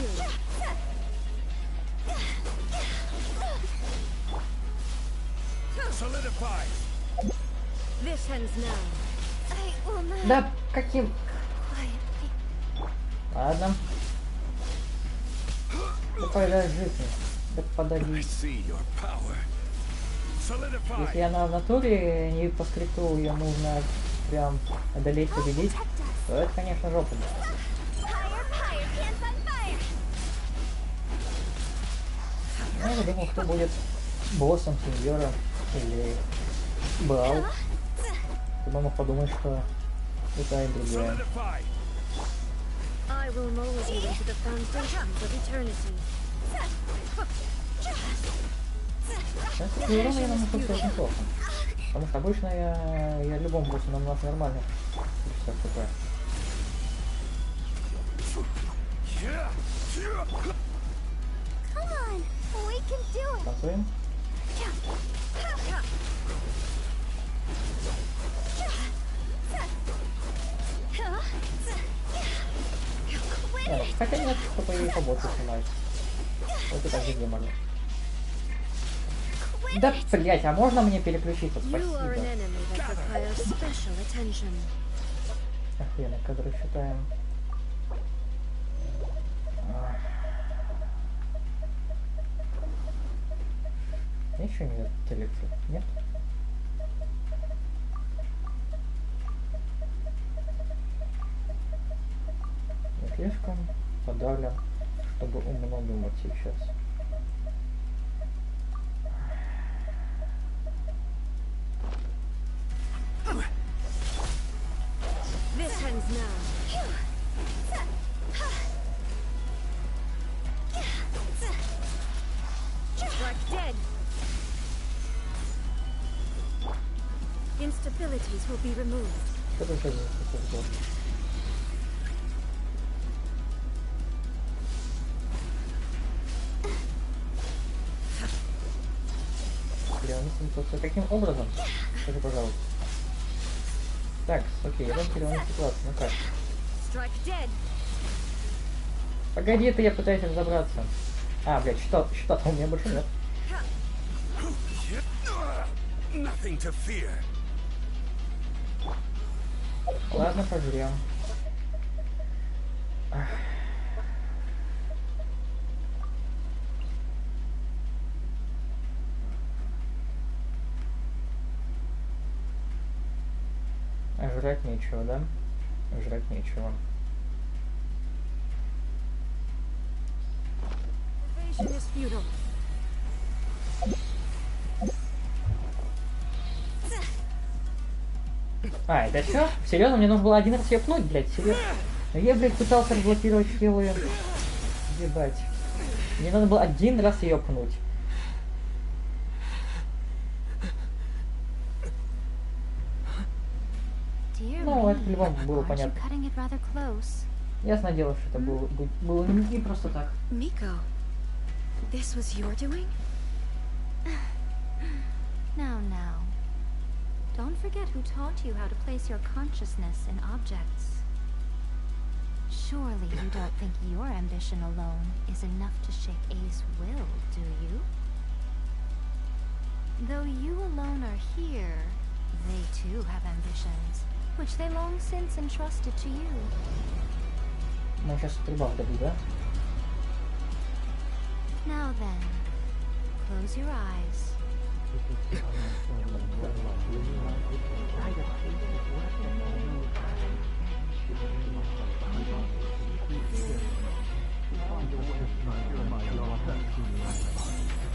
Да, каким... Ладно. Да подай жизнь. Да подойди. Если она в натуре не по скрипту, ее нужно прям одолеть, победить, то это, конечно, жопа. Я думал, кто будет боссом, сеньором или бал. Ты бы мог подумать, что это и другое. Сейчас с урона я нанесу очень плохо. Потому что обычно я любому боссу наношу нормально. Все такое. Танцуем. Хотя нет, чтобы и побольше снимать. Вот это где могу. Да, блять, а можно мне переключиться? Спасибо. Охрена, кадры считаем. Еще нет телефон, нет? Я слишком подавлен, чтобы умно думать сейчас. hostilities will be removed. Что это за что? Каким образом? Скажи, пожалуйста. Так, окей, я переверну ситуацию. Ну как? Погоди, я пытаюсь разобраться. А, блядь, что-то у меня больше нет. Ладно, пожрем. Жрать нечего, да? Жрать нечего. А, это все? Серьезно? Мне нужно было один раз ее пнуть, блядь, серьезно? Я, блядь, пытался разблокировать филы. Ебать. Мне надо было один раз ее пнуть. Ну, это по-любому было понятно. Ясно дело, что это было не просто так. Miko, this was your doing? Now. Don't forget who taught you how to place your consciousness in objects. Surely you don't think your ambition alone is enough to shake A's will, do you? Though you alone are here, they too have ambitions, which they long since entrusted to you. Мы сейчас прибавь добью, да? Now then, close your eyes.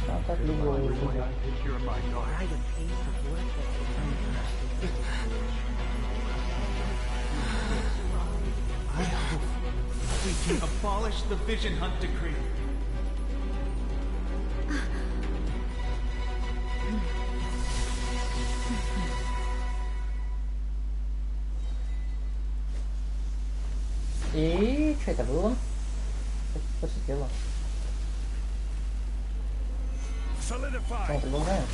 А так любой. I hope we can abolish the Vision Hunt Decree. И что это было? Посветило. Продолжаем.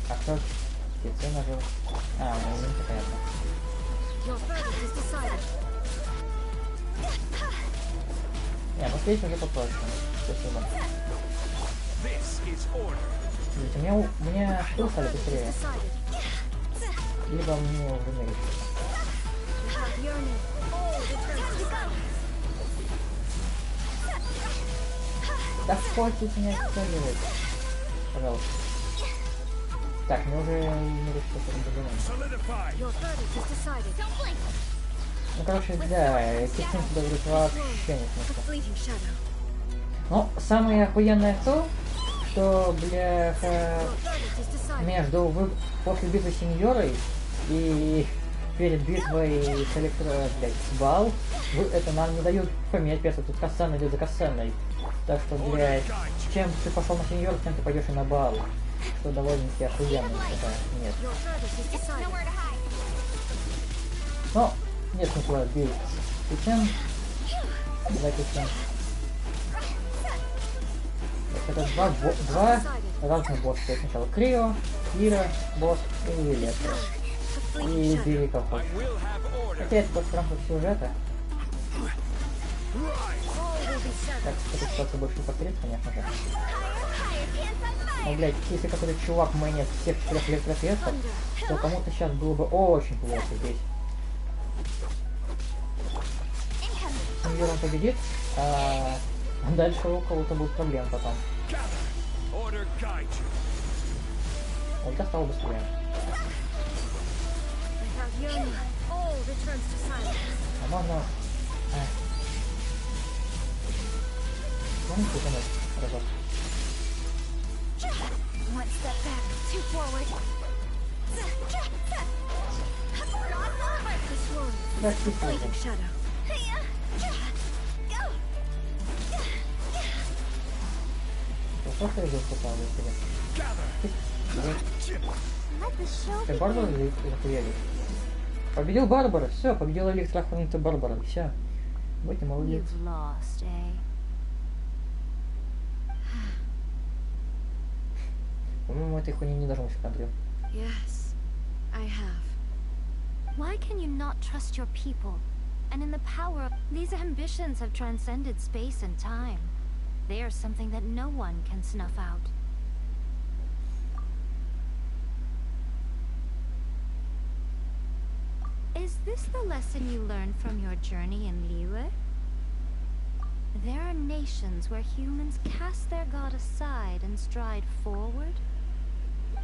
А кто спецы нажил? А, ну не понятно. Не, ну здесь уже попроще. Спасибо. Видите, мне шкуры стали быстрее. Либо мне уже не решили. Да хватит меня стягивать. Пожалуйста. Так, мне уже не решили, что это будет. Ну, короче, да, кистинг говорит вообще не смысла. Но самое охуенное то, что, бляха, после битвы с сеньорой и перед битвой с с Бал, это нам не дают поменять перса, тут Кассана идет за Кассаной. Так что, блядь, чем ты пошел на сеньора, тем ты пойдешь и на Бал. Что довольно-таки охуенно, это нет. Но нет смысла бить путем. Давайте чем. Это два разных босса. Сначала Крио, Кира, босс и Электро. И бери как хочешь. Хотя это просто в рамках сюжета. Так, эта ситуация больше не повторится, конечно же. Но, блядь, если какой-то чувак мэнит всех 4 электрофестов, то кому-то сейчас было бы очень плохо здесь. Сеньор он победит, а дальше у кого-то будут проблемы потом. Вот я стал быстрее. А можно... Можно придумать разок? Да, чувствую. Что я здесь попал, если Ты Барбара или захуяришь? Победил Барбара, все, победила электроохранитель Барбара, все. Вот и молодец. You've lost, eh? По-моему, этой хуйни не должен быть в кадре. Yes, I have. Why can you not trust your people? And in the power of... These ambitions have transcended space and time. They are something that no one can snuff out. Is this the lesson you learned from your journey in Liyue? There are nations where humans cast their god aside and stride forward.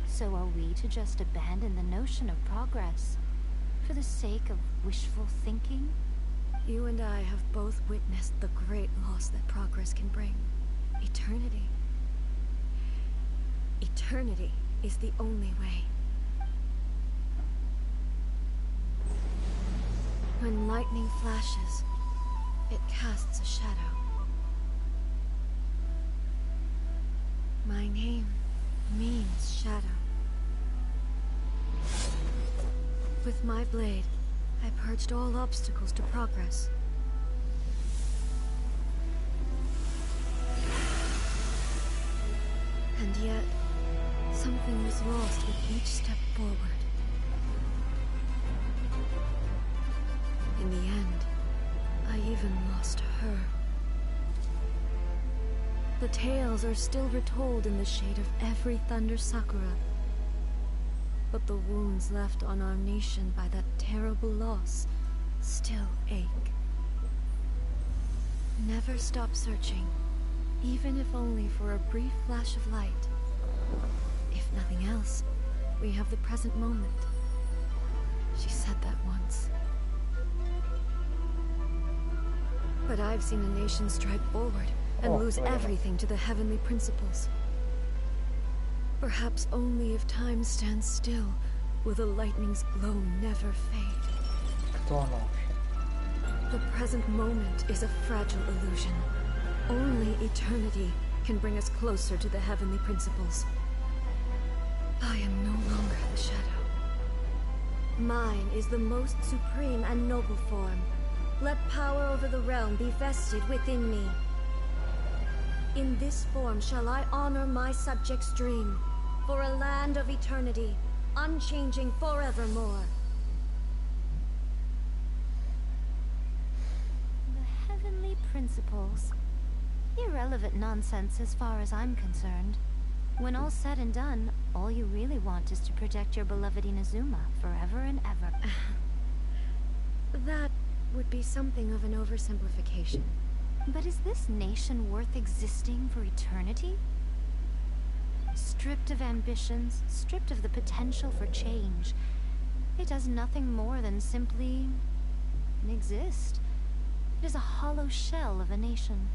So are we to just abandon the notion of progress for the sake of wishful thinking? You and I have both witnessed the great loss that progress can bring. Eternity. Eternity is the only way. When lightning flashes, it casts a shadow. My name means shadow. With my blade, I purged all obstacles to progress. And yet, something was lost with each step forward. In the end, I even lost her. The tales are still retold in the shade of every Thunder Sakura. But the wounds left on our nation by that terrible loss still ache. Never stop searching, even if only for a brief flash of light. If nothing else, we have the present moment. She said that once. But I've seen a nation stride forward and lose everything to the heavenly principles. Perhaps only if time stands still will the lightning's glow never fade. The present moment is a fragile illusion. Only eternity can bring us closer to the heavenly principles. I am no longer the shadow. Mine is the most supreme and noble form. Let power over the realm be vested within me. In this form shall I honor my subjects' dream, for a land of eternity, unchanging forevermore. The heavenly principles. Irrelevant nonsense as far as I'm concerned. When all's said and done, all you really want is to protect your beloved Inazuma forever and ever. That would be something of an oversimplification. But is this nation worth existing for eternity? Stripped of ambitions, stripped of the potential for change, it does nothing more than simply exist. It is a hollow shell of a nation.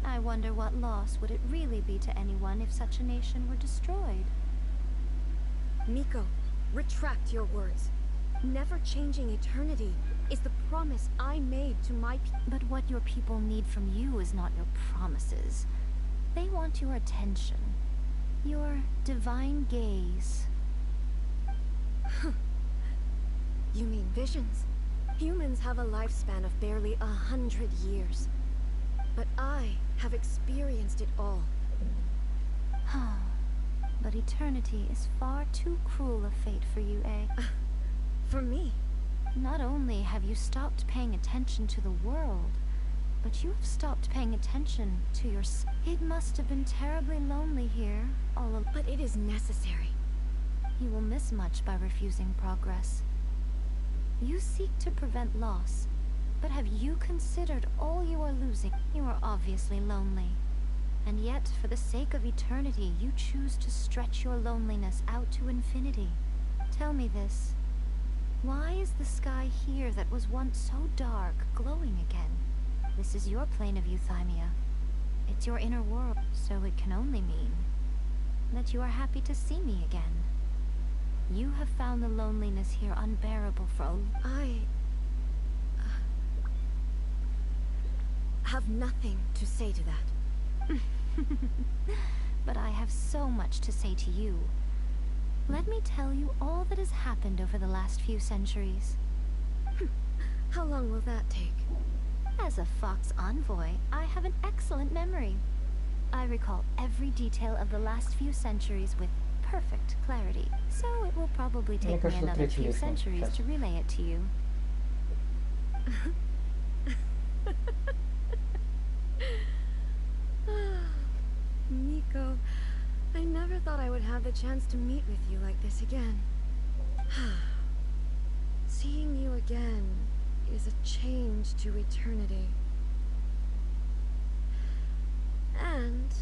I wonder what loss would it really be to anyone if such a nation were destroyed? Miko, retract your words. Never changing eternity is the promise I made to my people. But what your people need from you is not your promises. They want your attention. Your divine gaze. You mean visions? Humans have a lifespan of barely 100 years. But I have experienced it all. But eternity is far too cruel a fate for you, eh? For me? Not only have you stopped paying attention to the world, but you have stopped paying attention to yourself. It must have been terribly lonely here, all alone. But it is necessary. You will miss much by refusing progress. You seek to prevent loss, but have you considered all you are losing? You are obviously lonely. And yet, for the sake of eternity, you choose to stretch your loneliness out to infinity. Tell me this. Why is the sky here that was once so dark glowing again? This is your plane of euthymia. It's your inner world, so it can only mean that you are happy to see me again. You have found the loneliness here unbearable for I have nothing to say to that. But I have so much to say to you. Let me tell you all that has happened over the last few centuries. How long will that take? As a Fox envoy, I have an excellent memory. I recall every detail of the last few centuries with perfect clarity, so it will probably take me another few centuries to relay it to you. Miko, I never thought I would have the chance to meet with you like this again. Seeing you again is a change to eternity. And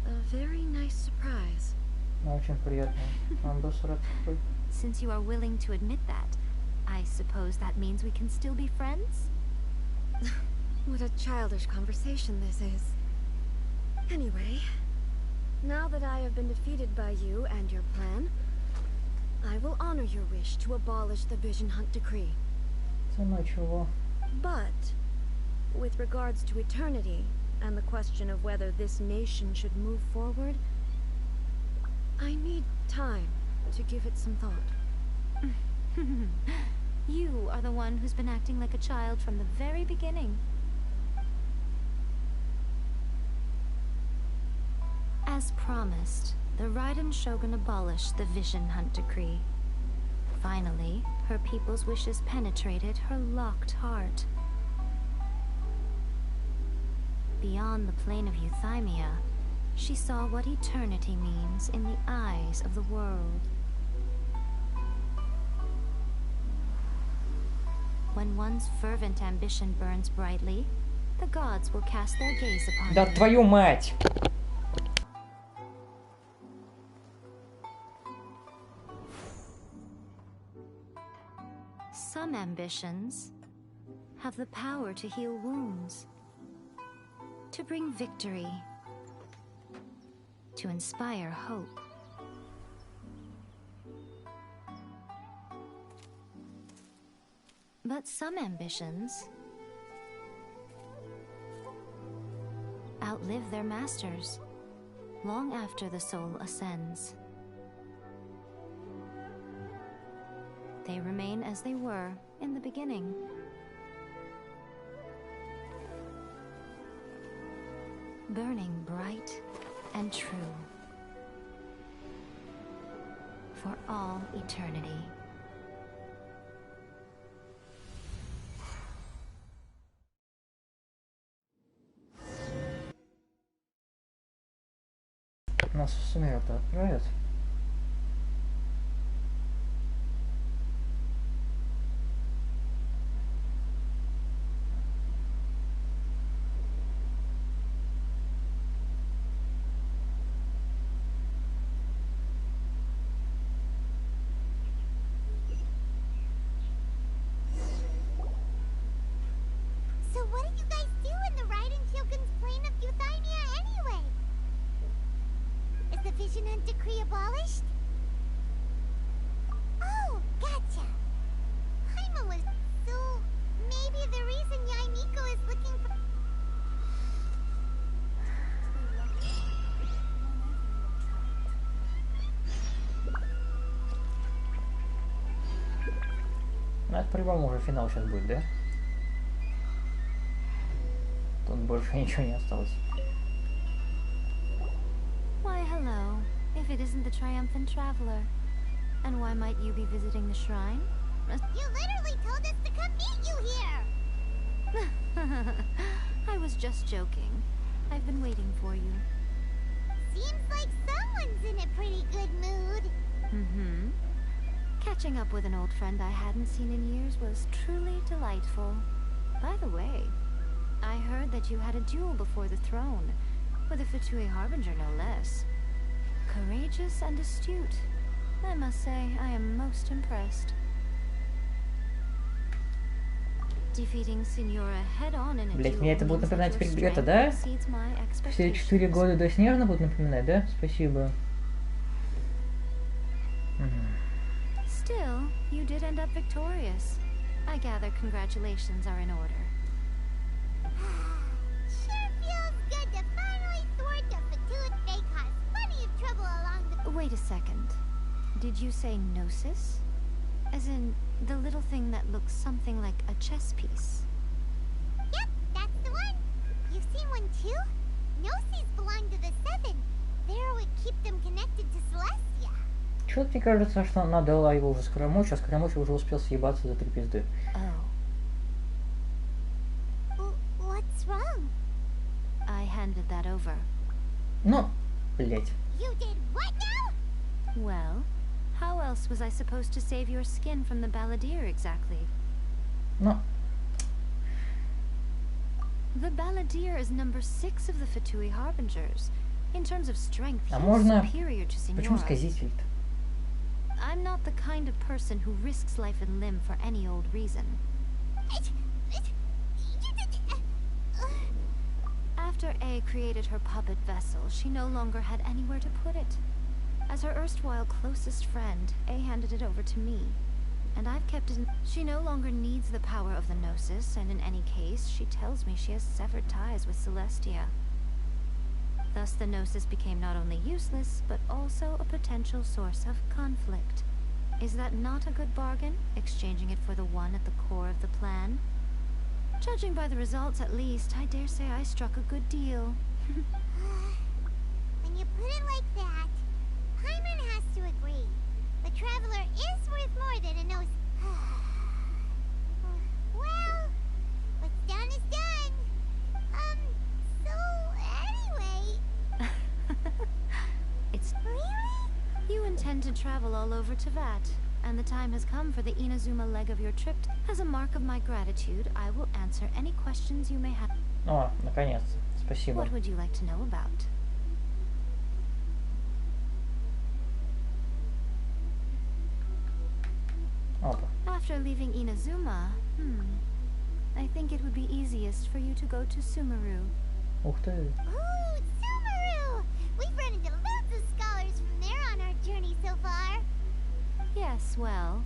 a very nice surprise. Очень приятно. Since you are willing to admit that, I suppose that means we can still be friends? What a childish conversation this is. Anyway, now that I have been defeated by you and your plan, I will honor your wish to abolish the Vision Hunt Decree. But, with regards to eternity, and the question of whether this nation should move forward, I need time to give it some thought. You are the one who's been acting like a child from the very beginning. As promised, the Raiden Shogun abolished the Vision Hunt Decree. Finally, her people's wishes penetrated her locked heart. Beyond the plane of euthymia, she saw what eternity means in the eyes of the world. When one's fervent ambition burns brightly, the gods will cast their gaze upon Да them. твою мать! Some ambitions have the power to heal wounds, to bring victory, to inspire hope. But some ambitions outlive their masters long after the soul ascends. They remain as they were in the beginning. Burning bright and true for all eternity. Нас в смерть отправят. So what did you guys do in the Raiden Shogun's plane of euthymia anyway? Is the Vision Hunt Decree abolished? Oh, gotcha. Paimon was... So, maybe the reason Yaimiko is looking for... Ну, это по-любому уже финал сейчас будет, да? Тут больше ничего не осталось. Why, hello, if it isn't the triumphant traveler. And why might you be visiting the shrine? You literally told us to come meet you here! I was just joking. I've been waiting for you. Seems like someone's in a pretty good mood. Mm-hmm. Catching up with an old friend I hadn't seen in years was truly delightful. By the way, I heard that you had a duel before the throne, with a Fatui Harbinger no less. Courageous and astute. I must say, I am most impressed. Defeating Signora head-on in a Блять, duel мне это будет means that напоминать your теперь это, strength да? exceeds my Все 4 expectations. года до Снежно будут напоминать, да? Спасибо. Still, you did end up victorious. I gather congratulations are in order. Sure feels good to finally thwart the Wait a second. Did you say gnosis? As in, the little thing that looks something like a chess piece? Yep, that's the one. You've seen one too? Gnosis belong to the Seven. They're what keep them connected to Celestia. Чё-то мне кажется, что она дала его уже Скоромучу, а Скоромуч уже успел съебаться за 3 пизды. What's wrong? I handed that over. Ну, блять. You did what now? Well, how else was I supposed to save your skin from the balladeer exactly? Ну. The balladeer is number 6 of the Fatui Harbingers. In terms of strength, А he's можно... superior to Почему Signora. сказитель-то? I'm not the kind of person who risks life and limb for any old reason. After A created her puppet vessel, she no longer had anywhere to put it. As her erstwhile closest friend, A handed it over to me. And I've kept it in... She no longer needs the power of the Gnosis, and in any case, she tells me she has severed ties with Celestia. Thus the Gnosis became not only useless, but also a potential source of conflict. Is that not a good bargain, exchanging it for the one at the core of the plan? Judging by the results, at least, I dare say I struck a good deal. When you put it like that, Paimon has to agree. The Traveler is worth more than a nose. Well, what's done is done. So anyway... It's... Really? You intend to travel all over Teyvat, and the time has come for the Inazuma leg of your trip. As a mark of my gratitude, I will answer any questions you may have. О, наконец-то. Спасибо. What would you like to know about? Опа. After leaving Inazuma, I think it would be easiest for you to go to Sumeru. Ух ты. Ooh, Sumeru! We've run into lots of scholars from there on our journey so far. Yes, well,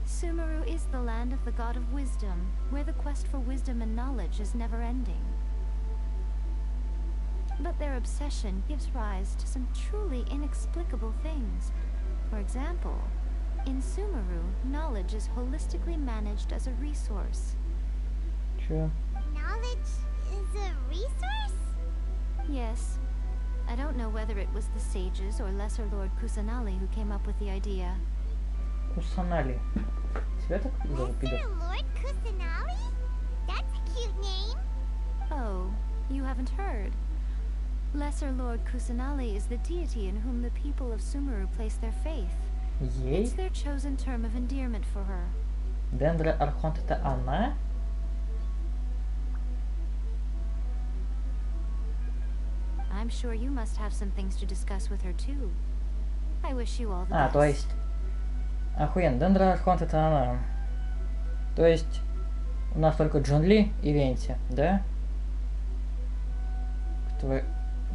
Sumeru is the land of the god of wisdom, where the quest for wisdom and knowledge is never-ending. But their obsession gives rise to some truly inexplicable things. For example, in Sumeru, knowledge is holistically managed as a resource. Чё? Knowledge is a resource? Yes. I don't know whether it was the sages or Lesser Lord Kusanali who came up with the idea. Кусанали. Тебя так зовут, пидор? Lesser Lord Kusanali? That's a cute name. Oh, you haven't heard. Lesser Lord Kusanali is the deity in whom the people of Sumeru place their faith. Ей? It's their chosen term of endearment for her. Дендра Архонт это она? I'm sure you must have some things to discuss with her too. I wish you all the А, best. то есть... Охуенно, Дендра Архонт это она. То есть... У нас только Джон Ли и Венти, да?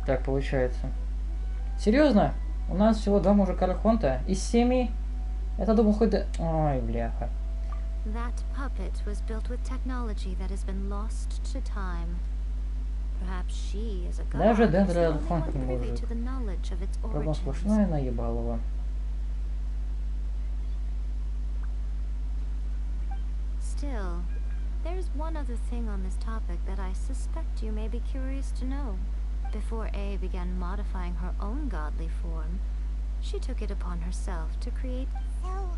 Так получается. Серьезно? У нас всего 2 мужика Архонта из 7? Я-то думал хоть да... Ой, бляха. That puppet was built with technology that has been lost to time. Perhaps she is a god. Даже is the Дендра only Архонт one не privy может. to the knowledge of its Проблема origins. сплошная, наебалова. Still, there's one other thing on this topic that I suspect you may be curious to know. Before A began modifying her own godly form, she took it upon herself to create... So,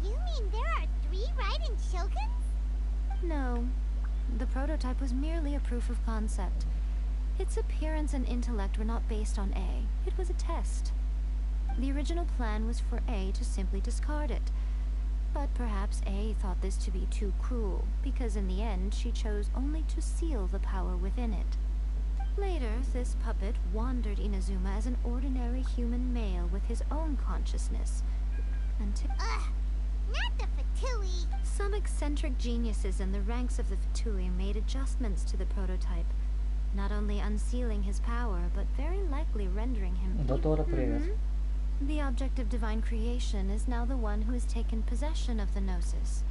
you mean there are 3 Raiden Shoguns? No. The prototype was merely a proof of concept. Its appearance and intellect were not based on A. It was a test. The original plan was for A to simply discard it. But perhaps A thought this to be too cruel, because in the end she chose only to seal the power within it. Later, this puppet wandered Inazuma as an ordinary human male with his own consciousness. Until... Not the Fatui! Some eccentric geniuses in the ranks of the Fatui made adjustments to the prototype, not only unsealing his power, but very likely rendering him... Дотора, привет. The object of divine creation is now the one who has taken possession of the Gnosis.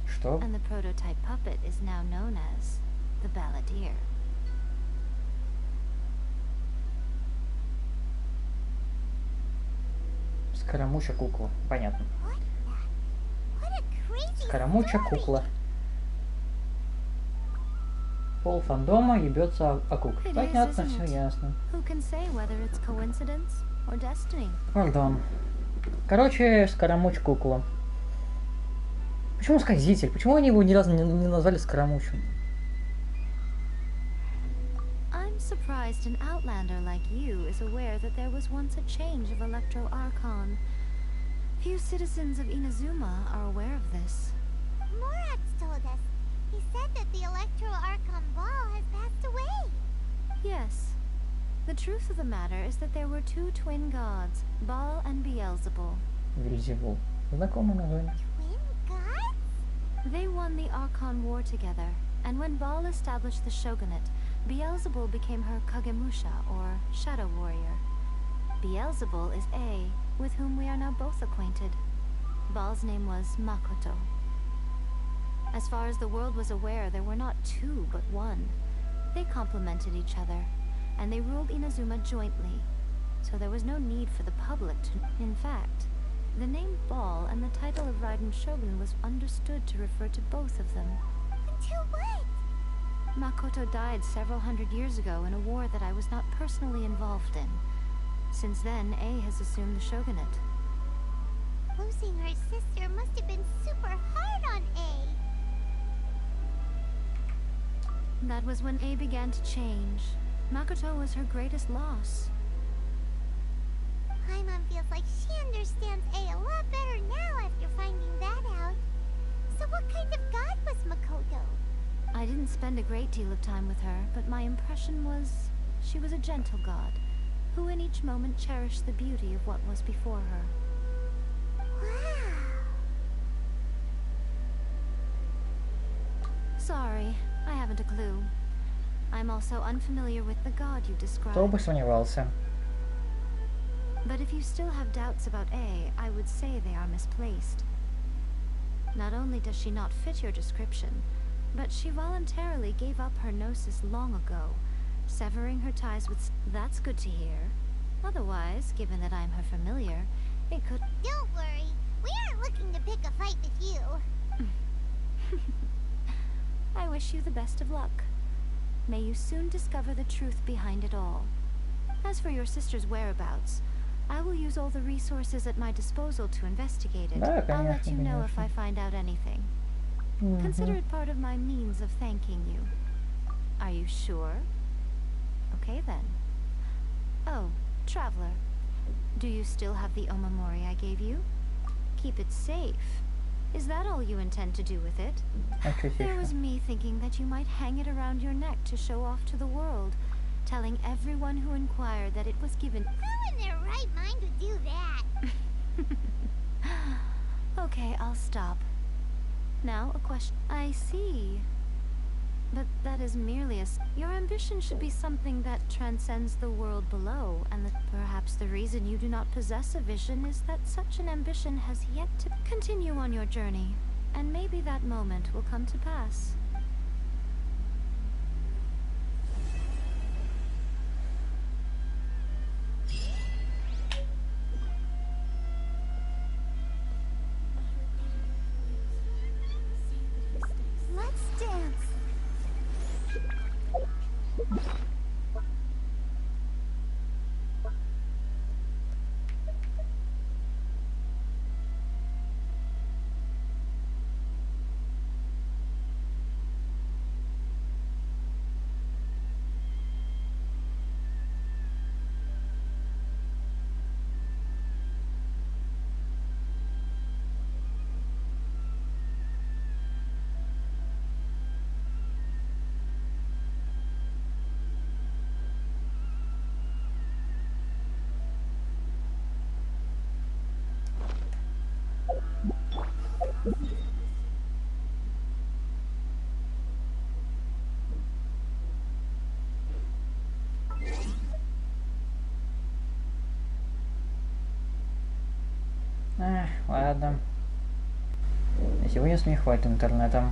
Что? And the prototype puppet is now known as the Balladeer. Скоромуча кукла. Понятно. Скоромуча кукла. Пол фандома ебется о кук. Понятно, все ясно. Пардон. Короче, Скоромуч кукла. Почему сказитель? Почему они его ни разу не назвали Скоромучем? Surprised an outlander like you is aware that there was once a change of Electro Archon. Few citizens of Inazuma are aware of this. Morat's told us. He said that the Electro Archon Ball has passed away. Yes. The truth of the matter is that there were two twin gods, Baal and Beelzebul. Beelzebul. Знакомое название. Twin gods? They won the Archon War together, and when Baal established the shogunate, Beelzebul became her Kagemusha, or Shadow Warrior. Beelzebul is A, with whom we are now both acquainted. Baal's name was Makoto. As far as the world was aware, there were not two, but one. They complemented each other, and they ruled Inazuma jointly, so there was no need for the public to... In fact, the name Baal and the title of Raiden Shogun was understood to refer to both of them. Until what? Makoto died several hundred years ago in a war that I was not personally involved in. Since then, A has assumed the shogunate. Losing her sister must have been super hard on A. That was when A began to change. Makoto was her greatest loss. Paimon feels like she understands A lot better now after finding that out. So what kind of god was Makoto? I didn't spend a great deal of time with her, but my impression was she was a gentle god, who in each moment cherished the beauty of what was before her. Wow. Sorry, I haven't a clue. I'm also unfamiliar with the god you described. Кто бы сомневался. But if you still have doubts about A, I would say they are misplaced. Not only does she not fit your description, but she voluntarily gave up her gnosis long ago, severing her ties with... That's good to hear. Otherwise, given that I'm her familiar, it could... Don't worry. We aren't looking to pick a fight with you. I wish you the best of luck. May you soon discover the truth behind it all. As for your sister's whereabouts, I will use all the resources at my disposal to investigate it. I'll let you know if I find out anything. Consider it part of my means of thanking you. Are you sure? Okay then. Oh, traveler. Do you still have the omamori I gave you? Keep it safe. Is that all you intend to do with it? There was me thinking that you might hang it around your neck to show off to the world, telling everyone who inquired that it was given... Who in their right mind would do that? Okay, I'll stop. Now, a question. I see. But that is merely a... Your ambition should be something that transcends the world below, and that perhaps the reason you do not possess a vision is that such an ambition has yet to continue on your journey, and maybe that moment will come to pass. Ладно. На сегодня с меня хватит интернета.